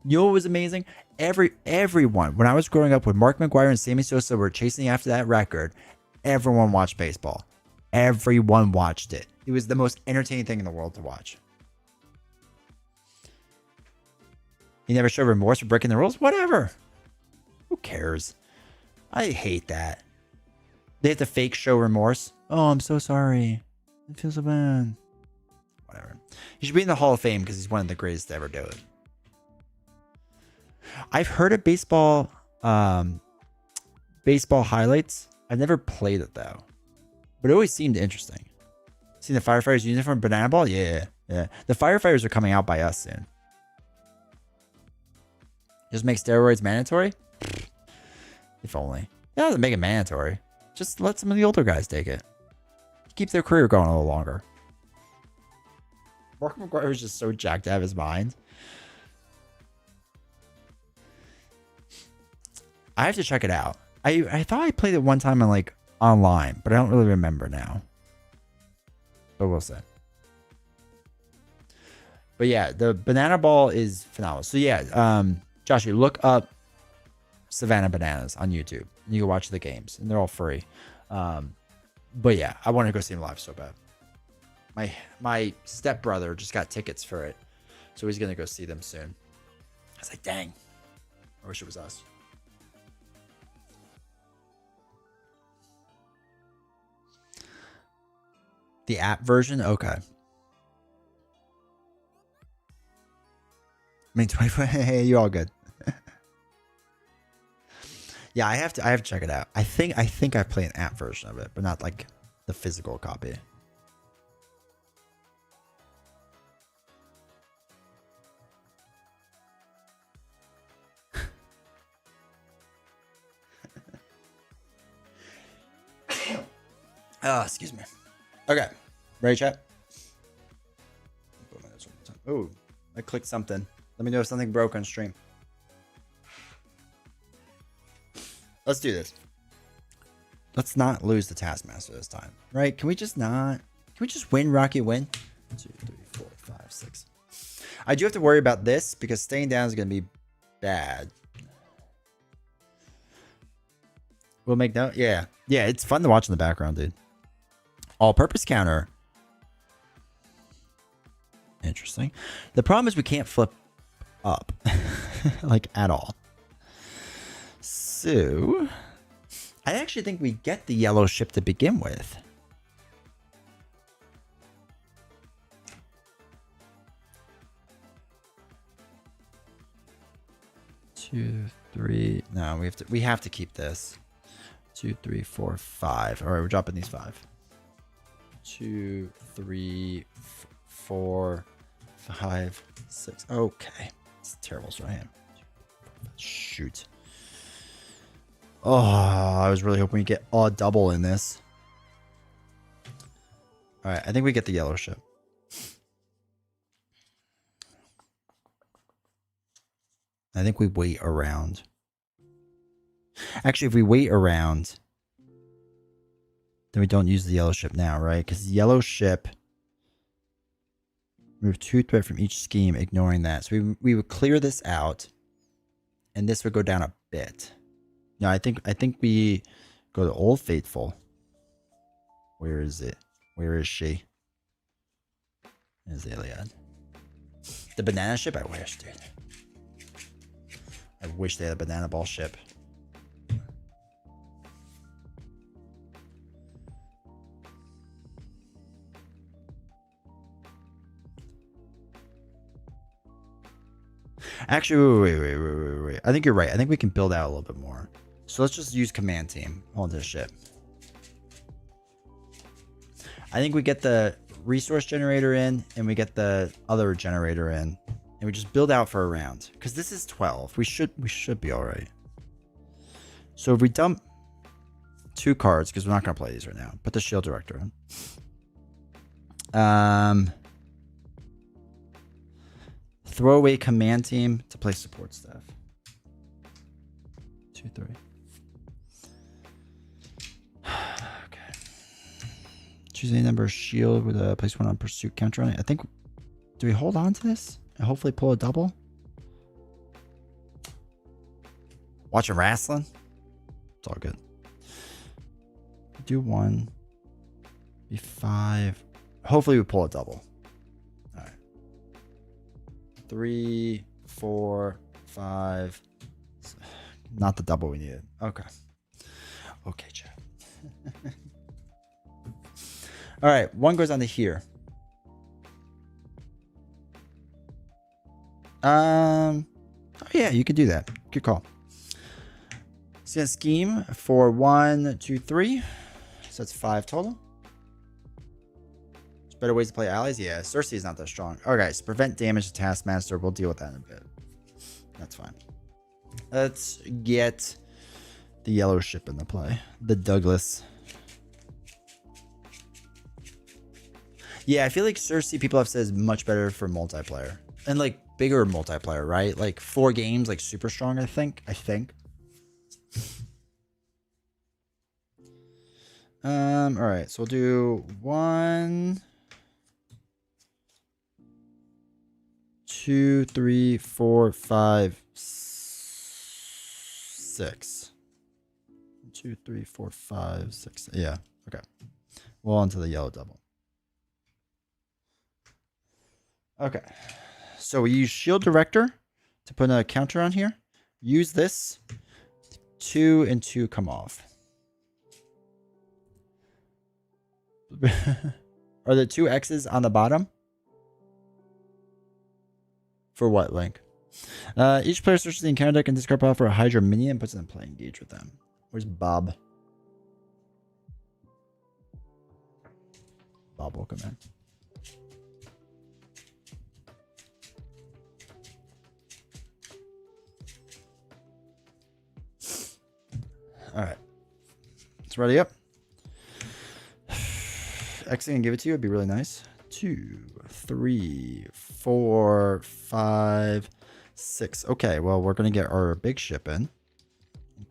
You know what was amazing? Everyone, when I was growing up, when Mark McGwire and Sammy Sosa were chasing after that record, everyone watched baseball. Everyone watched it. It was the most entertaining thing in the world to watch. He never showed remorse for breaking the rules? Whatever. Who cares? I hate that. They have to fake show remorse. Oh, I'm so sorry. I feel so bad. Whatever. He should be in the Hall of Fame because he's one of the greatest to ever do it. I've heard of baseball highlights. I've never played it though, but it always seemed interesting. See the firefighters uniform Banana Ball? Yeah. The firefighters are coming out by us soon. Just make steroids mandatory? If only. Yeah, make it mandatory. Just let some of the older guys take it. Keep their career going a little longer. Mark McGwire is just so jacked out of his mind. I have to check it out. I thought I played it one time on like online, but I don't really remember now. But we'll see. But yeah, the Banana Ball is phenomenal. So yeah, Josh, you look up Savannah Bananas on YouTube. And you can watch the games, and they're all free. But yeah, I want to go see them live so bad. My stepbrother just got tickets for it, so he's gonna go see them soon. I was like, dang, I wish it was us. The app version? Okay. I mean, 24. Hey, you all good. Yeah, I have to check it out. I think I play an app version of it, but not like the physical copy. Oh, excuse me. Okay. Ready, chat? Oh, I clicked something. Let me know if something broke on stream. Let's do this. Let's not lose the Taskmaster this time, right? Can we just not? Can we just win, Rocky? Win? 2, 3, 4, 5, 6. I do have to worry about this because staying down is going to be bad. We'll make note. Yeah. Yeah, it's fun to watch in the background, dude. All-purpose counter. Interesting. The problem is we can't flip up. Like, at all. So, I actually think we get the yellow ship to begin with. Two, three. No, we have to keep this. 2, 3, 4, 5. All right, we're dropping these 5. 2, 3, 4, 5, 6. Okay, it's terrible. So I am. Shoot. Oh, I was really hoping we get a double in this. All right, I think we get the yellow ship. I think we wait around. Actually, if we wait around, then we don't use the yellow ship now, right? Because the yellow ship, remove 2 threat from each scheme, ignoring that. So we would clear this out, and this would go down a bit. No, I think we go to Old Faithful. Where is it? Where is she? There's Iliad. The banana ship? I wish, dude. I wish they had a banana ball ship. Actually, wait. I think you're right. I think we can build out a little bit more. So let's just use command team on this ship. I think we get the resource generator in and we get the other generator in and we just build out for a round because this is 12. We should be all right. So if we dump 2 cards, because we're not going to play these right now, put the shield director in. Throw away command team to play support staff. 2, 3. Okay. Choose any number of shield with a place 1 on pursuit counter on it. I think. Do we hold on to this and hopefully pull a double? Watching wrestling. It's all good. Do 1. Be 5. Hopefully we pull a double. 3, 4, 5. Not the double we needed. Okay. Okay, chat. All right, 1 goes on to here. Oh yeah, you could do that. Good call. It's gonna scheme for 1, 2, 3. So that's 5 total. Better ways to play allies? Yeah, Cersei is not that strong. Okay, so prevent damage to Taskmaster. We'll deal with that in a bit. That's fine. Let's get the yellow ship into play. The Douglas. Yeah, I feel like Cersei, people have said, is much better for multiplayer. And like bigger multiplayer, right? Like 4 games, like super strong, I think. Alright, so we'll do 1, 2, 3, 4, 5, 6. 2, 3, 4, 5, 6. Yeah. Okay. Well, onto the yellow double. Okay. So we use Shield Director to put a counter on here. Use this. 2 and 2 come off. Are the 2 X's on the bottom? For what, Link? Each player searches the encounter deck and discard pile for a Hydra minion and puts it in play. Engage with them. Where's Bob? Bob will come in. Alright. Let's ready up. X can give it to you, it'd be really nice. 2, 3, 4, 5, 6. Okay, well, we're going to get our big ship in.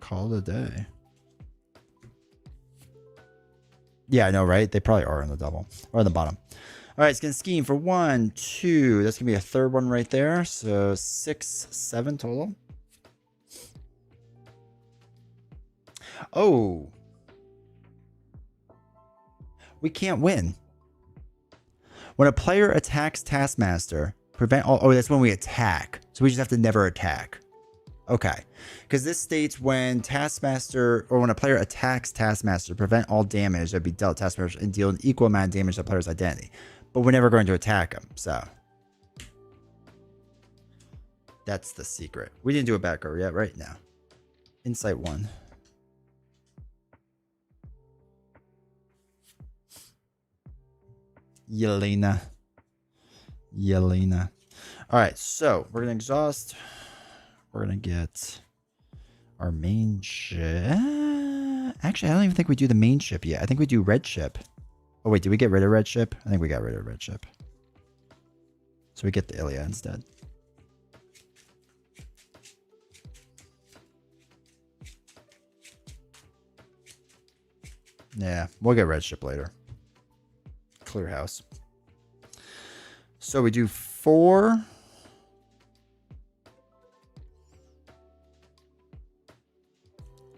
Call it a day. Yeah, I know, right? They probably are on the double or on the bottom. All right, it's going to scheme for 1, 2. That's going to be a third one right there. So 6, 7 total. Oh. We can't win. When a player attacks Taskmaster, prevent all... Oh, that's when we attack. So we just have to never attack. Okay. Because this states when Taskmaster, or when a player attacks Taskmaster, prevent all damage that be dealt Taskmaster and deal an equal amount of damage to the player's identity. But we're never going to attack him, so. That's the secret. We didn't do a backer yet, right? Now. Insight 1. Yelena. All right, so we're going to exhaust. We're going to get our main ship. Actually, I don't even think we do the main ship yet. I think we do red ship. Oh, wait, did we get rid of red ship? I think we got rid of red ship. So we get the Iliad instead. Yeah, we'll get red ship later. Clear house. So we do 4.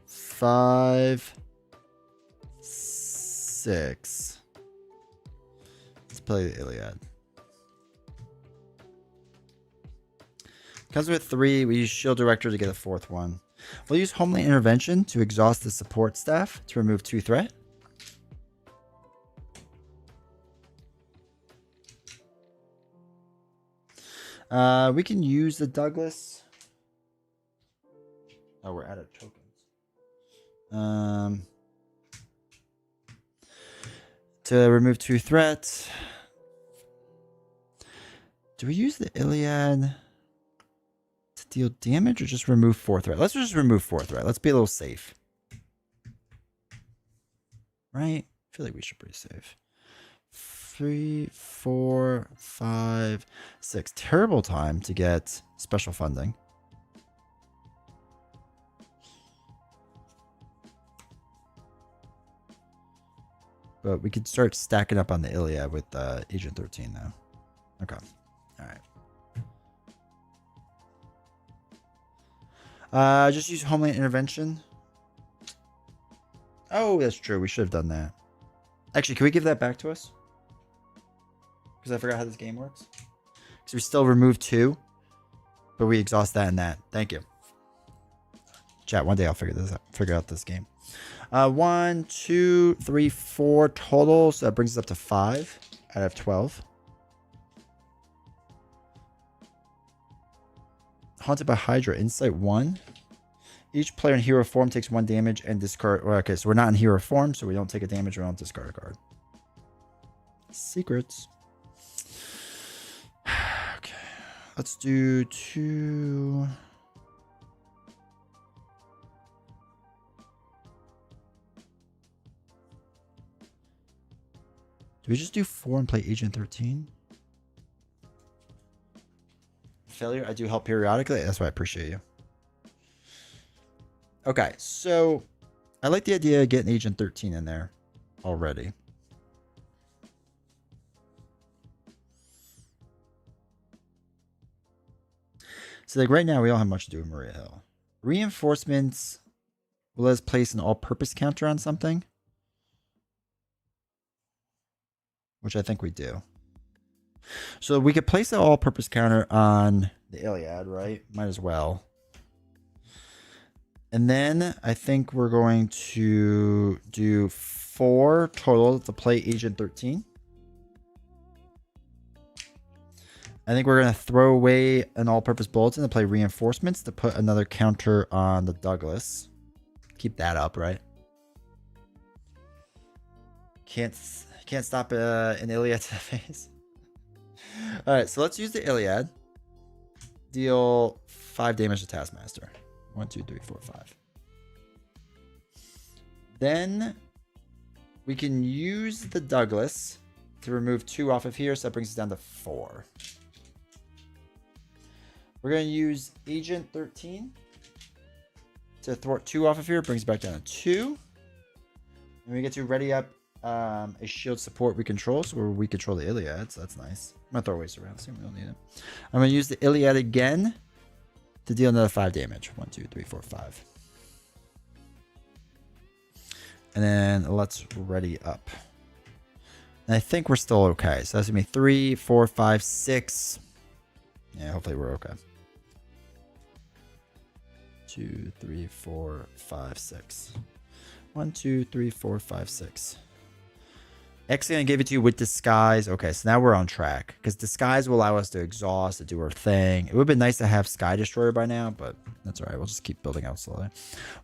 5, 6. Let's play the Iliad. Comes with 3. We use Shield Director to get a 4th one. We'll use Homeland Intervention to exhaust the support staff to remove 2 threat. We can use the Douglas. Oh, we're out of tokens. To remove 2 threats. Do we use the Iliad to deal damage or just remove 4 threat? Let's just remove 4 threat. Let's be a little safe. Right? I feel like we should be safe. 3, 4, 5, 6. Terrible time to get special funding. But we could start stacking up on the Iliad with Agent 13 now. Okay. All right. Just use Homeland Intervention. Oh, that's true. We should have done that. Actually, can we give that back to us? Because I forgot how this game works. Because we still remove 2. But we exhaust that and that. Thank you. Chat, one day I'll figure out this game. 1, 2, 3, 4 total. So that brings us up to 5 out of 12. Haunted by Hydra, Insight 1. Each player in hero form takes 1 damage and discard. Well, okay, so we're not in hero form, so we don't take a damage or don't discard a card. Secrets. Okay, let's do 2. Do we just do 4 and play Agent 13? Failure, I do help periodically. That's why I appreciate you. Okay, so I like the idea of getting Agent 13 in there already. So like right now, we don't have much to do with Maria Hill. Reinforcements will let us place an all-purpose counter on something. Which I think we do. So we could place an all-purpose counter on the Iliad, right? Might as well. And then I think we're going to do 4 total to play Agent 13. I think we're going to throw away an all-purpose bulletin to play reinforcements to put another counter on the Douglas. Keep that up, right? Can't stop an Iliad to the face. All right, so let's use the Iliad. Deal 5 damage to Taskmaster. 1, 2, 3, 4, 5. Then We can use the Douglas to remove 2 off of here, so that brings us down to 4. We're going to use Agent 13 to thwart 2 off of here. It brings it back down to 2. And we get to ready up a shield support we control. So we control the Iliad. So that's nice. I'm going to throw waste around. See, we don't need it. I'm going to use the Iliad again to deal another 5 damage. 1, 2, 3, 4, 5. And then let's ready up. And I think we're still okay. So that's going to be 3, 4, 5, 6. Yeah, hopefully we're okay. 2, 3, 4, 5, 6. 1, 2, 3, 4, 5, 6. X gonna give it to you with disguise. Okay, so now we're on track because disguise will allow us to exhaust, to do our thing. It would have been nice to have Sky Destroyer by now, but that's all right. We'll just keep building out slowly.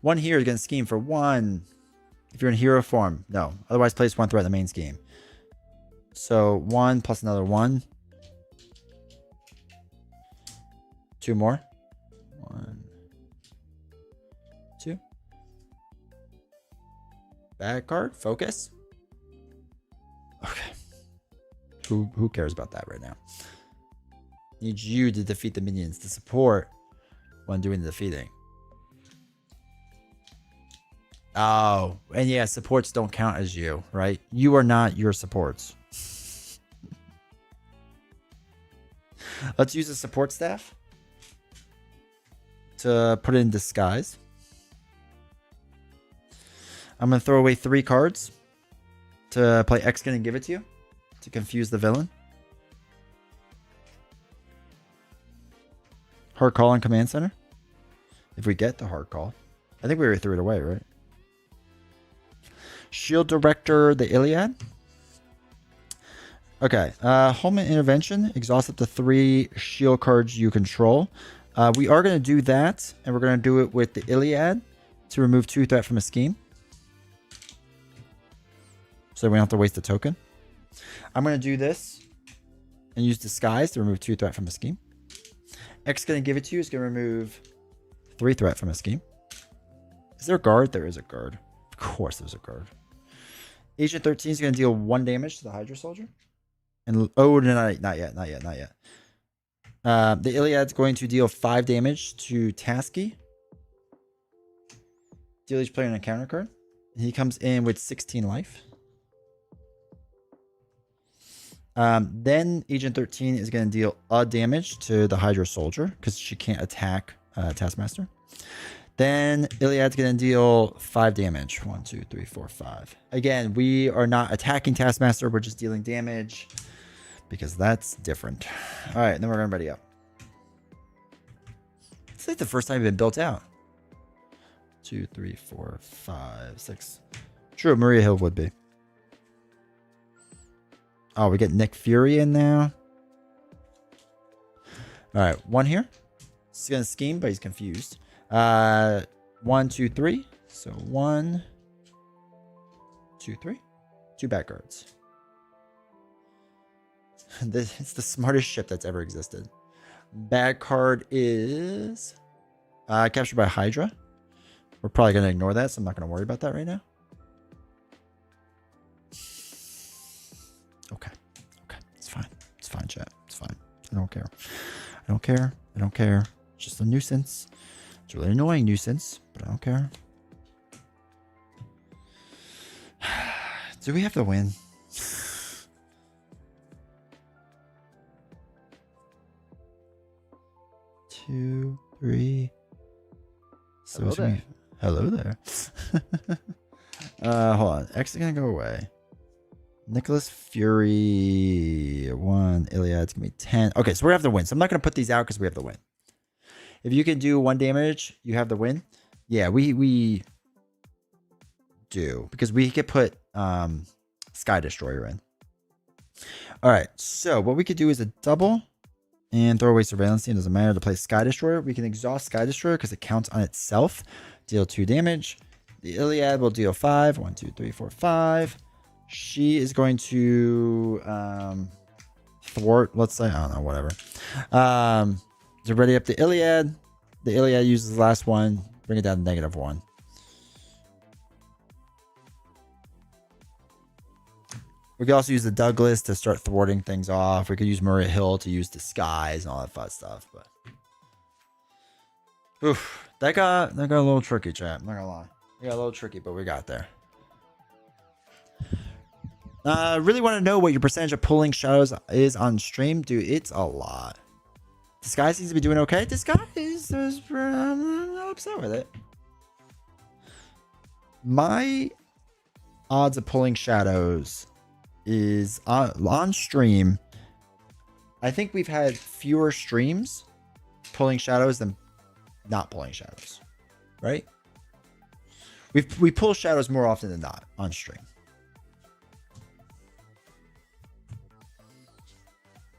1 here is gonna scheme for 1. If you're in hero form, no. Otherwise, place 1 threat in the main scheme. So 1 plus another 1. 2 more. 1, 2. Bad card. Focus. Okay. Who cares about that right now? Need you to defeat the minions to support when doing the defeating. Oh, and yeah, supports don't count as you, right? You are not your supports. Let's use the support staff to put it in disguise. I'm going to throw away 3 cards to play X-Skin and give it to you to confuse the villain. Hard call on command center. If we get the hard call. I think we already threw it away, right? Shield Director, the Iliad. Okay. Holman Intervention. Exhaust up to 3 shield cards you control. We are going to do that, and we're going to do it with the Iliad to remove 2 threat from a scheme. So we don't have to waste a token. I'm going to do this and use Disguise to remove 2 threat from a scheme. X is going to give it to you. It's going to remove 3 threat from a scheme. Is there a guard? There is a guard. Of course there's a guard. Agent 13 is going to deal 1 damage to the Hydra Soldier. And oh, no, not yet. The Iliad's going to deal 5 damage to Tasky. Deal each player an encounter card. He comes in with 16 life. Then Agent 13 is going to deal a damage to the Hydra Soldier because she can't attack Taskmaster. Then Iliad's going to deal 5 damage. 1, 2, 3, 4, 5. Again, we are not attacking Taskmaster. We're just dealing damage because that's different. All right, then we're going to ready up. It's like the first time we've been built out. 2, 3, 4, 5, 6. True, Maria Hill would be. Oh, we get Nick Fury in now. All right, 1 here. He's going to scheme, but he's confused. 1, 2, 3. So 1, 2, 3. 2 bad cards. It's the smartest ship that's ever existed. Bad card is captured by Hydra. We're probably going to ignore that, so I'm not going to worry about that right now. Okay. It's fine. It's fine, chat. It's fine. I don't care. It's just a nuisance. It's a really annoying nuisance, but I don't care. Do we have to win? Two, 3. So hello there. Hold on. X is gonna go away. Nicholas Fury 1. Iliad's gonna be 10. Okay, so we have to win. So I'm not gonna put these out because we have to win. If you can do 1 damage, you have the win. Yeah, we do because we could put Sky Destroyer in. All right, so what we could do is a double and throw away Surveillance Team. Doesn't matter to play Sky Destroyer. We can exhaust Sky Destroyer because it counts on itself. Deal 2 damage. The Iliad will deal 5. 1, 2, 3, 4, 5. She is going to thwart, let's say, I don't know, whatever. To ready up the Iliad. The Iliad uses the last one. Bring it down to -1. We could also use the Douglas to start thwarting things off. We could use Maria Hill to use disguise and all that fun stuff. But oof, that got a little tricky, chat. I'm not gonna lie. We got a little tricky, but we got there. Really want to know what your percentage of pulling shadows is on stream, dude. It's a lot. Disguise seems to be doing okay. Disguise, I'm not upset with it. My odds of pulling shadows is on stream. I think we've had fewer streams pulling shadows than not pulling shadows, right? We pull shadows more often than not on stream.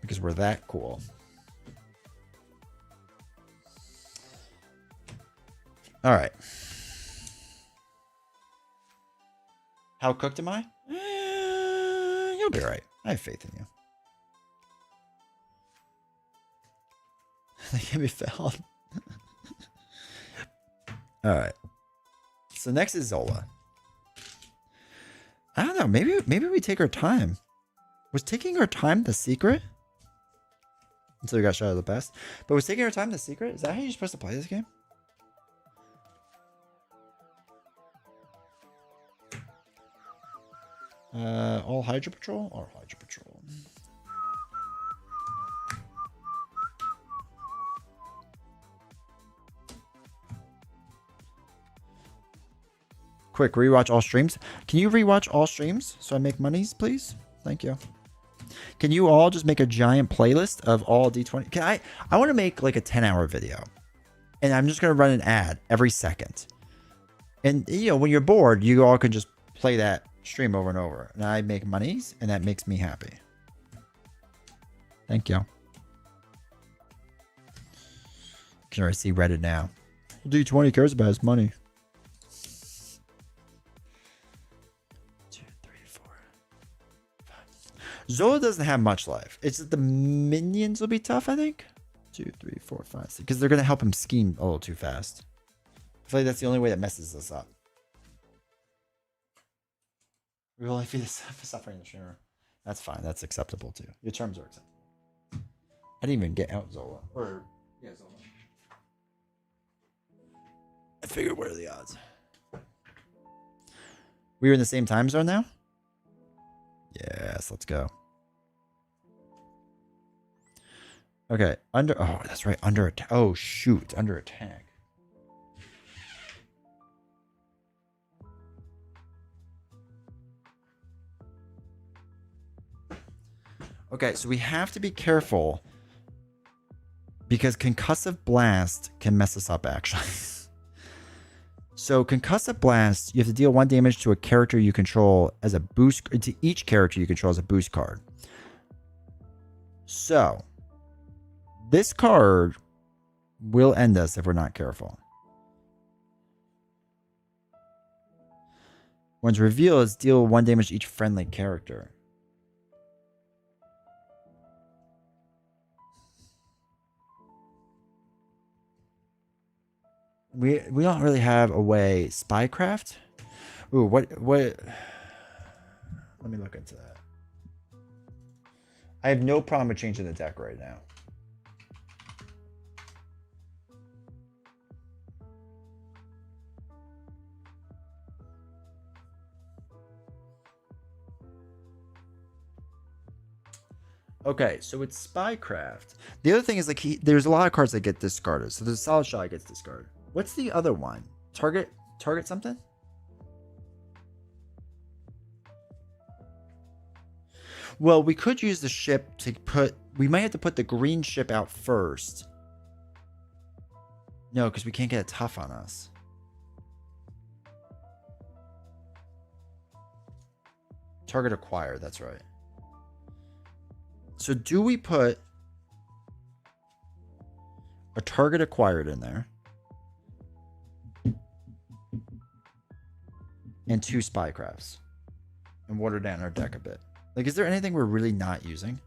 Because we're that cool. All right. How cooked am I? You'll be right. I have faith in you. They can be found. All right. So next is Zola. I don't know. Maybe we take our time. Was taking our time the secret? Until we got shot of the best. But was taking our time the secret? Is that how you're supposed to play this game? All Hydra Patrol or Hydra Patrol? Quick, rewatch all streams. Can you rewatch all streams so I make monies, please? Thank you. Can you all just make a giant playlist of all D20? Can I want to make like a 10-hour video. And I'm just going to run an ad every second. And you know, when you're bored, you all can just play that stream over and over. And I make monies and that makes me happy. Thank you. Can already see Reddit now. D20 cares about his money. 2, 3, 4, 5. Zola doesn't have much life. It's that the minions will be tough, I think. 2, 3, 4, 5, 6. Because they're going to help him scheme a little too fast. I feel like that's the only way that messes us up. We will only feed the suffering the streamer. That's fine. That's acceptable too. Your terms are acceptable. I didn't even get out Zola. Or, yeah, Zola. I figured, what are the odds? We were in the same time zone now? Yes, let's go. Okay, oh, that's right, under attack. Oh, shoot, under attack. Okay, so we have to be careful because concussive blast can mess us up, actually. So concussive blast, you have to deal 1 damage to a character you control as a boost, to each character you control as a boost card. So this card will end us if we're not careful. Once revealed, it's deal 1 damage to each friendly character. We don't really have a way. Spycraft? Ooh, what? Let me look into that. I have no problem with changing the deck right now. Okay, so it's Spycraft. The other thing is like there's a lot of cards that get discarded. So there's a Solid Shot that gets discarded. What's the other one? Target something? Well, we could use the ship to put... We might have to put the green ship out first. No, because we can't get a tough on us. Target acquired, that's right. So do we put a target acquired in there? And 2 Spycrafts. And water down our deck a bit. Like, is there anything we're really not using?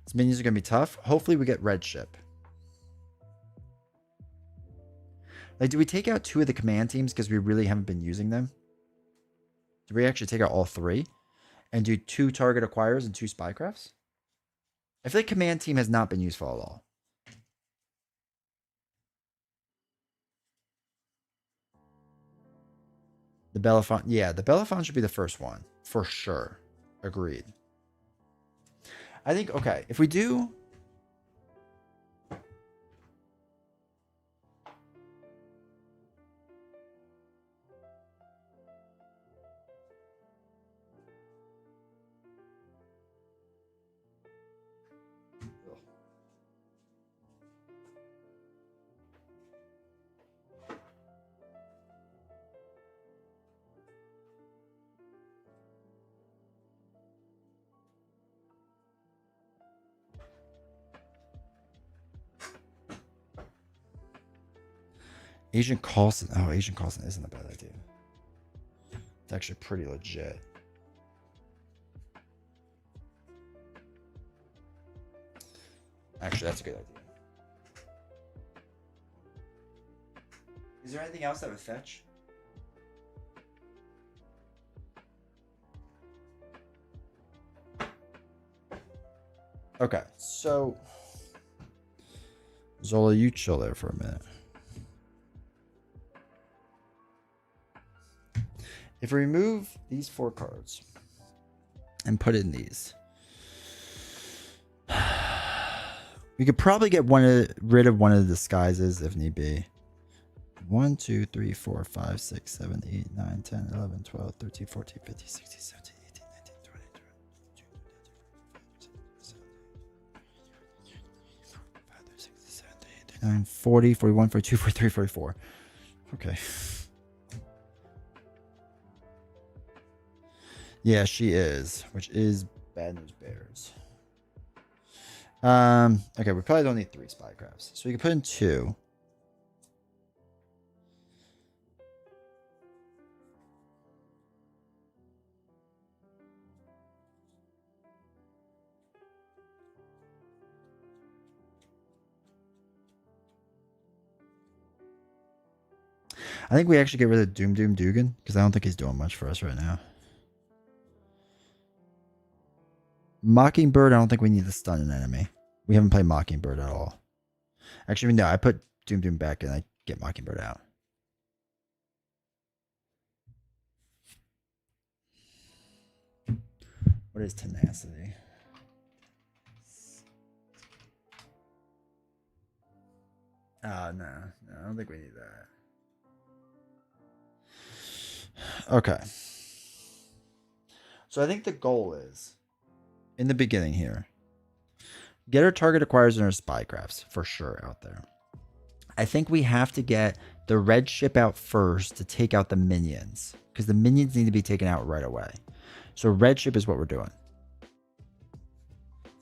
These minions are going to be tough. Hopefully we get red ship. Like, do we take out 2 of the command teams because we really haven't been using them? Do we actually take out all 3? And do 2 target acquires and 2 spycrafts? I feel like command team has not been useful at all. The Belafonte. Yeah, the Belafonte should be the first one. For sure. Agreed. I think, okay, if we do... Agent Coulson. Oh, Agent Coulson isn't a bad idea. It's actually pretty legit. Actually, that's a good idea. Is there anything else that would fetch? Okay, so... Zola, you chill there for a minute. If we remove these 4 cards and put in these, we could probably get rid of one of the disguises if need be. 1, 2, 3, 4, 5, 6, 7, 8, 9, 10, 11, 12, 13, 14, 15, 16, 17, 18, 19, 20, 21, 40, 41, 42, 43, 44. Okay. Yeah, she is, which is bad news bears. Okay, we probably don't need 3 spycrafts. So we can put in 2. I think we actually get rid of Doom Dugan because I don't think he's doing much for us right now. Mockingbird, I don't think we need to stun an enemy. We haven't played Mockingbird at all. Actually, no, I put Doom back and I get Mockingbird out. What is tenacity? No, I don't think we need that. Okay. So I think the goal is, in the beginning here, get our target acquires and our spycrafts for sure out there. I think we have to get the red ship out first to take out the minions, because the minions need to be taken out right away. So red ship is what we're doing.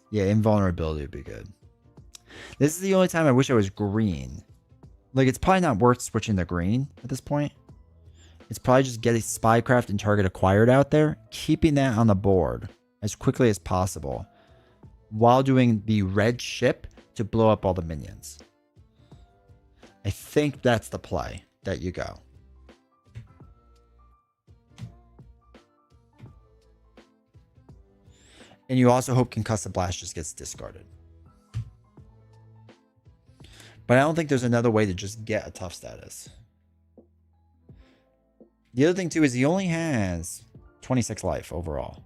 Yeah, invulnerability would be good. This is the only time I wish I was green. Like, it's probably not worth switching to green at this point. It's probably just getting spycraft and target acquired out there, keeping that on the board as quickly as possible while doing the red ship to blow up all the minions. I think that's the play that you go. And you also hope Concussive Blast just gets discarded. But I don't think there's another way to just get a tough status. The other thing too is he only has 26 life overall.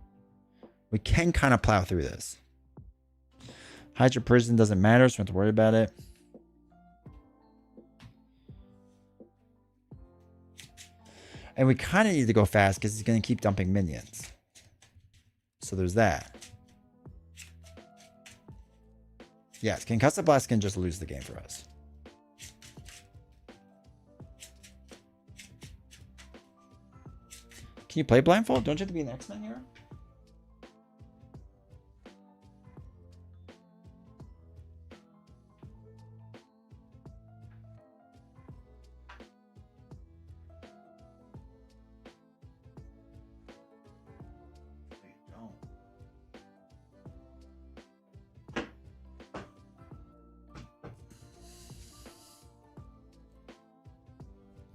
We can kind of plow through this. Hydra Prison doesn't matter, so we don't have to worry about it. And we kind of need to go fast because he's going to keep dumping minions. So there's that. Yes, Concussive Blast can just lose the game for us. Can you play Blindfold? Don't you have to be an X-Men here?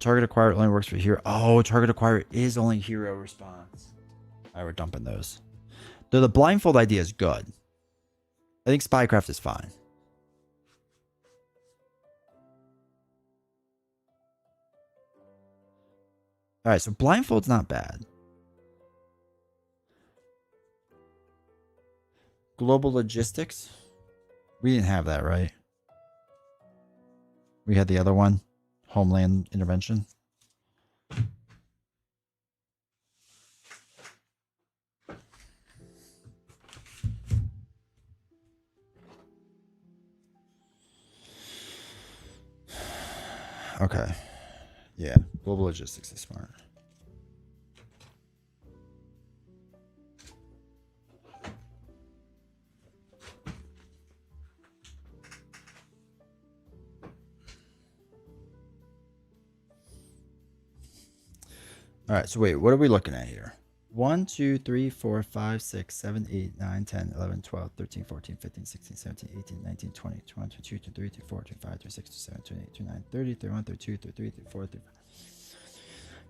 Target acquire only works for hero. Oh, target acquire is only hero response. All right, we're dumping those. Though the blindfold idea is good. I think spycraft is fine. All right, so blindfold's not bad. Global logistics. We didn't have that, right? We had the other one. Homeland intervention. Okay. Yeah, global logistics is smart. All right, so wait, what are we looking at here? 1, 2, 3, 4, 5, 6, 7, 8, 9, 10, 11, 12, 13, 14, 15, 16, 17, 18, 19, 20, 21, 22, 23, 24, 25, 26, 27, 28, 29, 30, 31, 32, 33, 34, 35,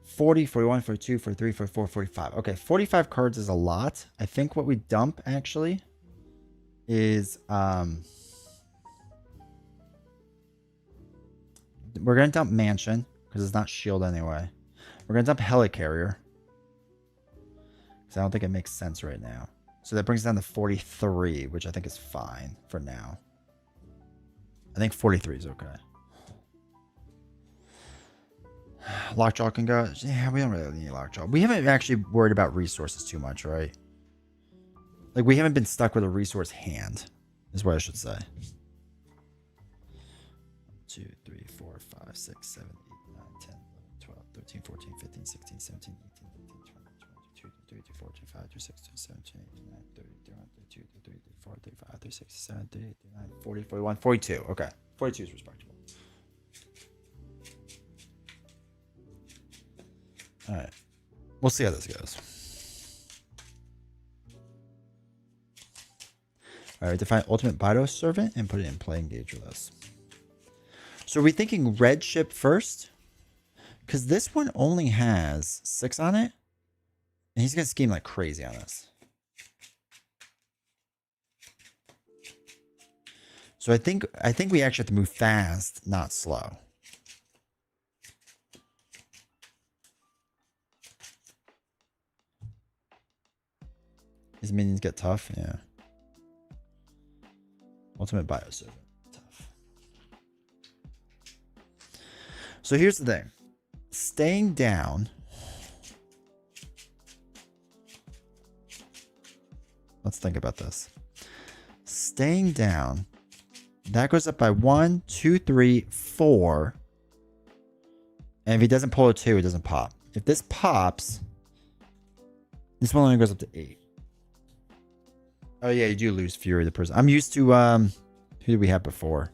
40, 41, 42, 43, 44, 45. Okay, 45 cards is a lot. I think what we dump actually is we're gonna dump Mansion because it's not Shield anyway. We're gonna dump Helicarrier because I don't think it makes sense right now. So that brings it down to 43, which I think is fine for now. I think 43 is okay. Lockjaw can go. Yeah, we don't really need Lockjaw. We haven't actually worried about resources too much, right? Like, we haven't been stuck with a resource hand, is what I should say. 2, 3, 4, 5, 6, 7, 8, 9, 10, 11, 12, 13, 14, 15, 16, 17, 18, 19, 20, 22, 23, 24, 25, 26, 27, 28, 29, 30, 31, 32, 33, 34, 35, 36, 37, 38, 39, 40, 41, 42. Okay. 42 is respectable. All right. We'll see how this goes. All right. Define Ultimate Bidos Servant and put it in play. Engage with us. So are we thinking red ship first? Because this one only has 6 on it. And he's going to scheme like crazy on us. So I think we actually have to move fast, not slow. His minions get tough, yeah. Ultimate Bidos Servant, tough. So here's the thing. Staying down. Let's think about this. Staying down. That goes up by 1, 2, 3, 4. And if he doesn't pull a 2, it doesn't pop. If this pops, this one only goes up to 8. Oh yeah, you do lose Fury the person. I'm used to who did we have before?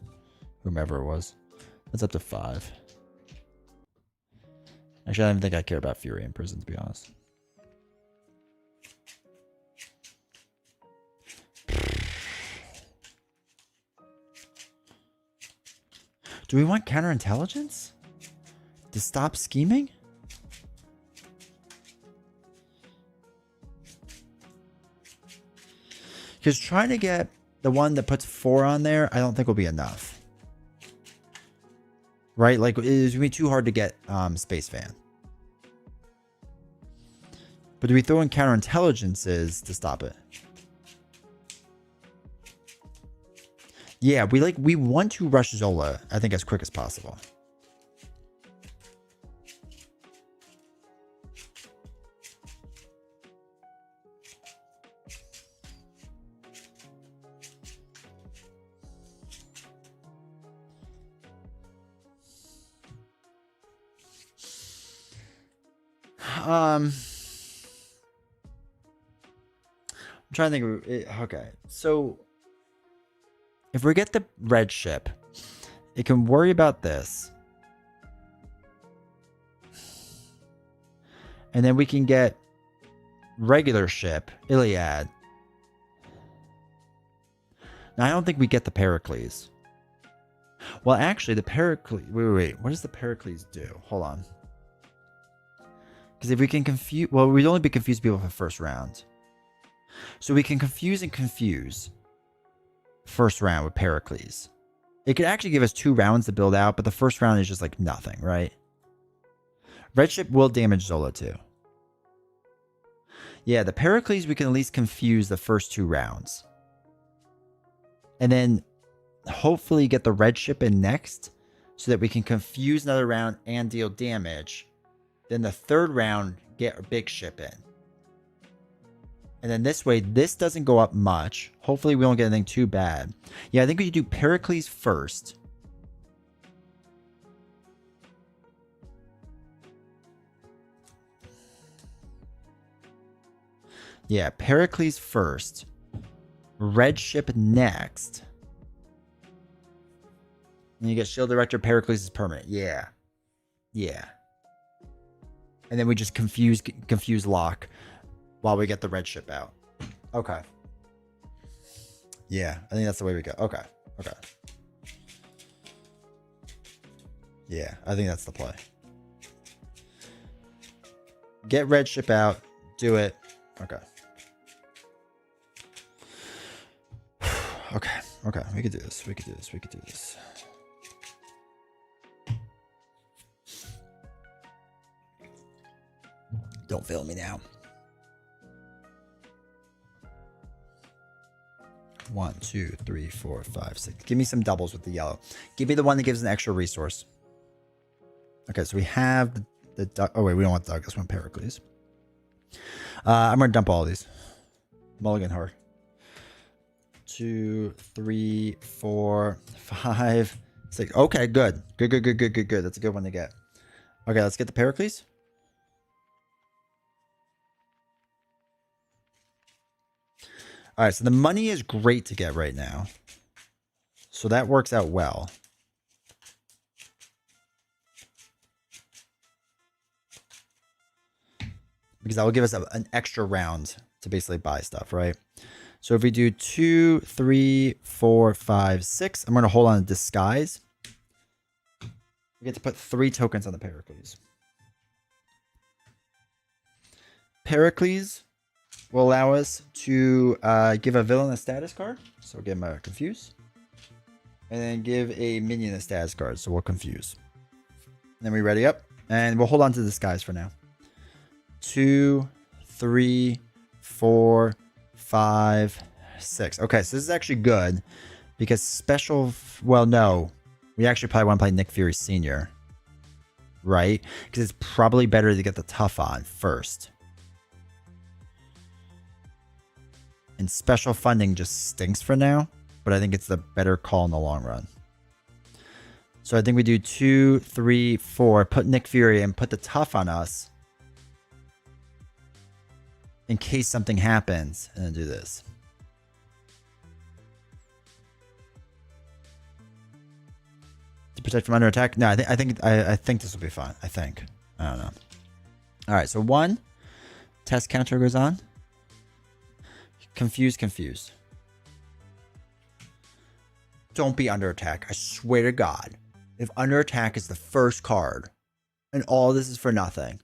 Whomever it was. That's up to 5. Actually, I don't even think I care about Fury in prison, to be honest. Do we want counterintelligence? To stop scheming? Because trying to get the one that puts 4 on there, I don't think will be enough. Right? Like, it's going to be too hard to get Space Fan. But do we throw in counterintelligences to stop it? Yeah, we want to rush Zola, I think, as quick as possible. I'm trying to think of it. Okay, so if we get the red ship, it can worry about this. And then we can get regular ship, Iliad. Now, I don't think we get the Pericles. Well, actually, the Pericles... Wait. What does the Pericles do? Hold on. Because if we can confuse... Well, we'd only be confused people for the first round. So we can confuse and confuse first round with Pericles. It could actually give us 2 rounds to build out, but the first round is just like nothing, right? Red ship will damage Zola too. Yeah, the Pericles we can at least confuse the first 2 rounds. And then hopefully get the red ship in next so that we can confuse another round and deal damage. Then the third round, get a big ship in. And then this way, this doesn't go up much. Hopefully we don't get anything too bad. Yeah, I think we do Pericles first. Yeah, Pericles first. Red ship next. And you get Shield Director, Pericles is permanent. Yeah. Yeah. And then we just confuse lock while we get the red ship out. Okay. Yeah, I think that's the way we go. Okay. Okay. Yeah, I think that's the play. Get red ship out. Do it. Okay. Okay. Okay. We could do this. We could do this. We could do this. Don't fail me now. 1, 2, 3, 4, 5, 6. Give me some doubles with the yellow. Give me the one that gives an extra resource. Okay, so we have the oh wait, we don't want Douglas. We want Pericles. I'm gonna dump all of these. Mulligan hard. 2, 3, 4, 5, 6. Okay, good. Good. That's a good one to get. Okay, let's get the Pericles. All right, so the money is great to get right now. So that works out well. Because that will give us an extra round to basically buy stuff, right? So if we do 2, 3, 4, 5, 6, I'm going to hold on to Disguise. We get to put 3 tokens on the Pericles. Pericles will allow us to give a villain a status card. So we'll give him a Confuse. And then give a minion a status card. So we'll Confuse. And then we ready up. And we'll hold on to Disguise for now. 2, 3, 4, 5, 6. Okay, so this is actually good. Because special... Well, no. We actually probably want to play Nick Fury Sr. Right? Because it's probably better to get the tough on first. And special funding just stinks for now, but I think it's the better call in the long run. So I think we do 2, 3, 4, put Nick Fury and put the tough on us in case something happens, and then do this. To protect from under attack? No, I think this will be fine. I don't know. All right, so 1 test counter goes on. Confuse. Don't be under attack. I swear to God. If under attack is the first card and all this is for nothing.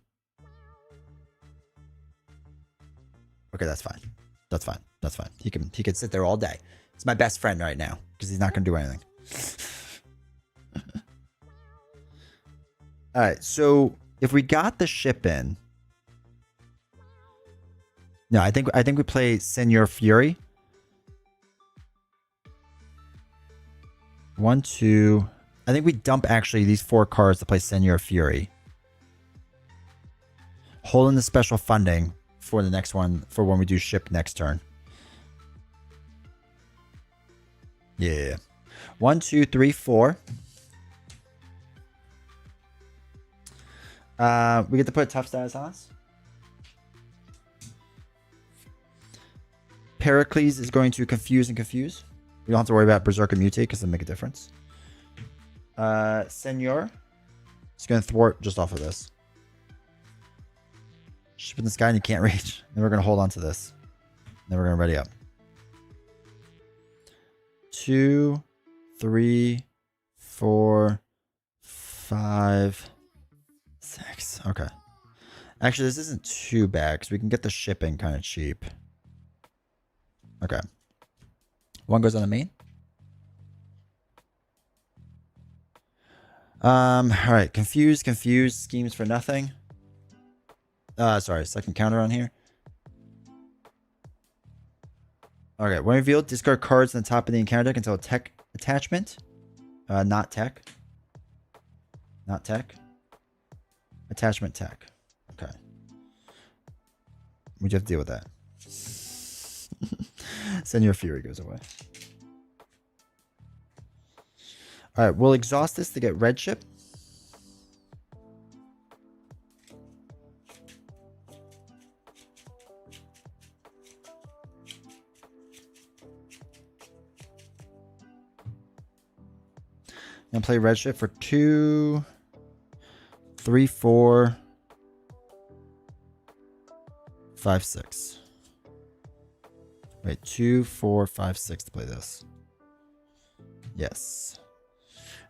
Okay, that's fine. That's fine. He can sit there all day. It's my best friend right now because he's not going to do anything. All right, so if we got the ship in, no, I think we play Senor Fury. 1, 2. I think we dump actually these 4 cards to play Senor Fury. Holding the special funding for the next one for when we do ship next turn. Yeah. 1, 2, 3, 4. We get to put a tough status on us. Pericles is going to confuse. We don't have to worry about Berserker Mutate because it'll make a difference. Senor is going to thwart just off of this. Ship in the sky and you can't reach. Then we're going to hold on to this. Then we're going to ready up. 2, 3, 4, 5, 6. Okay. Actually, this isn't too bad because we can get the shipping kind of cheap. Okay. One goes on the main. All right. Confused. Schemes for nothing. Sorry. Second counter on here. Okay. When revealed, discard cards on the top of the encounter deck until tech attachment. Not tech. Not tech. Attachment tech. Okay. We just have to deal with that. Send your fury goes away. All right, we'll exhaust this to get red ship. And play red ship for 2, 3, 4, 5, 6. Wait, 2, 4, 5, 6 to play this. Yes.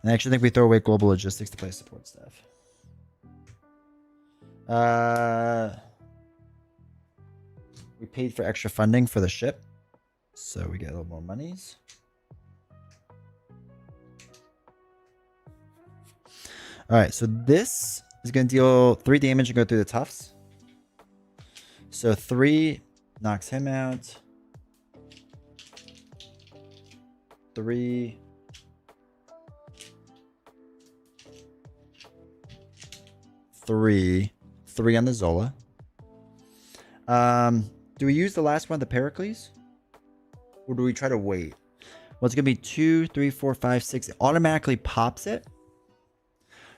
And I actually think we throw away global logistics to play support staff. We paid for extra funding for the ship, so we get a little more monies. All right, so this is going to deal 3 damage and go through the tufts. So 3 knocks him out. 3. 3 on the Zola. Do we use the last one, the Pericles? Or do we try to wait? Well, it's going to be 2, 3, 4, 5, 6. It automatically pops it.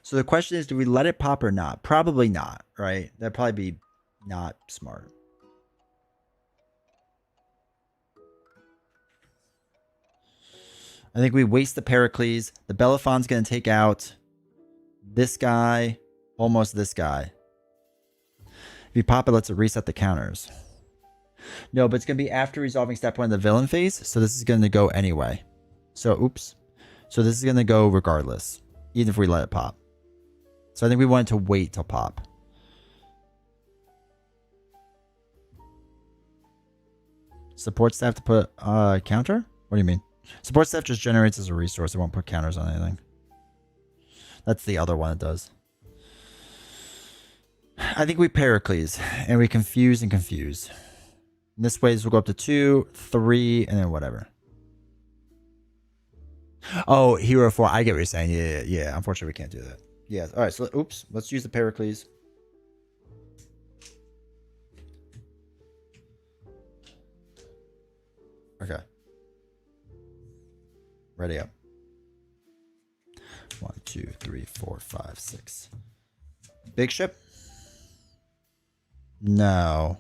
So the question is, do we let it pop or not? Probably not, right? That'd probably be not smart. I think we waste the Pericles. The Belafon's going to take out this guy, almost this guy. If you pop it, lets it reset the counters. No, but it's going to be after resolving step 1 of the villain phase. So this is going to go anyway. So, oops. So this is going to go regardless, even if we let it pop. So I think we wanted to wait till pop. Support staff to put counter? What do you mean? Support staff just generates as a resource. It won't put counters on anything. That's the other one it does. I think we Pericles and we confuse and confuse. In this way, this will go up to 2, 3, and then whatever. Oh, hero 4. I get what you're saying. Yeah. Unfortunately, we can't do that. Yeah. All right. So, oops. Let's use the Pericles. Okay. Ready up. 1, 2, 3, 4, 5, 6. Big ship? No.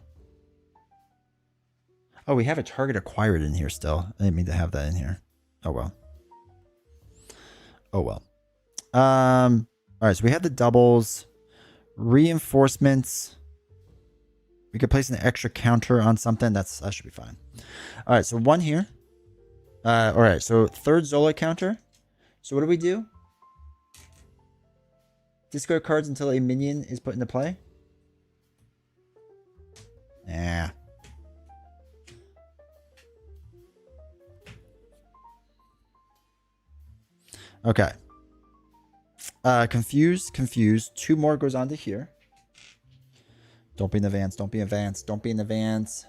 Oh, we have a target acquired in here still. I didn't mean to have that in here. Oh well. Oh well. All right, so we have the doubles, reinforcements. We could place an extra counter on something. That should be fine. All right, so 1 here. All right, so 3rd Zola counter. So what do we do? Discard cards until a minion is put into play. Nah. Okay. Confused. 2 more goes on to here. Don't be in advance. Don't be in advance. Don't be in advance.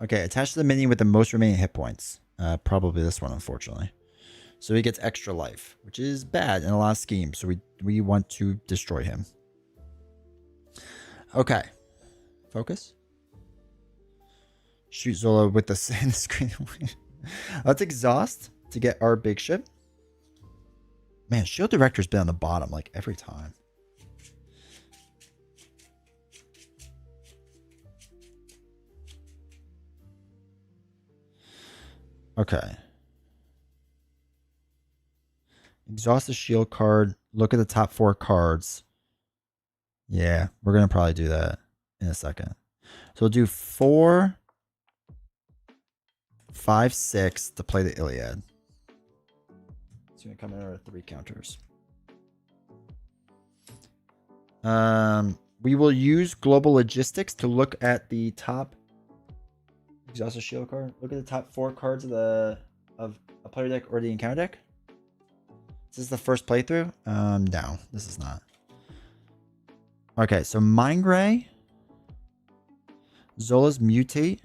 Okay, attach to the minion with the most remaining hit points. Probably this one, unfortunately. So he gets extra life, which is bad in a lot of schemes. So we want to destroy him. Okay. Focus. Shoot Zola with the screen. Let's exhaust to get our big ship. Man, Shield Director's been on the bottom like every time. Okay. Exhaust the shield card. Look at the top 4 cards. Yeah, we're going to probably do that in a second. So we'll do 4, 5, 6 to play the Iliad. It's going to come in our 3 counters. We will use global logistics to look at the top Exhausted shield card. Look at the top 4 cards of a player deck or the encounter deck. Is this the first playthrough? No, this is not. Okay, so Mind Ray, Zola's Mutate.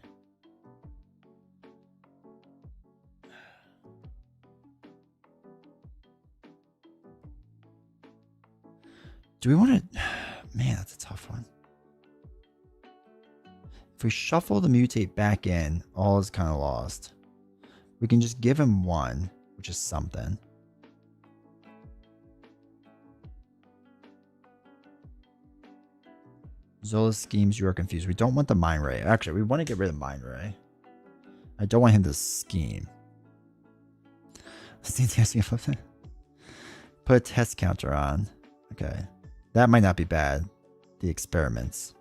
Do we want to... Man, that's a tough one. If we shuffle the Mutate back in, all is kind of lost. We can just give him 1, which is something. Zola's schemes, you are confused. We don't want the Mind Ray. Actually, we want to get rid of Mind Ray. I don't want him to scheme. Put a test counter on. Okay. That might not be bad. The experiments.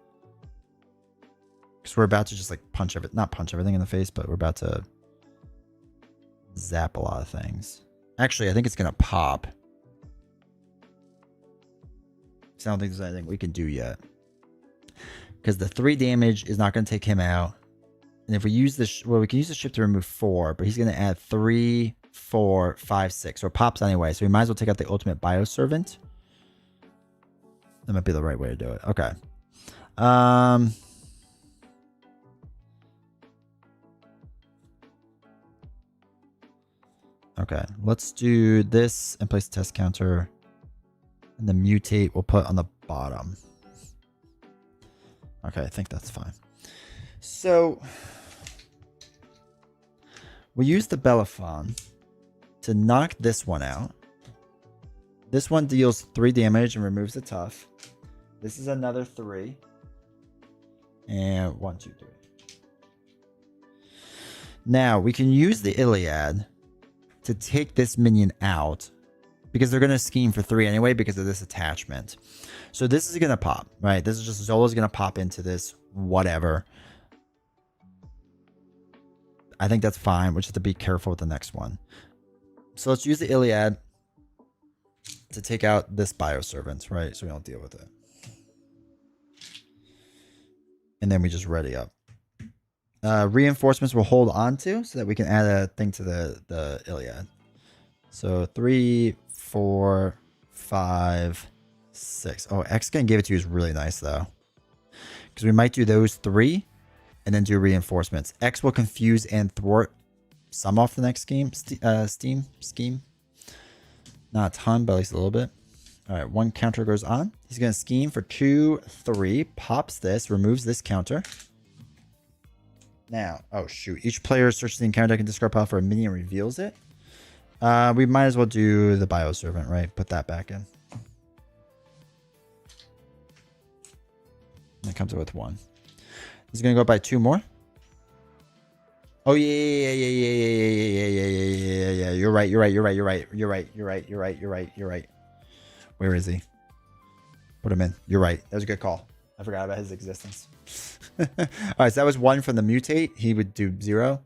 Because we're about to just like punch everything. Not punch everything in the face, but we're about to zap a lot of things. Actually, I think it's going to pop. So I don't think there's anything we can do yet. Because the 3 damage is not going to take him out. And if we use this, well, we can use the ship to remove 4, but he's going to add 3, 4, 5, 6. So it pops anyway. So we might as well take out the ultimate Bioservant. That might be the right way to do it. Okay. Okay. Let's do this and place a test counter. And the Mutate we'll put on the bottom. Okay, I think that's fine. So we use the Belaphon to knock this one out. This one deals 3 damage and removes the tough. This is another 3. And 1, 2, 3. Now we can use the Iliad to take this minion out because they're going to scheme for 3 anyway because of this attachment. So this is going to pop, right? This is just Zola's going to pop into this, whatever. I think that's fine. We'll just have to be careful with the next one. So let's use the Iliad to take out this Bioservant, right? So we don't deal with it. And then we just ready up. Reinforcements we'll hold on to so that we can add a thing to the Iliad. So 3, 4, 5, 6. Oh, X gonna give it to you is really nice though. Because we might do those 3 and then do reinforcements. X will confuse and thwart some off the next scheme. Scheme. Not a ton, but at least a little bit. All right, 1 counter goes on. He's gonna scheme for 2, 3, pops this, removes this counter. Now, oh shoot, each player searches the encounter deck and discard pile for a minion and reveals it. We might as well do the Bioservant, right? Put that back in. That comes out with 1. He's gonna go by 2 more. Oh yeah. You're right. Where is he? Put him in. You're right. That was a good call. I forgot about his existence. All right, so that was 1 from the Mutate. He would do 0.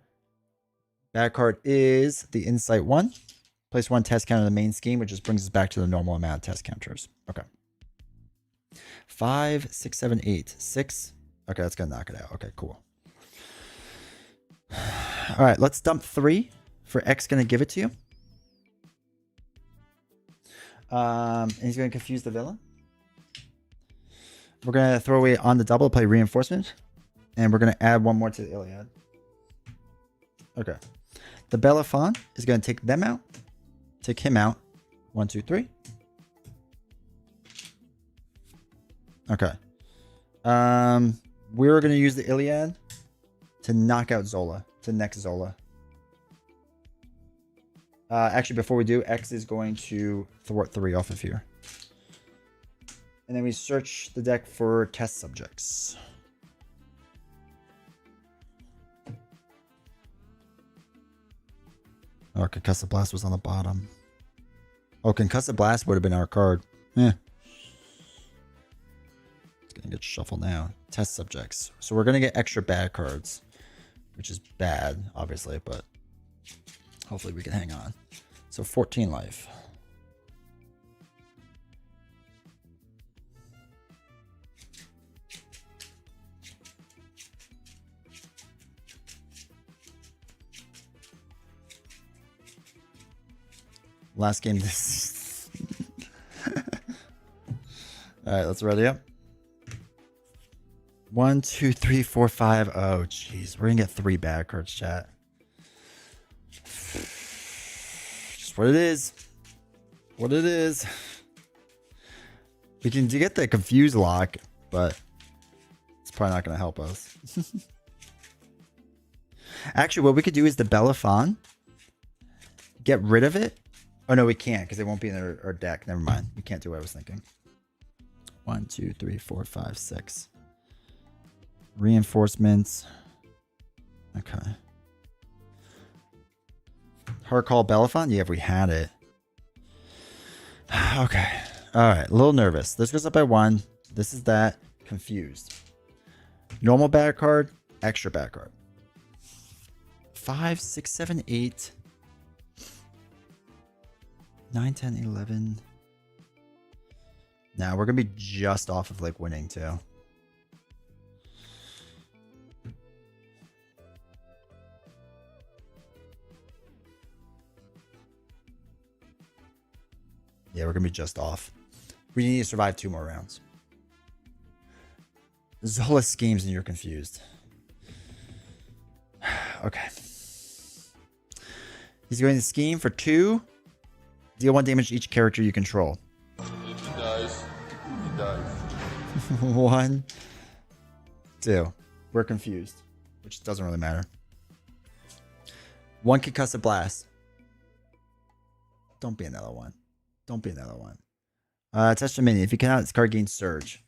Bad card is the Insight 1. Place 1 test counter in the main scheme, which just brings us back to the normal amount of test counters. Okay. 5, 6, 7, 8. 6. Okay, that's going to knock it out. Okay, cool. All right, let's dump 3 for X going to give it to you. And he's going to confuse the villain. We're going to throw away on the double, play reinforcement. And we're going to add 1 more to the Iliad. Okay. The Belaphon is going to take them out. Take him out. 1, 2, 3. Okay. We're going to use the Iliad to knock out Zola. To next Zola. Actually, before we do, X is going to thwart 3 off of here. And then we search the deck for test subjects. Oh, Concussive Blast was on the bottom. Oh, Concussive Blast would have been our card. Eh. It's going to get shuffled now. Test subjects. So we're going to get extra bad cards. Which is bad, obviously, but hopefully we can hang on. So 14 life. Last game this. Alright, let's ready up. 1, 2, 3, 4, 5. Oh, jeez. We're going to get 3 bad cards, chat. Just what it is. What it is. We can get the confused lock, but it's probably not going to help us. Actually, what we could do is the Belafonte. Get rid of it. Oh, no, we can't because it won't be in our deck. Never mind. We can't do what I was thinking. 1, 2, 3, 4, 5, 6. Reinforcements. Okay. Hard call Belafonte? Yeah, if we had it. Okay. Alright, a little nervous. This goes up by 1. This is that. Confused. Normal bad card, extra bad card. 5, 6, 7, 8. 9, 10, 11. Now we're going to be just off of like winning too. Yeah, we're going to be just off. We need to survive 2 more rounds. Zola schemes and you're confused. Okay. He's going to scheme for 2. Deal 1 damage to each character you control. If he dies, he dies. 1, 2. We're confused, which doesn't really matter. 1 concussive blast. Don't be another one. Don't be another one. Touch the minion. If you cannot, this card gains surge.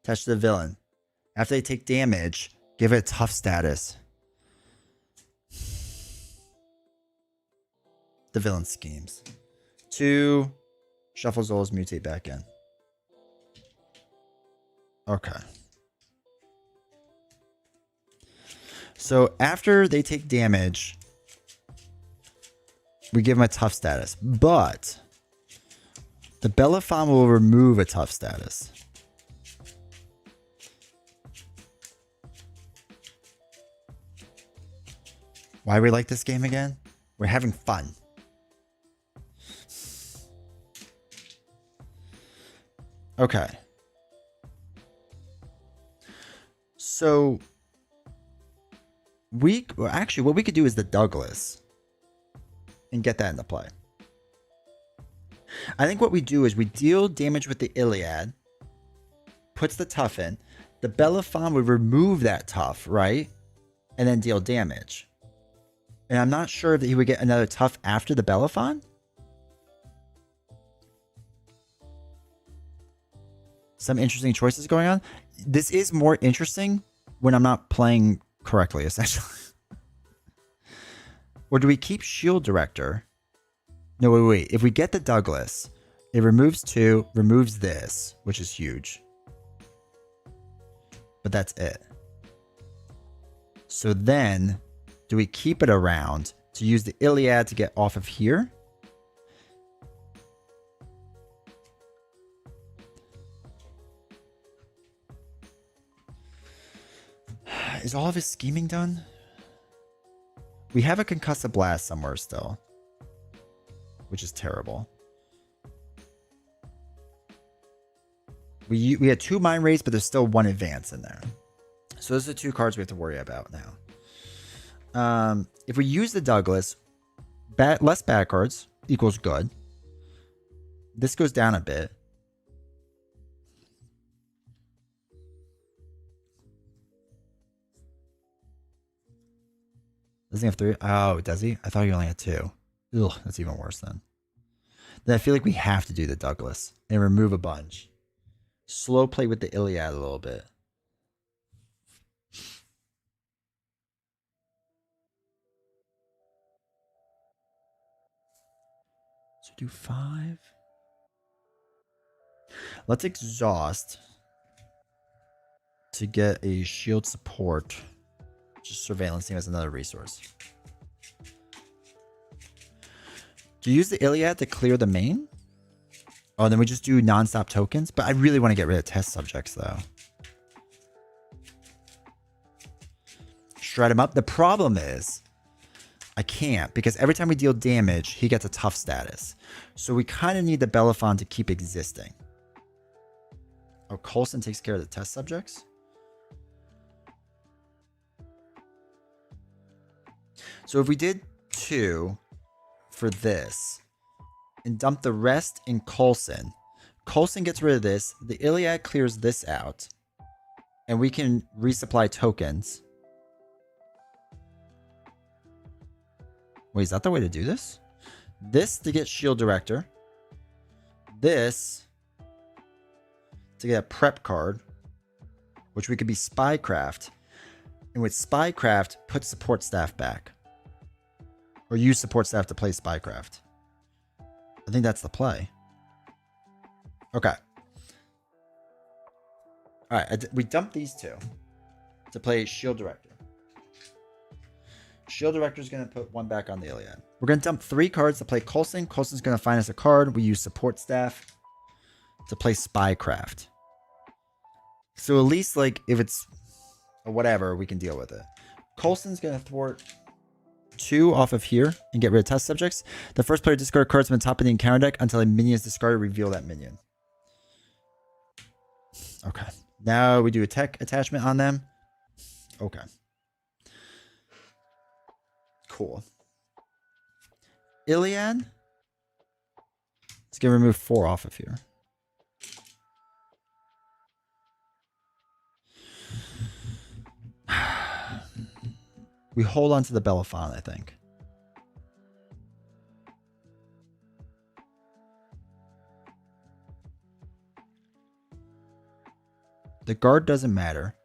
Touch the villain. After they take damage, give it a tough status. The villain schemes. 2. Shuffle Zola's mutate back in. Okay. So after they take damage, we give them a tough status. But the Belafonte will remove a tough status. Why we like this game again? We're having fun. Okay. So actually what we could do is the Douglas and get that into play. I think what we do is we deal damage with the Iliad, puts the tough in. The Belafonte would remove that tough, right? And then deal damage. And I'm not sure that he would get another tough after the Belafonte. Some interesting choices going on. This is more interesting when I'm not playing correctly, essentially. Or do we keep Shield Director? No, wait. If we get the Douglas, it removes 2, removes this, which is huge. But that's it. So then, do we keep it around to use the Iliad to get off of here? Is all of his scheming done? We have a concussive blast somewhere still, which is terrible. We had 2 mind rays, but there's still 1 advance in there. So those are the 2 cards we have to worry about now. If we use the Douglas, less bad cards equals good. This goes down a bit. Doesn't he have 3? Oh, does he? I thought he only had 2. Ugh, that's even worse then. Then I feel like we have to do the Douglas and remove a bunch. Slow play with the Iliad a little bit. So do 5. Let's exhaust to get a shield support. Just surveillance team as another resource. Do you use the Iliad to clear the main? Oh, then we just do non-stop tokens? But I really want to get rid of test subjects, though. Shred them up. The problem is, I can't, because every time we deal damage, he gets a tough status. So we kind of need the Belaphon to keep existing. Oh, Coulson takes care of the test subjects? So if we did 2 for this and dump the rest in Coulson, Coulson gets rid of this, the Iliad clears this out, and we can resupply tokens. Wait, is that the way to do this? This to get Shield Director. This to get a prep card, which we could be Spycraft. And with Spycraft, put support staff back. Or use support staff to play Spycraft. I think that's the play. Okay. Alright, we dumped these 2 to play Shield Director. Shield Director is going to put 1 back on the Iliad. We're going to dump 3 cards to play Coulson. Coulson's going to find us a card. We use support staff to play Spycraft. So at least, like, if it's or whatever, we can deal with it. Coulson's going to thwart 2 off of here and get rid of test subjects. The first player discard cards from the top of the encounter deck until a minion is discarded. Reveal that minion. Okay. Now we do a tech attachment on them. Okay. Cool. Iliad. Let's get remove 4 off of here. We hold on to the Belaphon, I think. The guard doesn't matter.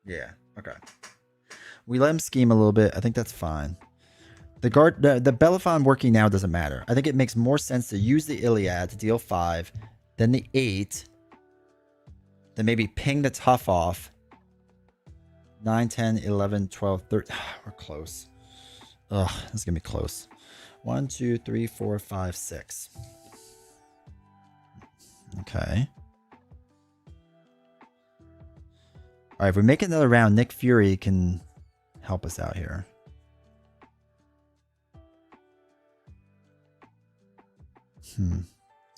Yeah, okay. We let him scheme a little bit. I think that's fine. The guard, the Belaphon working now doesn't matter. I think it makes more sense to use the Iliad to deal 5, then the 8, then maybe ping the tough off. 9, 10, 11, 12, 13. We're close. Ugh, this is going to be close. 1, 2, 3, 4, 5, 6. Okay. All right, if we make another round, Nick Fury can help us out here.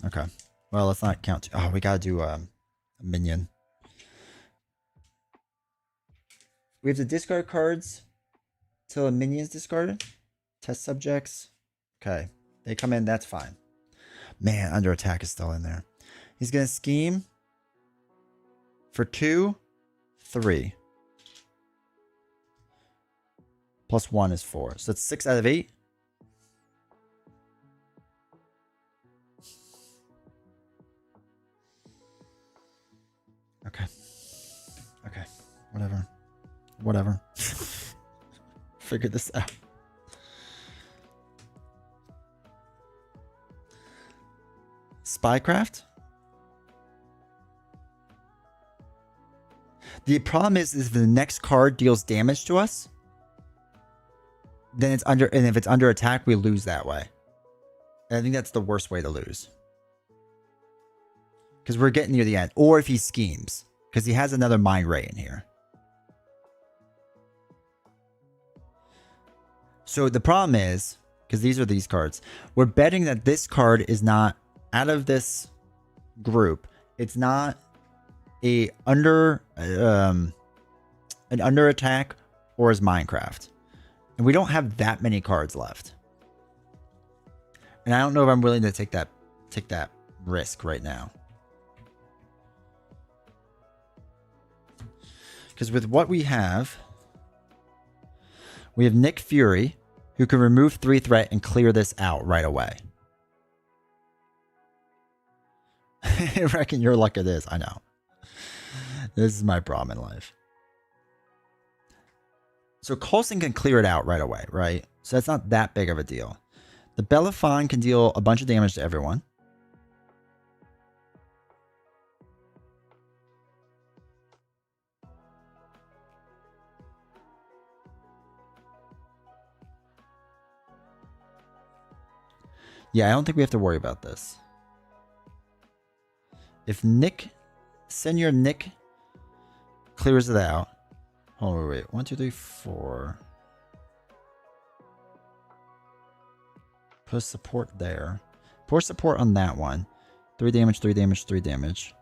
Okay. Well, let's not count. Oh, we got to do a minion. We have to discard cards till a minion is discarded. Test subjects. Okay. They come in. That's fine. Man, under attack is still in there. He's going to scheme for 2, 3. Plus 1 is 4. So that's 6 out of 8. Okay. Okay. Whatever. Figure this out. Spycraft? The problem is if the next card deals damage to us, then it's under, and if it's under attack, we lose that way. And I think that's the worst way to lose. Because we're getting near the end. Or if he schemes. Because he has another Mind Ray in here. So the problem is, because these are these cards, we're betting that this card is not, out of this group, it's not an under attack or is Minecraft. And we don't have that many cards left. And I don't know if I'm willing to take that risk right now. Because with what we have Nick Fury, who can remove 3 threat and clear this out right away. I reckon your luck it is. I know. This is my problem in life. So Coulson can clear it out right away, right? So that's not that big of a deal. The Belaphon can deal a bunch of damage to everyone. Yeah, I don't think we have to worry about this. If Nick, Senior Nick Clears it out. Hold on, wait. 1, 2, 3, 4. Put support there. Pour support on that one. 3 damage, 3 damage, 3 damage.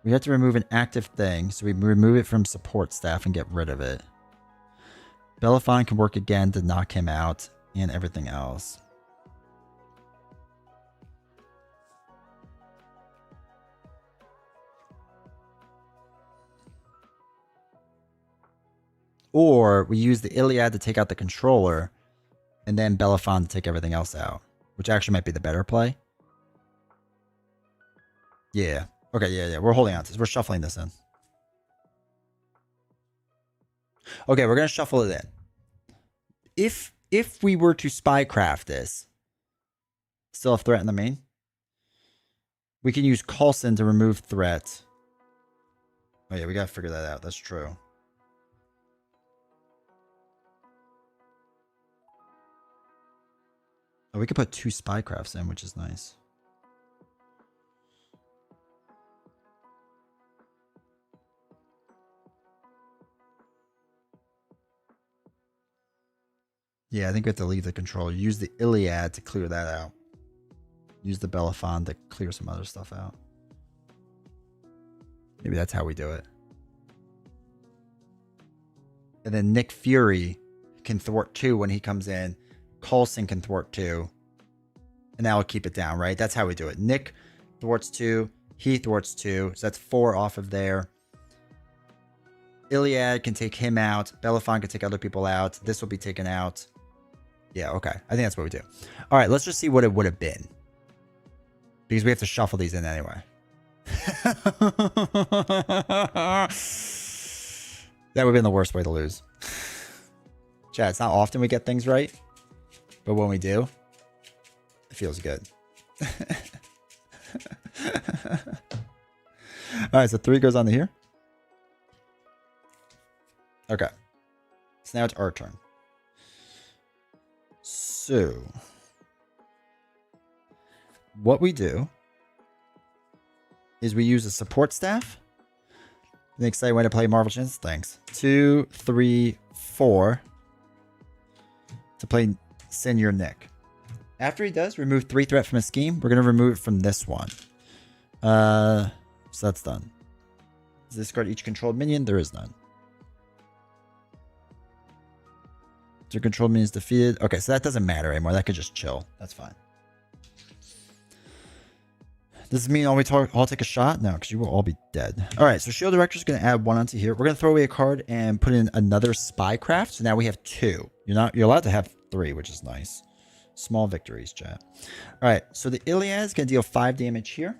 We have to remove an active thing, so we remove it from support staff and get rid of it. Belafonte can work again to knock him out and everything else. Or we use the Iliad to take out the controller and then Belafonte to take everything else out, which actually might be the better play. Yeah. Okay, yeah. We're holding on to this. We're shuffling this in. Okay, we're going to shuffle it in. If we were to spycraft this, still have threat in the main, we can use Coulson to remove threat. Oh yeah, we got to figure that out. That's true. Oh, we could put 2 spycrafts in, which is nice. Yeah, I think we have to leave the controller. Use the Iliad to clear that out. Use the Belafonte to clear some other stuff out. Maybe that's how we do it. And then Nick Fury can thwart 2 when he comes in. Coulson can thwart 2. And that will keep it down, right? That's how we do it. Nick thwarts 2. He thwarts 2. So that's 4 off of there. Iliad can take him out. Belafonte can take other people out. This will be taken out. Yeah, okay. I think that's what we do. All right, let's just see what it would have been. Because we have to shuffle these in anyway. That would have been the worst way to lose. Chat, it's not often we get things right. But when we do, it feels good. All right, so 3 goes on to here. Okay. So now it's our turn. So, what we do is we use a support staff. An exciting way to play Marvel Champions. Thanks. 2, 3, 4 to play Senior Nick. After he does remove 3 threat from his scheme, we're going to remove it from this one. So that's done. Does this discard each controlled minion? There is none. Your control minions defeated. Okay, so that doesn't matter anymore. That could just chill. That's fine. Does this mean all take a shot? No, because you will all be dead. All right, so Shield Director is going to add 1 onto here. We're going to throw away a card and put in another Spycraft. So now we have 2. You're allowed to have 3, which is nice. Small victories, chat. All right, so the Iliad is going to deal 5 damage here.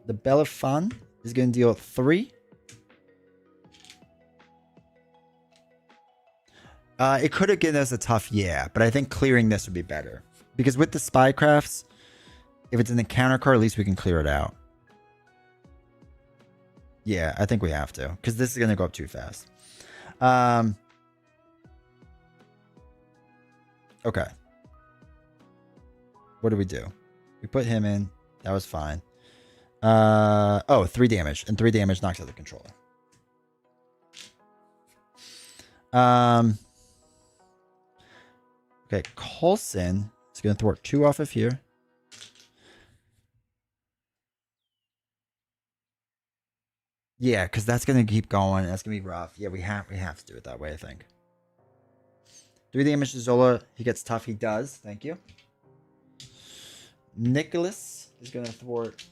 The Belafonte is going to deal 3. It could have given us a tough but I think clearing this would be better. Because with the Spycrafts, if it's in the counter card, at least we can clear it out. Yeah, I think we have to. Because this is going to go up too fast. Okay. What do we do? We put him in. That was fine. 3 damage. And 3 damage knocks out the controller. Okay, Coulson is going to thwart 2 off of here. Yeah, because that's going to keep going. That's going to be rough. Yeah, we have to do it that way, I think. 3 damage to Zola. He gets tough. He does. Thank you. Nicholas is going to thwart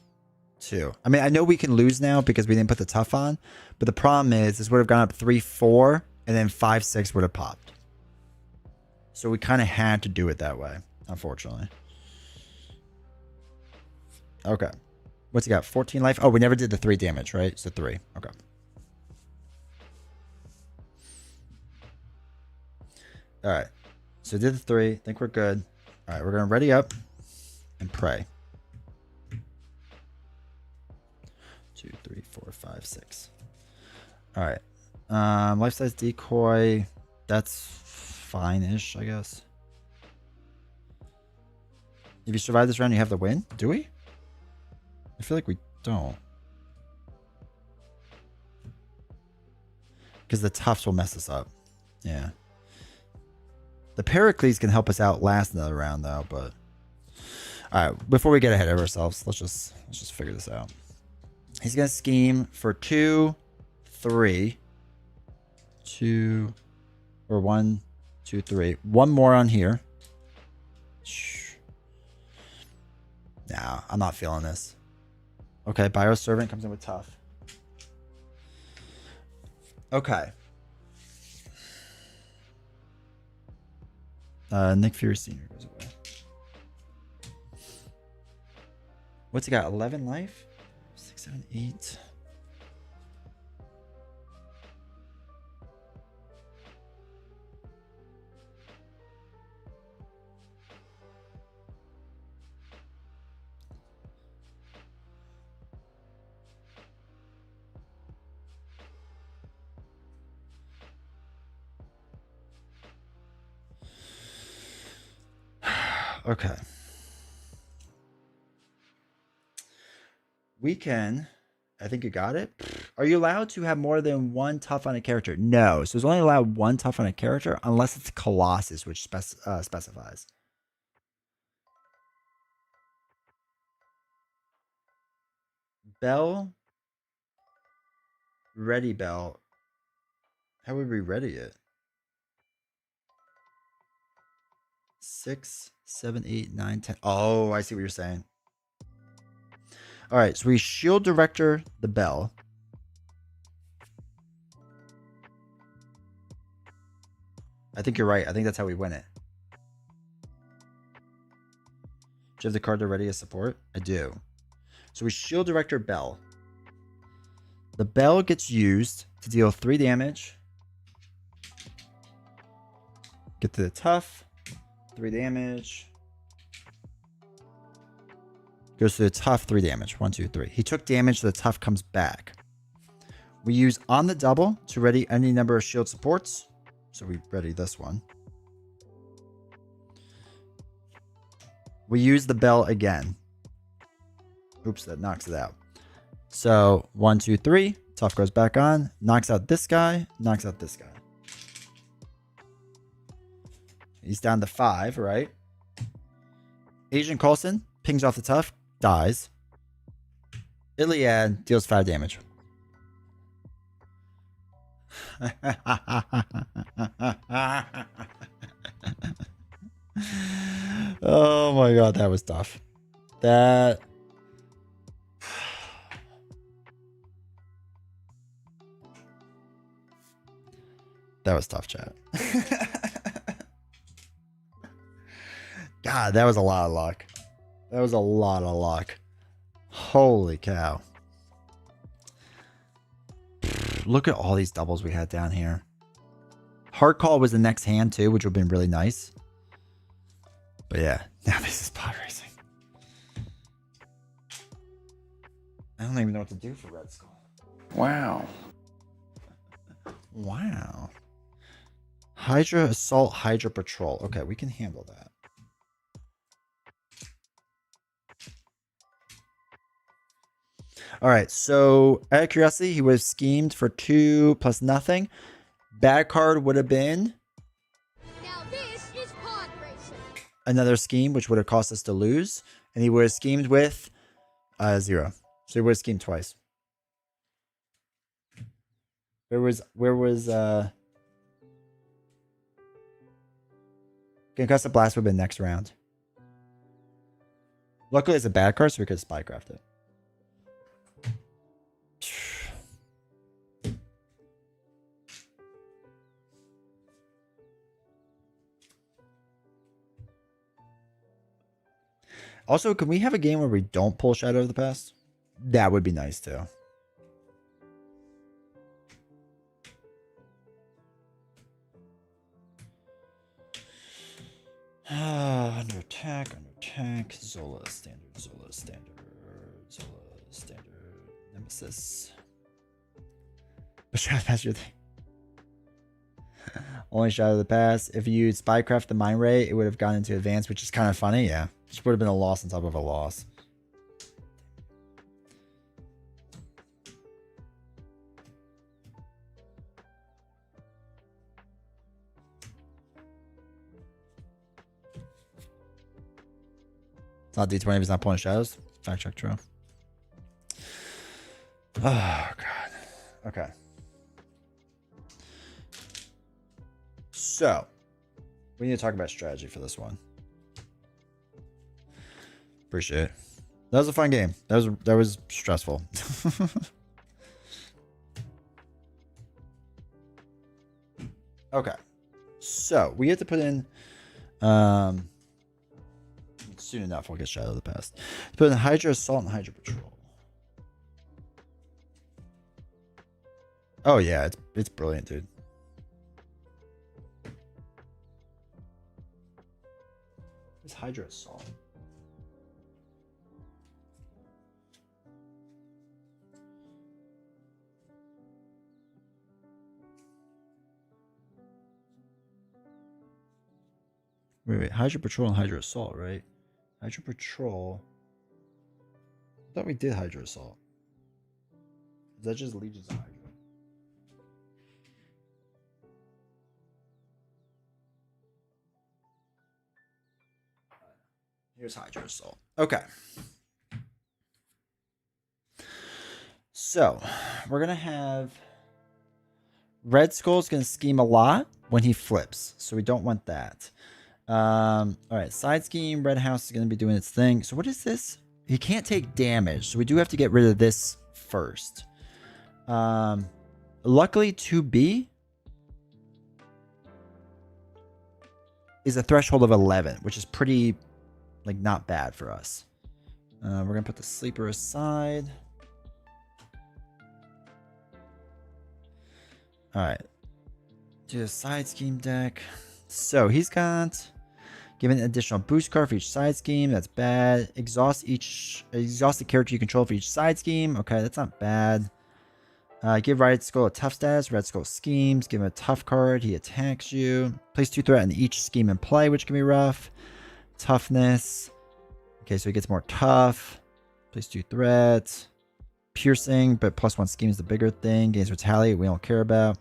2. I mean, I know we can lose now because we didn't put the tough on. But the problem is this would have gone up 3, 4. And then 5, 6 would have popped. So we kind of had to do it that way, unfortunately. Okay. What's he got? 14 life? Oh, we never did the 3 damage, right? So 3. Okay. All right. So did the 3. Think we're good. All right. We're going to ready up and pray. 2, 3, 4, 5, 6. All right. Life size decoy. That's fine-ish, I guess. If you survive this round, you have the win. Do we? I feel like we don't. Because the toughs will mess us up. Yeah. The Pericles can help us out last another round though, but all right, before we get ahead of ourselves, let's just figure this out. He's gonna scheme for 2, 3, 2, or 1, 2, 3. One more on here. Nah, I'm not feeling this. Okay, Bioservant comes in with tough. Okay. Nick Fury Sr. goes away. What's he got? 11 life? 6, 7, 8. Okay. We can. I think you got it. Are you allowed to have more than one tough on a character? No. So it's only allowed one tough on a character unless it's Colossus, which specifies. Bell. Ready Bell. How would we ready it? 6, 7, 8, 9, 10. Oh, I see what you're saying. All right, so we shield director the Bell. I think you're right. I think that's how we win it. Do you have the card to ready as support? I do. So we shield director Bell. The Bell gets used to deal 3 damage. Get to the tough. 3 damage. Goes to the tough, 3 damage. 1, 2, 3. He took damage, so the tough comes back. We use on the double to ready any number of shield supports. So we ready this one. We use the Bell again. Oops, that knocks it out. So 1, 2, 3. Tough goes back on. Knocks out this guy. Knocks out this guy. He's down to 5, right? Agent Coulson pings off the tough. Dies. Iliad deals 5 damage. Oh my god, that was tough. That was tough, chat. God, that was a lot of luck. That was a lot of luck. Holy cow. Look at all these doubles we had down here. Heart Call was the next hand too, which would have been really nice. But yeah, now this is pod racing. I don't even know what to do for Red Skull. Wow. Wow. Hydra Assault, Hydra Patrol. Okay, we can handle that. All right, so out of curiosity, he was schemed for 2 plus nothing. Bad card would have been Now this is pod racing. another scheme, which would have cost us to lose. And he would have schemed with 0. So he would have schemed twice. Concussive Blast would have been next round. Luckily, it's a bad card, so we could spycraft it. Also, can we have a game where we don't pull Shadow of the Past? That would be nice too. Under attack, Zola standard, Nemesis. But Shadow of the Past, your thing. Only Shadow of the Past. If you spycraft the Mind Ray, it would have gone into advance, which is kind of funny, yeah. Which would have been a loss on top of a loss. It's not D20 if he's not pulling shadows. Fact check, true. Oh, God. Okay. So, we need to talk about strategy for this one. Appreciate it. That was a fun game. That was stressful. Okay. So, we have to put in soon enough we'll get Shadow of the Past. Put in Hydra Assault and Hydra Patrol. Oh yeah, it's brilliant, dude. It's Hydra Assault. Wait, Hydra Patrol and Hydra Assault, right? Hydra Patrol. I thought we did Hydra Assault. Is that just Legions of Hydra? Here's Hydra Assault. Okay. So, we're going to have... Red Skull's going to scheme a lot when he flips. So we don't want that. Alright, side scheme. Red House is going to be doing its thing. So what is this? He can't take damage. So we do have to get rid of this first. Luckily, 2B is a threshold of 11, which is pretty... like not bad for us. We're gonna put the sleeper aside. All right, do a side scheme deck. So he's got given an additional boost card for each side scheme. That's bad. Exhaust the character you control for each side scheme. Okay, that's not bad. Give Red Skull a tough status. Red Skull schemes. Give him a tough card. He attacks you. Place 2 threat in each scheme in play, which can be rough. Toughness. Okay, so he gets more tough. Place 2 threats. Piercing, but +1 scheme is the bigger thing. Gains retaliate, we don't care about.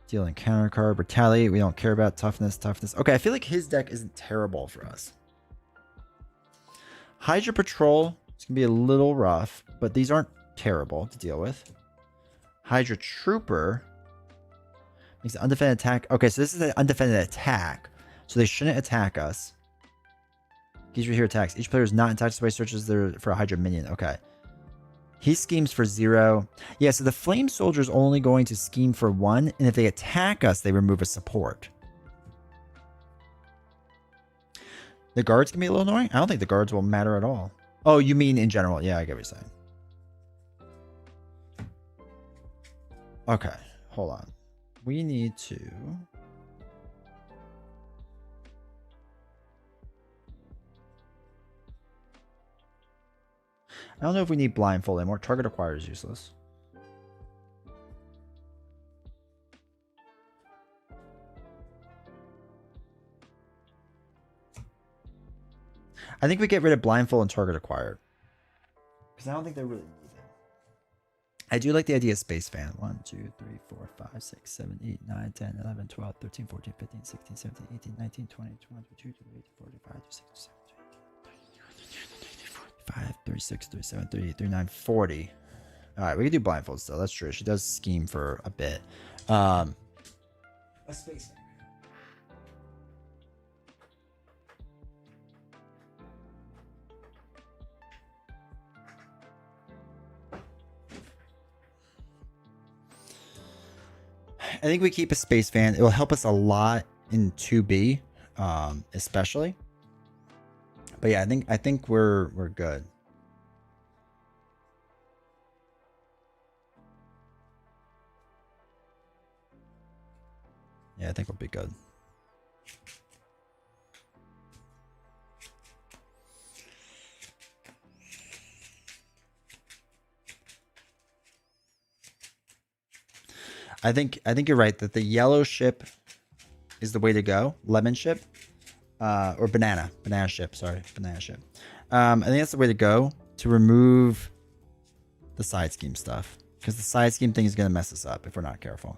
Deal and counter card. Retaliate, we don't care about. Toughness. Okay, I feel like his deck isn't terrible for us. Hydra Patrol, it's going to be a little rough, but these aren't terrible to deal with. Hydra Trooper makes an undefended attack. Okay, so this is an undefended attack. So they shouldn't attack us. These right here attacks. Each player is not in touch way searches for a Hydra minion. Okay. He schemes for 0. Yeah, so the Flame Soldier is only going to scheme for 1. And if they attack us, they remove a support. The guards can be a little annoying. I don't think the guards will matter at all. Oh, you mean in general. Yeah, I get what you're saying. Okay. Hold on. We need to... I don't know if we need blindfold anymore. Target acquired is useless. I think we get rid of blindfold and target acquired. Because I don't think they're really needed. I do like the idea of Space Fan. 1, 2, 3, 4, 5, 6, 7, 8, 9, 10, 11, 12, 13, 14, 15, 16, 17, 18, 19, 20, 21, 22, 23, 24, 25, 26, 27, 5, 36, 37, 38, 39, 40. Alright, we can do blindfold still. That's true. She does scheme for a bit. A space. I think we keep a Space Fan. It will help us a lot in 2B, especially. But yeah, I think we're good. Yeah, I think we'll be good. I think you're right that the yellow ship is the way to go. Lemon ship. Or banana ship. Sorry, banana ship. I think that's the way to go to remove the side scheme stuff, because the side scheme thing is going to mess us up if we're not careful.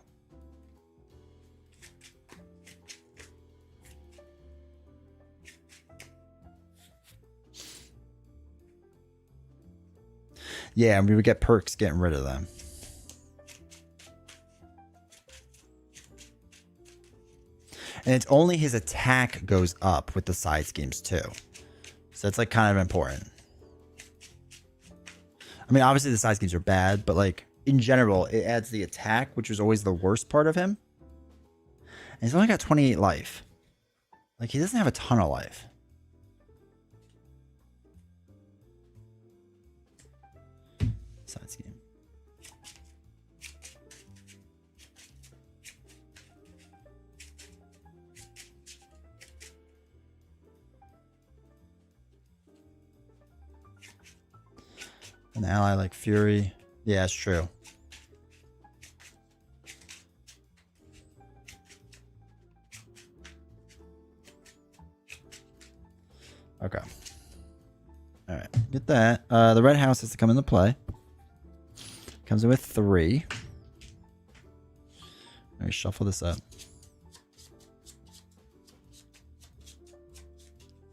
Yeah, and we would get perks getting rid of them. And it's only his attack goes up with the side schemes too. So it's like kind of important. I mean, obviously the side schemes are bad, but like in general, it adds the attack, which was always the worst part of him. And he's only got 28 life. Like he doesn't have a ton of life. Side scheme. An ally like Fury. Yeah, it's true. Okay. All right. Get that. The red house has to come into play. Comes in with 3. All right, shuffle this up.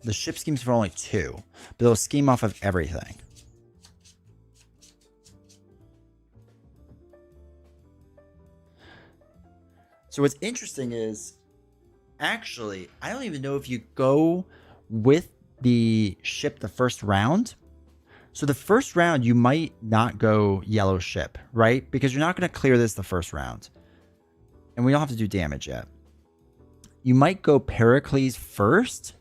The ship schemes for only 2, but they'll scheme off of everything. So what's interesting is, actually, I don't even know if you go with the ship the first round. So the first round, you might not go yellow ship, right? Because you're not going to clear this the first round. And we don't have to do damage yet. You might go Pericles first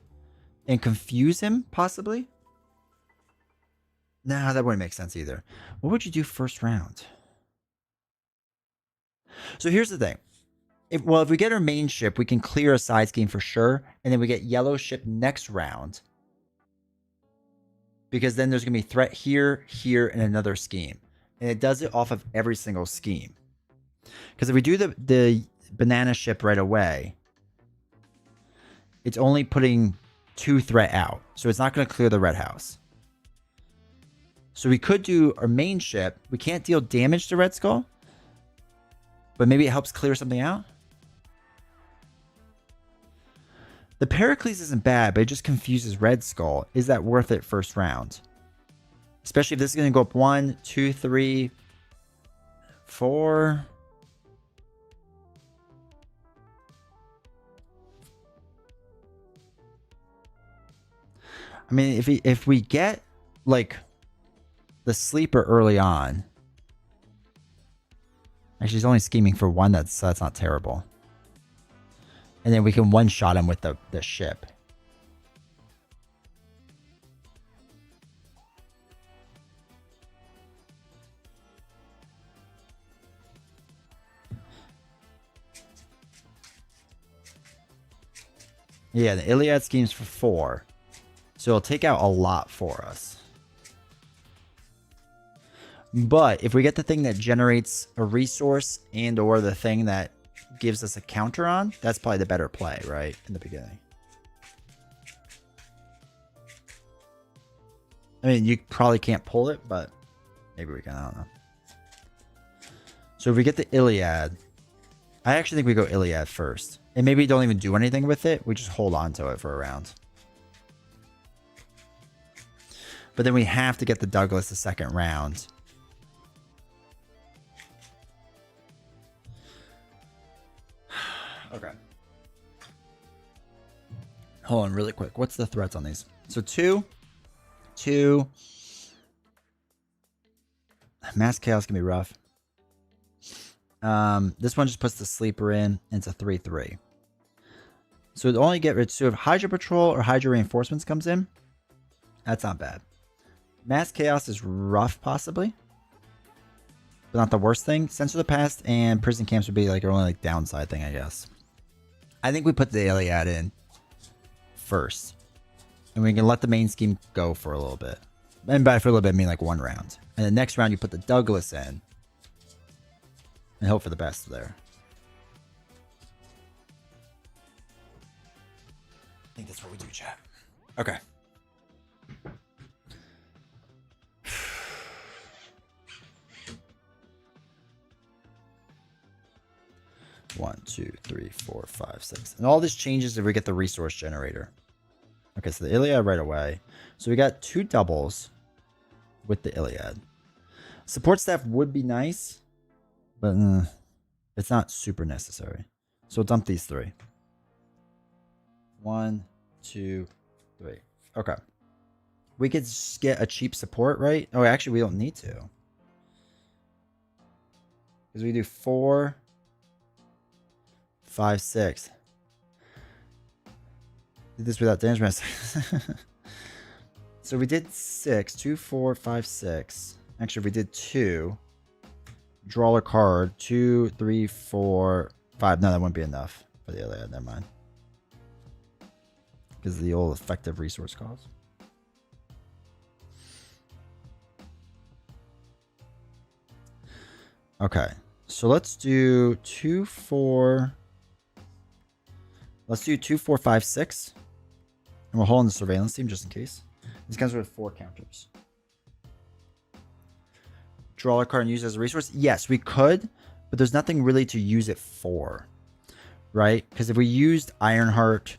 and confuse him, possibly. Nah, that wouldn't make sense either. What would you do first round? So here's the thing. If we get our main ship, we can clear a side scheme for sure. And then we get yellow ship next round. Because then there's going to be threat here, here, and another scheme. And it does it off of every single scheme. Because if we do the banana ship right away, it's only putting 2 threat out. So it's not going to clear the red house. So we could do our main ship. We can't deal damage to Red Skull. But maybe it helps clear something out. The Pericles isn't bad, but it just confuses Red Skull. Is that worth it first round? Especially if this is going to go up 1, 2, 3, 4. I mean, if we get like the sleeper early on. Actually, he's only scheming for 1. That's not terrible. And then we can one-shot him with the ship. Yeah, the Iliad schemes for 4. So it'll take out a lot for us. But if we get the thing that generates a resource and or the thing that gives us a counter on, that's probably the better play, right? In the beginning. I mean, you probably can't pull it, but maybe we can. I don't know. So if we get the Iliad, I actually think we go Iliad first. And maybe don't even do anything with it. We just hold on to it for a round. But then we have to get the Douglas the second round. Okay. Hold on really quick. What's the threats on these? So 2. Mass Chaos can be rough. This one just puts the sleeper in, and it's a 3/3. So it only get rid. So if Hydra Patrol or Hydra Reinforcements comes in, that's not bad. Mass Chaos is rough, possibly, but not the worst thing. Censor the Past and Prison Camps would be like our only like downside thing, I guess. I think we put the Iliad in first, and we can let the main scheme go for a little bit. And by for a little bit, I mean like 1 round. And the next round, you put the Douglas in, and hope for the best there. I think that's what we do, chat. Okay. One, 2, 3, 4, 5, 6. And all this changes if we get the resource generator. Okay, so the Iliad right away. So we got 2 doubles with the Iliad. Support staff would be nice, but it's not super necessary. So we'll dump these 3. 1, 2, 3. Okay. We could just get a cheap support, right? Oh, actually, we don't need to. Because we do 4, 5, 6. Did this without damage mass. So we did 6. 2, 4, 5, 6. Actually, we did 2. Draw a card. 2, 3, 4, 5. No, that wouldn't be enough for the other. Never mind. Because of the old effective resource cost. Okay. So let's do 2, 4. Let's do 2, 4, 5, 6. And we'll hold on the surveillance team just in case. These guys are with 4 counters. Draw a card and use it as a resource? Yes, we could, but there's nothing really to use it for. Right? Because if we used Ironheart,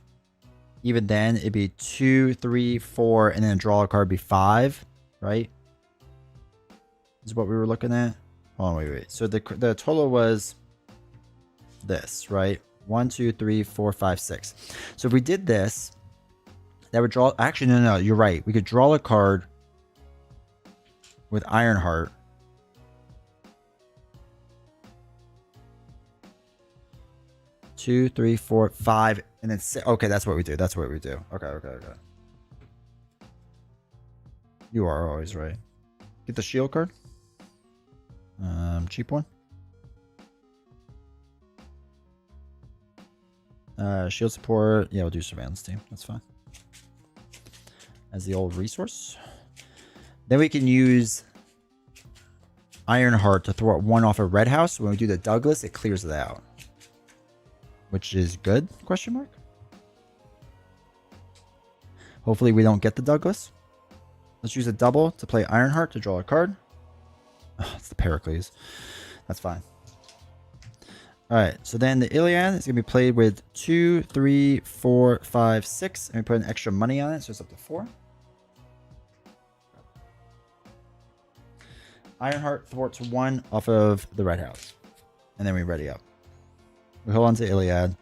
even then it'd be 2, 3, 4, and then draw a card would be 5. Right? Is what we were looking at. Hold on, wait. So the total was this, right? 1, 2, 3, 4, 5, 6. So if we did this, that would draw. Actually, no, you're right. We could draw a card with Ironheart. Two, 3, 4, 5, and then 6. Okay, that's what we do. That's what we do. Okay. You are always right. Get the shield card. Cheap one. Shield support. Yeah, we'll do surveillance team. That's fine. As the old resource. Then we can use Ironheart to throw one off a red house. When we do the Douglas, it clears it out. Which is good? Question mark. Hopefully we don't get the Douglas. Let's use a double to play Ironheart to draw a card. Oh, it's the Pericles. That's fine. Alright, so then the Iliad is going to be played with 2, 3, 4, 5, 6. And we put an extra money on it, so it's up to 4. Ironheart thwarts 1 off of the red house. And then we ready up. We hold on to Iliad.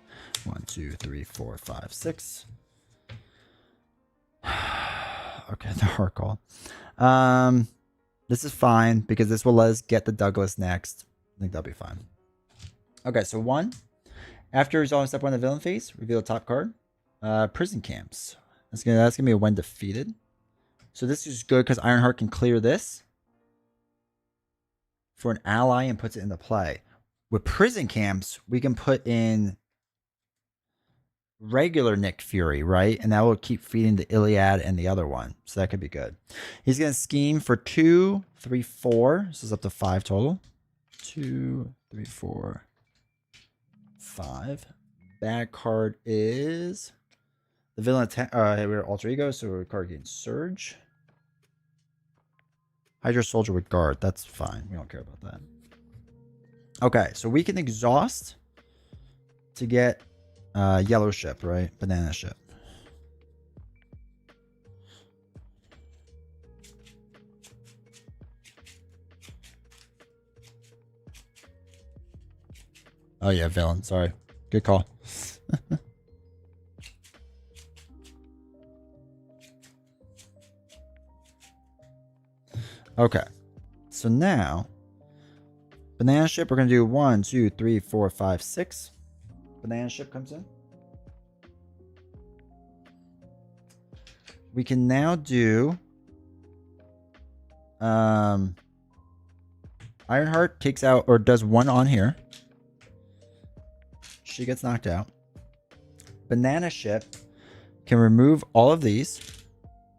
1, 2, 3, 4, 5, 6. Okay, the hard call. This is fine because this will let us get the Douglas next. I think that'll be fine. Okay, so 1. After resolving step 1 of the villain phase, reveal the top card. Prison camps. That's gonna be a when defeated. So this is good because Ironheart can clear this for an ally and puts it into play. With prison camps, we can put in regular Nick Fury, right? And that will keep feeding the Iliad and the other one. So that could be good. He's going to scheme for 2, 3, 4. This is up to 5 total. 2, 3, 4, 5. Bad card is the villain attack. We're alter ego, so we're card gains Surge. Hydra Soldier with guard. That's fine. We don't care about that. Okay, so we can exhaust to get yellow ship, right? Banana ship. Oh yeah, villain. Sorry. Good call. Okay. So now banana ship, we're going to do 1, 2, 3, 4, 5, 6. Banana ship comes in. We can now do Ironheart takes out or does 1 on here. She gets knocked out. Banana ship can remove all of these.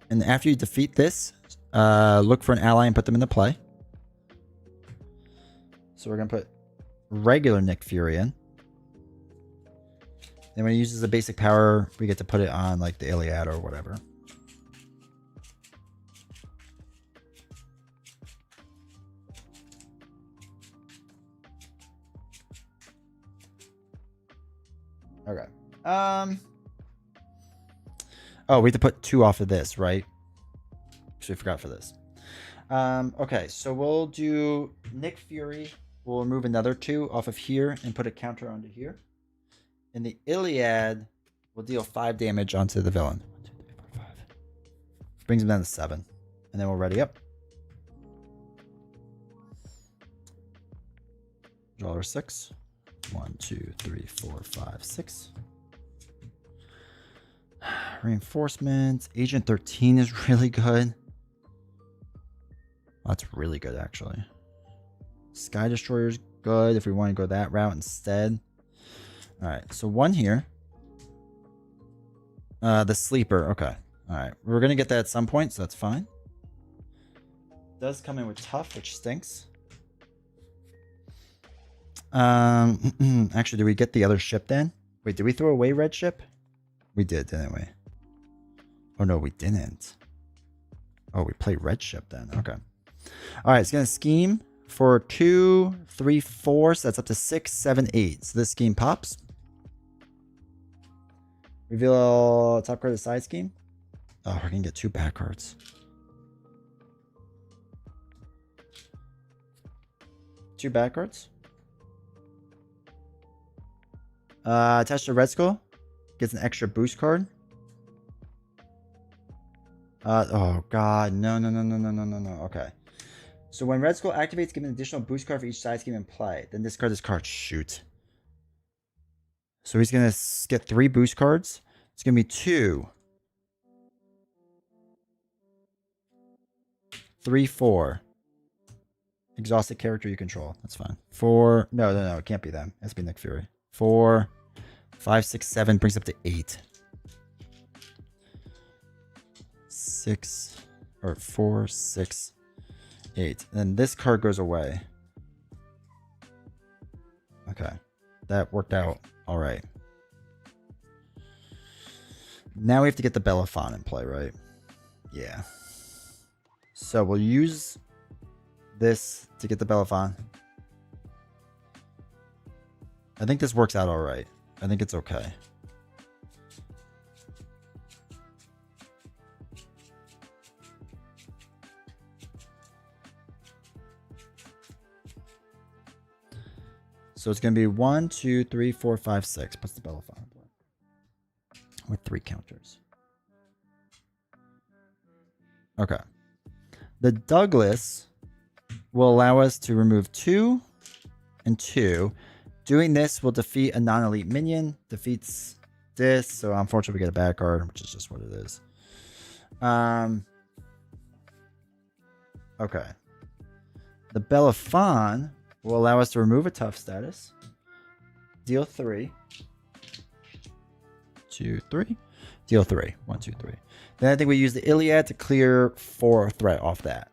And after you defeat this, look for an ally and put them into play. So we're going to put regular Nick Fury in. And when he uses the basic power, we get to put it on like the Iliad or whatever. Okay. Oh, we have to put 2 off of this, right? Because we forgot for this. Okay, so we'll do Nick Fury. We'll remove another 2 off of here and put a counter onto here. In the Iliad, we'll deal 5 damage onto the villain. 1, 2, 3, 4, 5. Brings him down to 7. And then we'll ready up. Draw our 6. 1, 2, 3, 4, 5, 6. Reinforcements. Agent 13 is really good. That's really good, actually. Sky Destroyer's good if we want to go that route instead. Alright, so 1 here. The Sleeper, okay. Alright, we're going to get that at some point, so that's fine. Does come in with Tough, which stinks. Actually, did we get the other ship then? Wait, did we throw away Red Ship? We did, didn't we? Oh, no, we didn't. Oh, we played Red Ship then. Okay. Alright, it's going to scheme for 2, 3, 4. So that's up to 6, 7, 8. So this scheme pops. Reveal top card of the side scheme. Oh, we're going to get 2 back cards. 2 back cards. Attached to Red Skull. Gets an extra boost card. Oh god, no. Okay. So when Red Skull activates, give an additional boost card for each side scheme in play. Then discard this card. Shoot. So he's gonna get 3 boost cards. It's gonna be 2, 3, 4. Exhausted character you control. That's fine. 4. No. It can't be them. It has to be Nick Fury. 4, 5, 6, 7 brings up to 8. 6 or 4, 6, 8. And then this card goes away. Okay. That worked out all right. Now we have to get the Belafonte in play, right? Yeah. So we'll use this to get the Belafonte. I think this works out all right. I think it's okay. So it's going to be 1, 2, 3, 4, 5, 6. Puts the Belafonte in play. With 3 counters. Okay. The Douglas will allow us to remove 2 and 2. Doing this will defeat a non-elite minion. Defeats this. So unfortunately we get a bad card, which is just what it is. Okay. The Belafonte will allow us to remove a tough status. Deal 3. 2, 3. Deal 3. 1, 2, 3. Then I think we use the Iliad to clear 4 threat off that.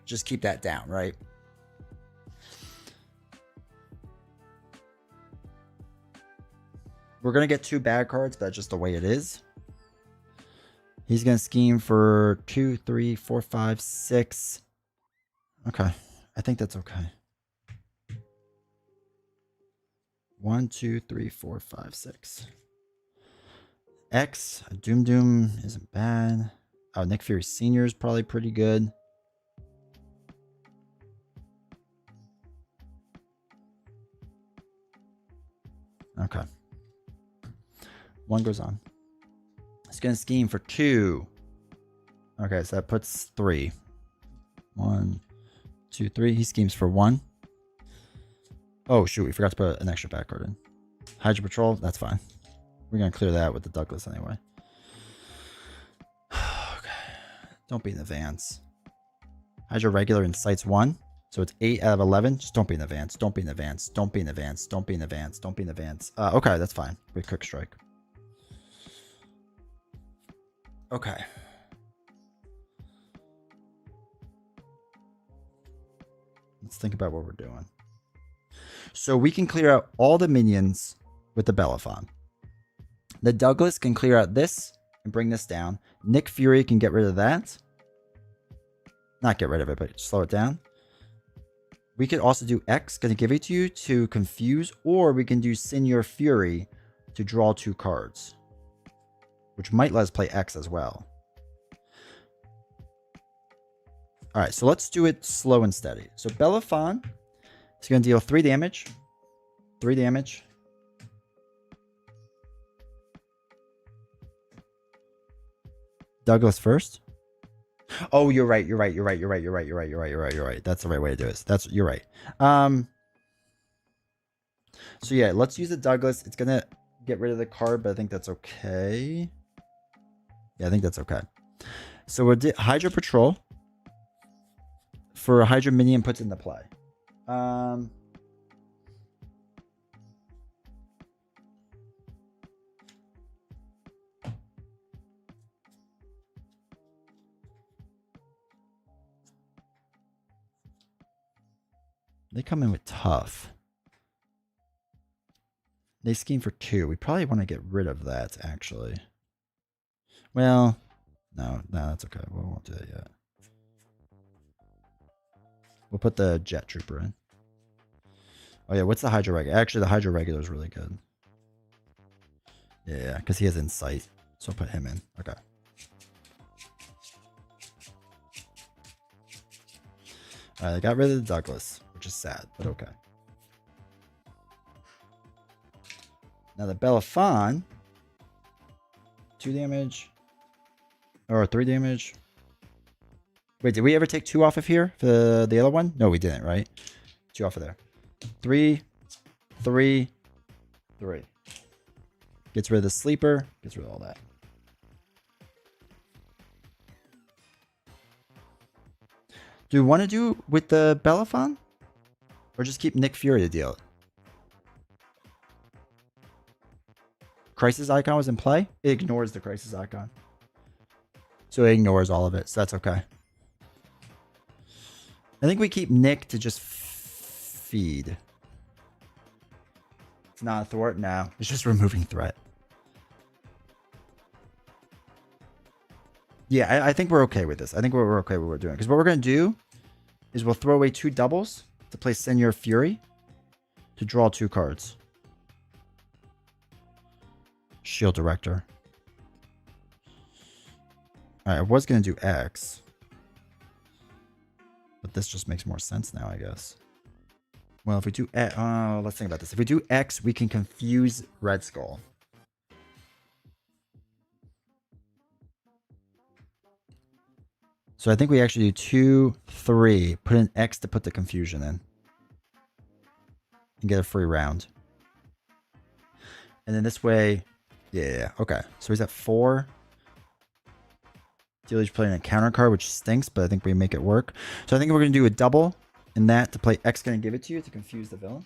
Just keep that down, right? We're going to get 2 bad cards, but that's just the way it is. He's going to scheme for 2, 3, 4, 5, 6. Okay. I think that's okay. 1, 2, 3, 4, 5, 6. X, Doom isn't bad. Oh, Nick Fury Sr. is probably pretty good. Okay. 1 goes on. It's going to scheme for 2. Okay, so that puts 3. 1, 2, 3. He schemes for 1. Oh, shoot. We forgot to put an extra back card in. Hydra Patrol. That's fine. We're going to clear that with the Douglas anyway. Okay. Don't be in advance. Hydra Regular incites 1. So it's 8 out of 11. Just don't be in advance. Don't be in advance. Don't be in advance. Don't be in advance. Don't be in advance. Okay, that's fine. We quick strike. Okay. Let's think about what we're doing. So we can clear out all the minions with the Belafonte. The Douglas can clear out this and bring this down. Nick Fury can get rid of that. Not get rid of it, but slow it down. We could also do X, going to give it to you to confuse, or we can do Senior Fury to draw 2 cards, which might let us play X as well. All right, so let's do it slow and steady. So Belafon is going to deal 3 damage. 3 damage. Douglas first. Oh, you're right. You're right. You're right. You're right. You're right. You're right. You're right. You're right. You're right. That's the right way to do it. You're right. So yeah, let's use the Douglas. It's gonna get rid of the card, but I think that's okay. Yeah, I think that's okay. So we'll do Hydra Patrol for a Hydra minion puts into play. They come in with tough. They scheme for 2. We probably want to get rid of that, actually. Well, no, that's okay. We won't do that yet. We'll put the Jet Trooper in. Oh, yeah, what's the Hydra Regular? Actually, the Hydra Regular is really good. Yeah, because he has Insight. So I'll put him in. Okay. Alright, I got rid of the Douglas, which is sad, but okay. Now the Belafon, 2 damage, or 3 damage. Wait, did we ever take 2 off of here for the other one? No, we didn't, right? 2 off of there. 3, 3, 3. Gets rid of the sleeper, gets rid of all that. Do we want to do with the Belafon? Or just keep Nick Fury to deal it? Crisis icon was in play? It ignores the crisis icon. So it ignores all of it, so that's okay. I think we keep Nick to just feed. It's not a thwart now. It's just removing threat. Yeah, I think we're okay with this. I think we're okay with what we're doing. Because what we're going to do is we'll throw away 2 doubles to play Senior Fury to draw 2 cards. Shield Director. Alright, I was going to do X. But this just makes more sense now, I guess. Well, if we do X, let's think about this. If we do X, we can confuse Red Skull. So I think we actually do 2, 3, put an X to put the confusion in. And get a free round. And then this way, yeah, okay. So he's at 4. Dealer's playing a counter card, which stinks, but I think we make it work. So I think we're going to do a double in that to play X going to give it to you to confuse the villain.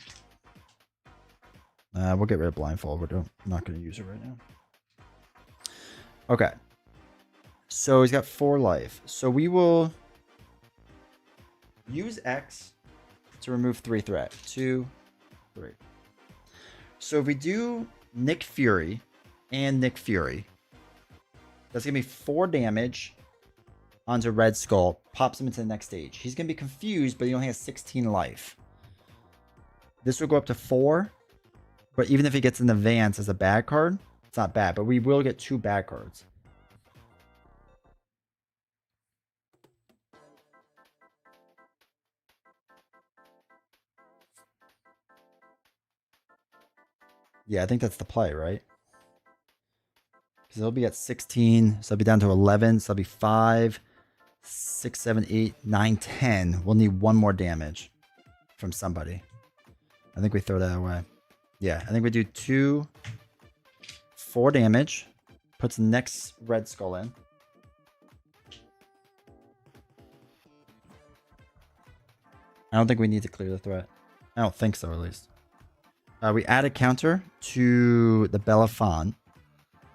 We'll get rid of Blindfold. We're not going to use it right now. Okay. So he's got 4 life. So we will use X to remove 3 threat. 2, 3. So if we do Nick Fury and Nick Fury, that's going to be 4 damage onto Red Skull. Pops him into the next stage. He's going to be confused, but he only has 16 life. This will go up to 4. But even if he gets an advance as a bad card, it's not bad. But we will get 2 bad cards. Yeah, I think that's the play, right? Because it'll be at 16. So it'll be down to 11. So it'll be 5, 6, 7, 8, 9, 10. We'll need 1 more damage from somebody. I think we throw that away. Yeah, I think we do 2, 4 damage. Puts the next Red Skull in. I don't think we need to clear the threat. I don't think so, at least. We add a counter to the Belafon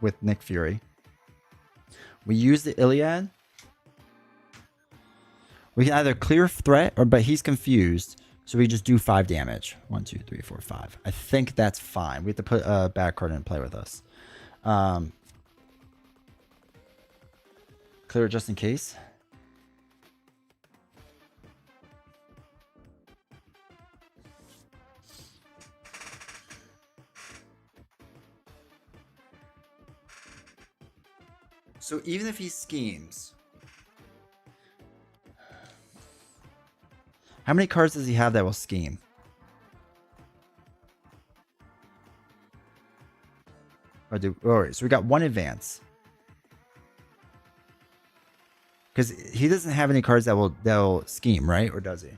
with Nick Fury. We use the Iliad. We can either clear threat, but he's confused. So we just do 5 damage. 1, 2, 3, 4, 5. I think that's fine. We have to put a bad card in and play with us. Clear it just in case. So even if he schemes, How many cards does he have that will scheme? All right, so we got one advance. Because he doesn't have any cards that will scheme, right? Or does he?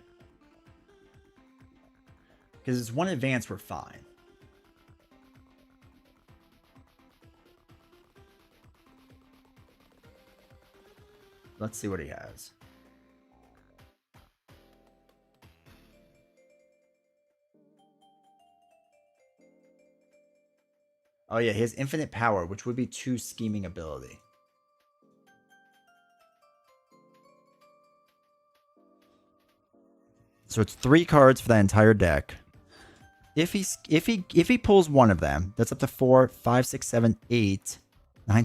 Because it's one advance, we're fine. Let's see what he has. Oh yeah, he has infinite power, which would be 2 scheming ability. So it's 3 cards for that entire deck. If he pulls one of them, that's up to 4, 5, 6, 7, 8, 9,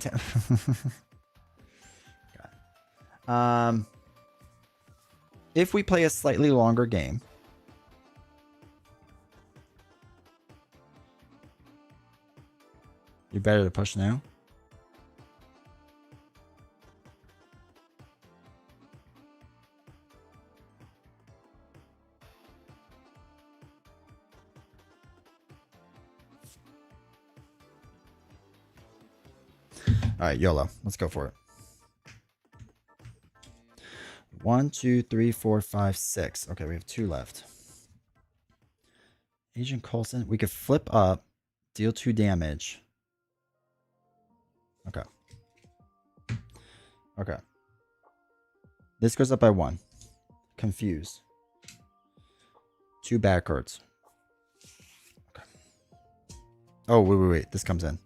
10. If we play a slightly longer game, you're better to push now. All right, YOLO. Let's go for it. 1, 2, 3, 4, 5, 6. Okay, we have 2 left. Agent Coulson. We could flip up, deal 2 damage. Okay. Okay. This goes up by 1. Confused. 2 bad cards. Okay. Oh, wait. This comes in.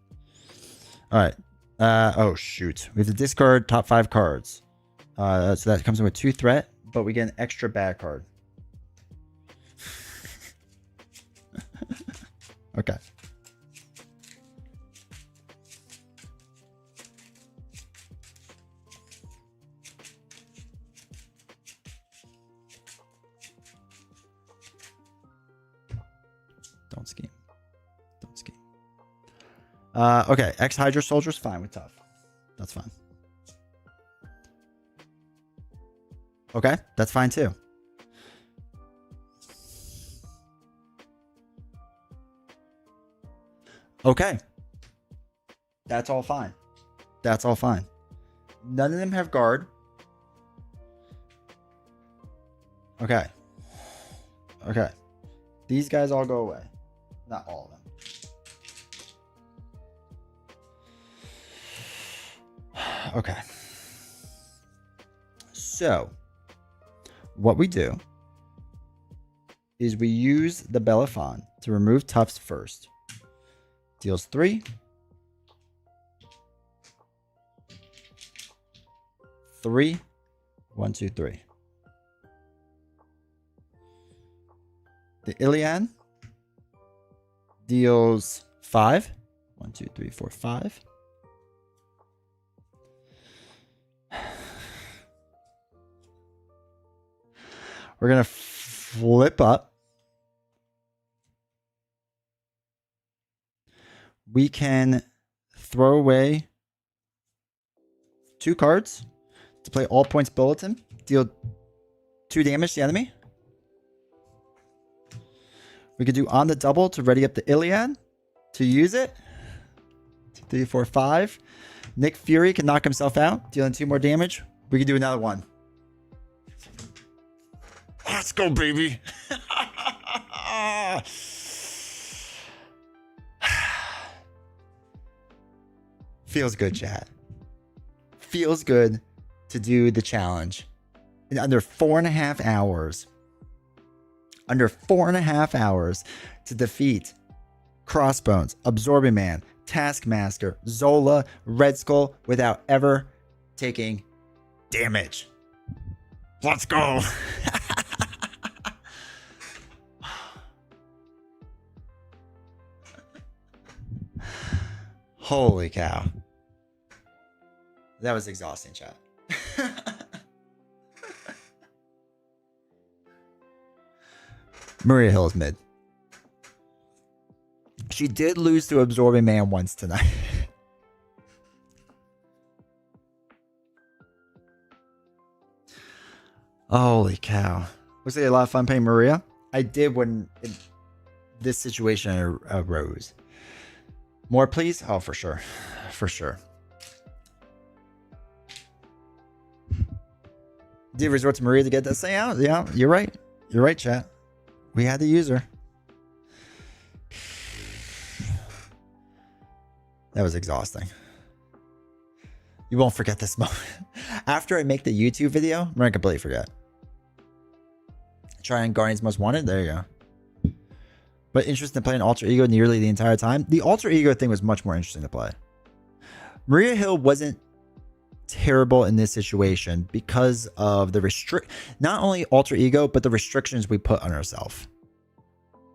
All right. Oh, shoot. We have to discard top 5 cards. So that comes in with 2 threat, but we get an extra bad card. Okay. Don't scheme. Don't scheme. Okay. Ex-Hydra Soldier's fine with tough. That's fine. Okay. That's fine too. Okay. That's all fine. That's all fine. None of them have guard. Okay. Okay. These guys all go away. Not all of them. Okay. So, what we do is we use the Belaphon to remove Tufts first. Deals 3. 3. 1, 2, 3. The Iliad deals 5. 1, 2, 3, 4, 5. We're going to flip up. We can throw away 2 cards to play all points bulletin. Deal 2 damage to the enemy. We could do on the double to ready up the Iliad to use it. 2, 3, 4, 5. Nick Fury can knock himself out, dealing 2 more damage. We could do another one. Let's go, baby. Feels good, chat. Feels good to do the challenge in under 4.5 hours. Under 4.5 hours to defeat Crossbones, Absorbing Man, Taskmaster, Zola, Red Skull without ever taking damage. Let's go. Holy cow. That was exhausting, chat. Maria Hill is mid. She did lose to Absorbing Man once tonight. Holy cow. Was it a lot of fun playing Maria? I did when this situation arose. More, please? Oh, for sure. For sure. Did resort to Maria to get that thing out? Yeah, you're right. You're right, chat. We had to use her. That was exhausting. You won't forget this moment. After I make the YouTube video, I'm gonna completely forget. Try on Guardians Most Wanted. There you go. But interested in playing Alter Ego nearly the entire time. The Alter Ego thing was much more interesting to play. Maria Hill wasn't terrible in this situation because of the not only Alter Ego, but the restrictions we put on ourselves.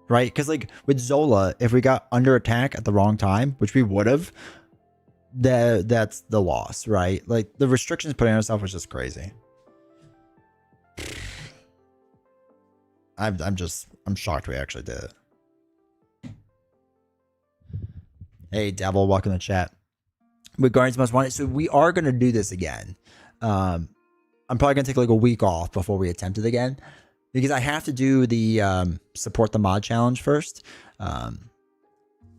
Right? Because like with Zola, if we got under attack at the wrong time, which we would have, that's the loss, right? Like the restrictions put on ourselves was just crazy. I'm shocked we actually did it. Hey Devil, welcome to chat. With Guardians Most Wanted, so we are gonna do this again. I'm probably gonna take like a week off before we attempt it again, because I have to do the support the mod challenge first.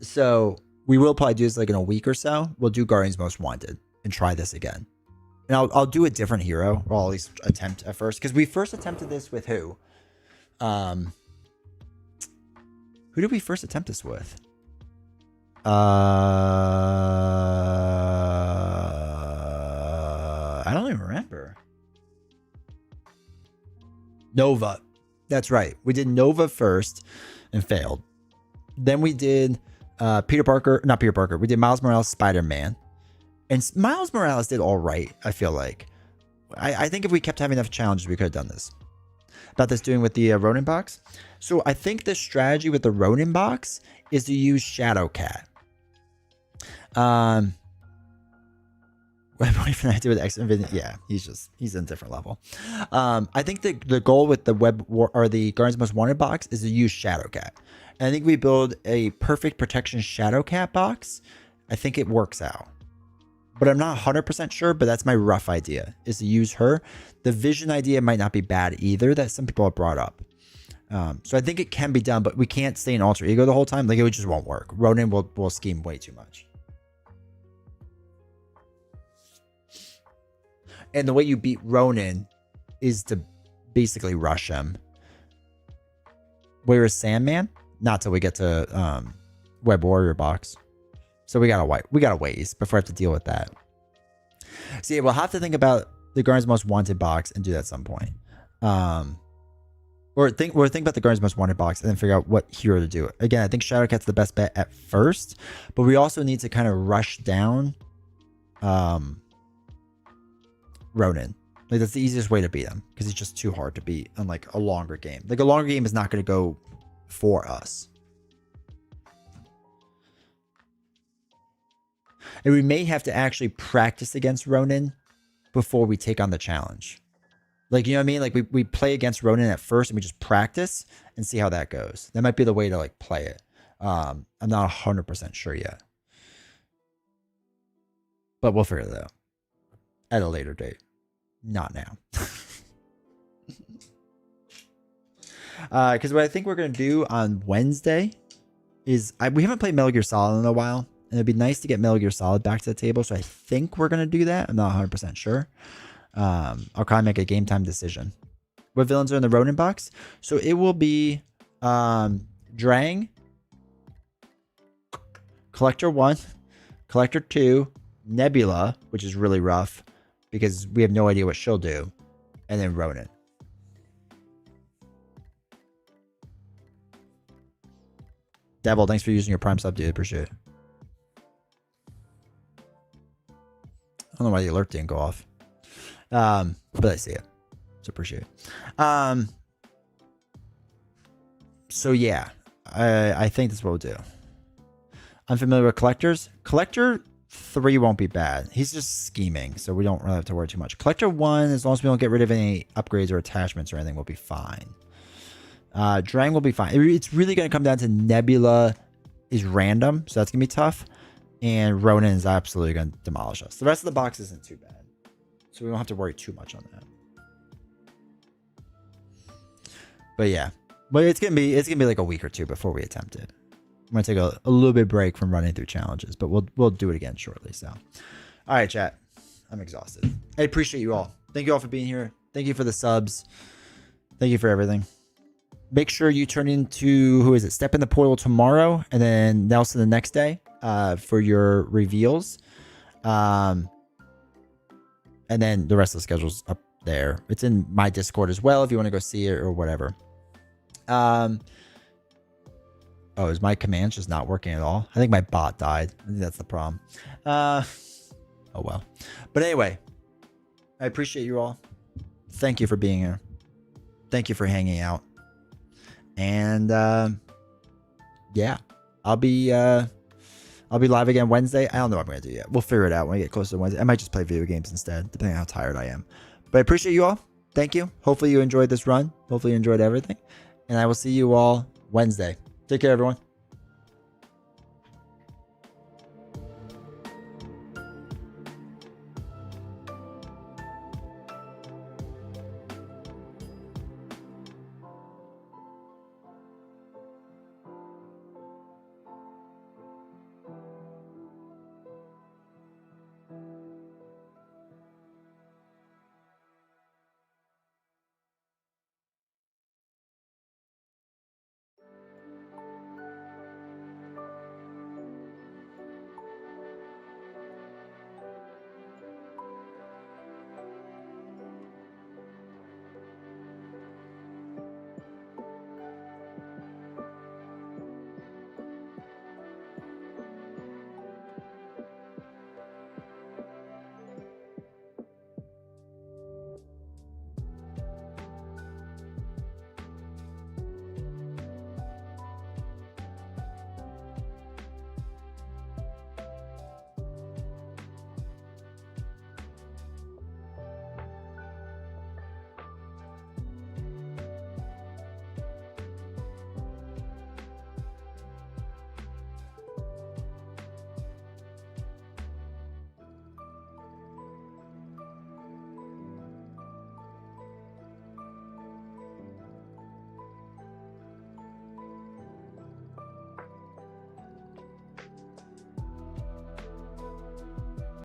So we will probably do this like in a week or so. We'll do Guardians Most Wanted and try this again. And I'll do a different hero, or I'll at least attempt at first, because we first attempted this with who? Who did we first attempt this with? I don't even remember. Nova. That's right. We did Nova first and failed. Then we did not Peter Parker. We did Miles Morales, Spider-Man. And Miles Morales did all right, I feel like. I think if we kept having enough challenges, we could have done this. About this doing with the Ronin box. So I think the strategy with the Ronin box is to use Shadowcat. What do I do with X Infinity? Yeah, he's in a different level. I think the goal with the the Guardians Most Wanted box is to use Shadowcat. And I think we build a perfect protection Shadowcat box. I think it works out. But I'm not 100% sure, but that's my rough idea, is to use her. The Vision idea might not be bad either, that some people have brought up. So I think it can be done, but we can't stay in Alter Ego the whole time. Like, it just won't work. Ronin will scheme way too much. And the way you beat Ronin is to basically rush him. Where is Sandman? Not till we get to Web Warrior box. So we gotta ways before I have to deal with that. So yeah, we'll have to think about the Guardians Most Wanted box and do that at some point. Or think about the Guardians Most Wanted box and then figure out what hero to do. Again, I think Shadowcat's the best bet at first, but we also need to kind of rush down Ronin. Like, that's the easiest way to beat him, because he's just too hard to beat on like a longer game. Like, a longer game is not going to go for us. And we may have to actually practice against Ronin before we take on the challenge. Like, you know what I mean? Like, we play against Ronin at first and we just practice and see how that goes. That might be the way to like play it. I'm not 100% sure yet. But we'll figure that out at a later date. Not now. Because what I think we're going to do on Wednesday is... we haven't played Metal Gear Solid in a while. And it'd be nice to get Metal Gear Solid back to the table. So I think we're going to do that. I'm not 100% sure. I'll kind of make a game time decision. What villains are in the Ronin box? So it will be Drang, Collector 1, Collector 2, Nebula, which is really rough because we have no idea what she'll do, and then Ronin. Devil, thanks for using your Prime sub, dude. Appreciate it. I don't know why the alert didn't go off. But I see it. So appreciate it. So yeah, I think that's what we'll do. I'm familiar with collectors. Collector 3 won't be bad. He's just scheming, so we don't really have to worry too much. Collector 1, as long as we don't get rid of any upgrades or attachments or anything, will be fine. Drang will be fine. It's really going to come down to Nebula is random, so that's going to be tough. And Ronin is absolutely going to demolish us. The rest of the box isn't too bad, so we don't have to worry too much on that. But yeah, but it's gonna be like a week or two before we attempt it. I'm gonna take a little bit break from running through challenges, but we'll do it again shortly. So, all right, chat. I'm exhausted. I appreciate you all. Thank you all for being here. Thank you for the subs. Thank you for everything. Make sure you turn into, who is it? Step in the portal tomorrow, and then Nelson the next day for your reveals. And then the rest of the schedule's up there. It's in my Discord as well if you want to go see it or whatever. Oh, is my commands just not working at all? I think my bot died. I think that's the problem. Oh well. But anyway, I appreciate you all. Thank you for being here. Thank you for hanging out. And yeah, I'll be live again Wednesday. I don't know what I'm gonna do yet. We'll figure it out when we get closer to Wednesday. I might just play video games instead, depending on how tired I am. But I appreciate you all. Thank you. Hopefully you enjoyed this run. Hopefully you enjoyed everything. And I will see you all Wednesday. Take care, everyone.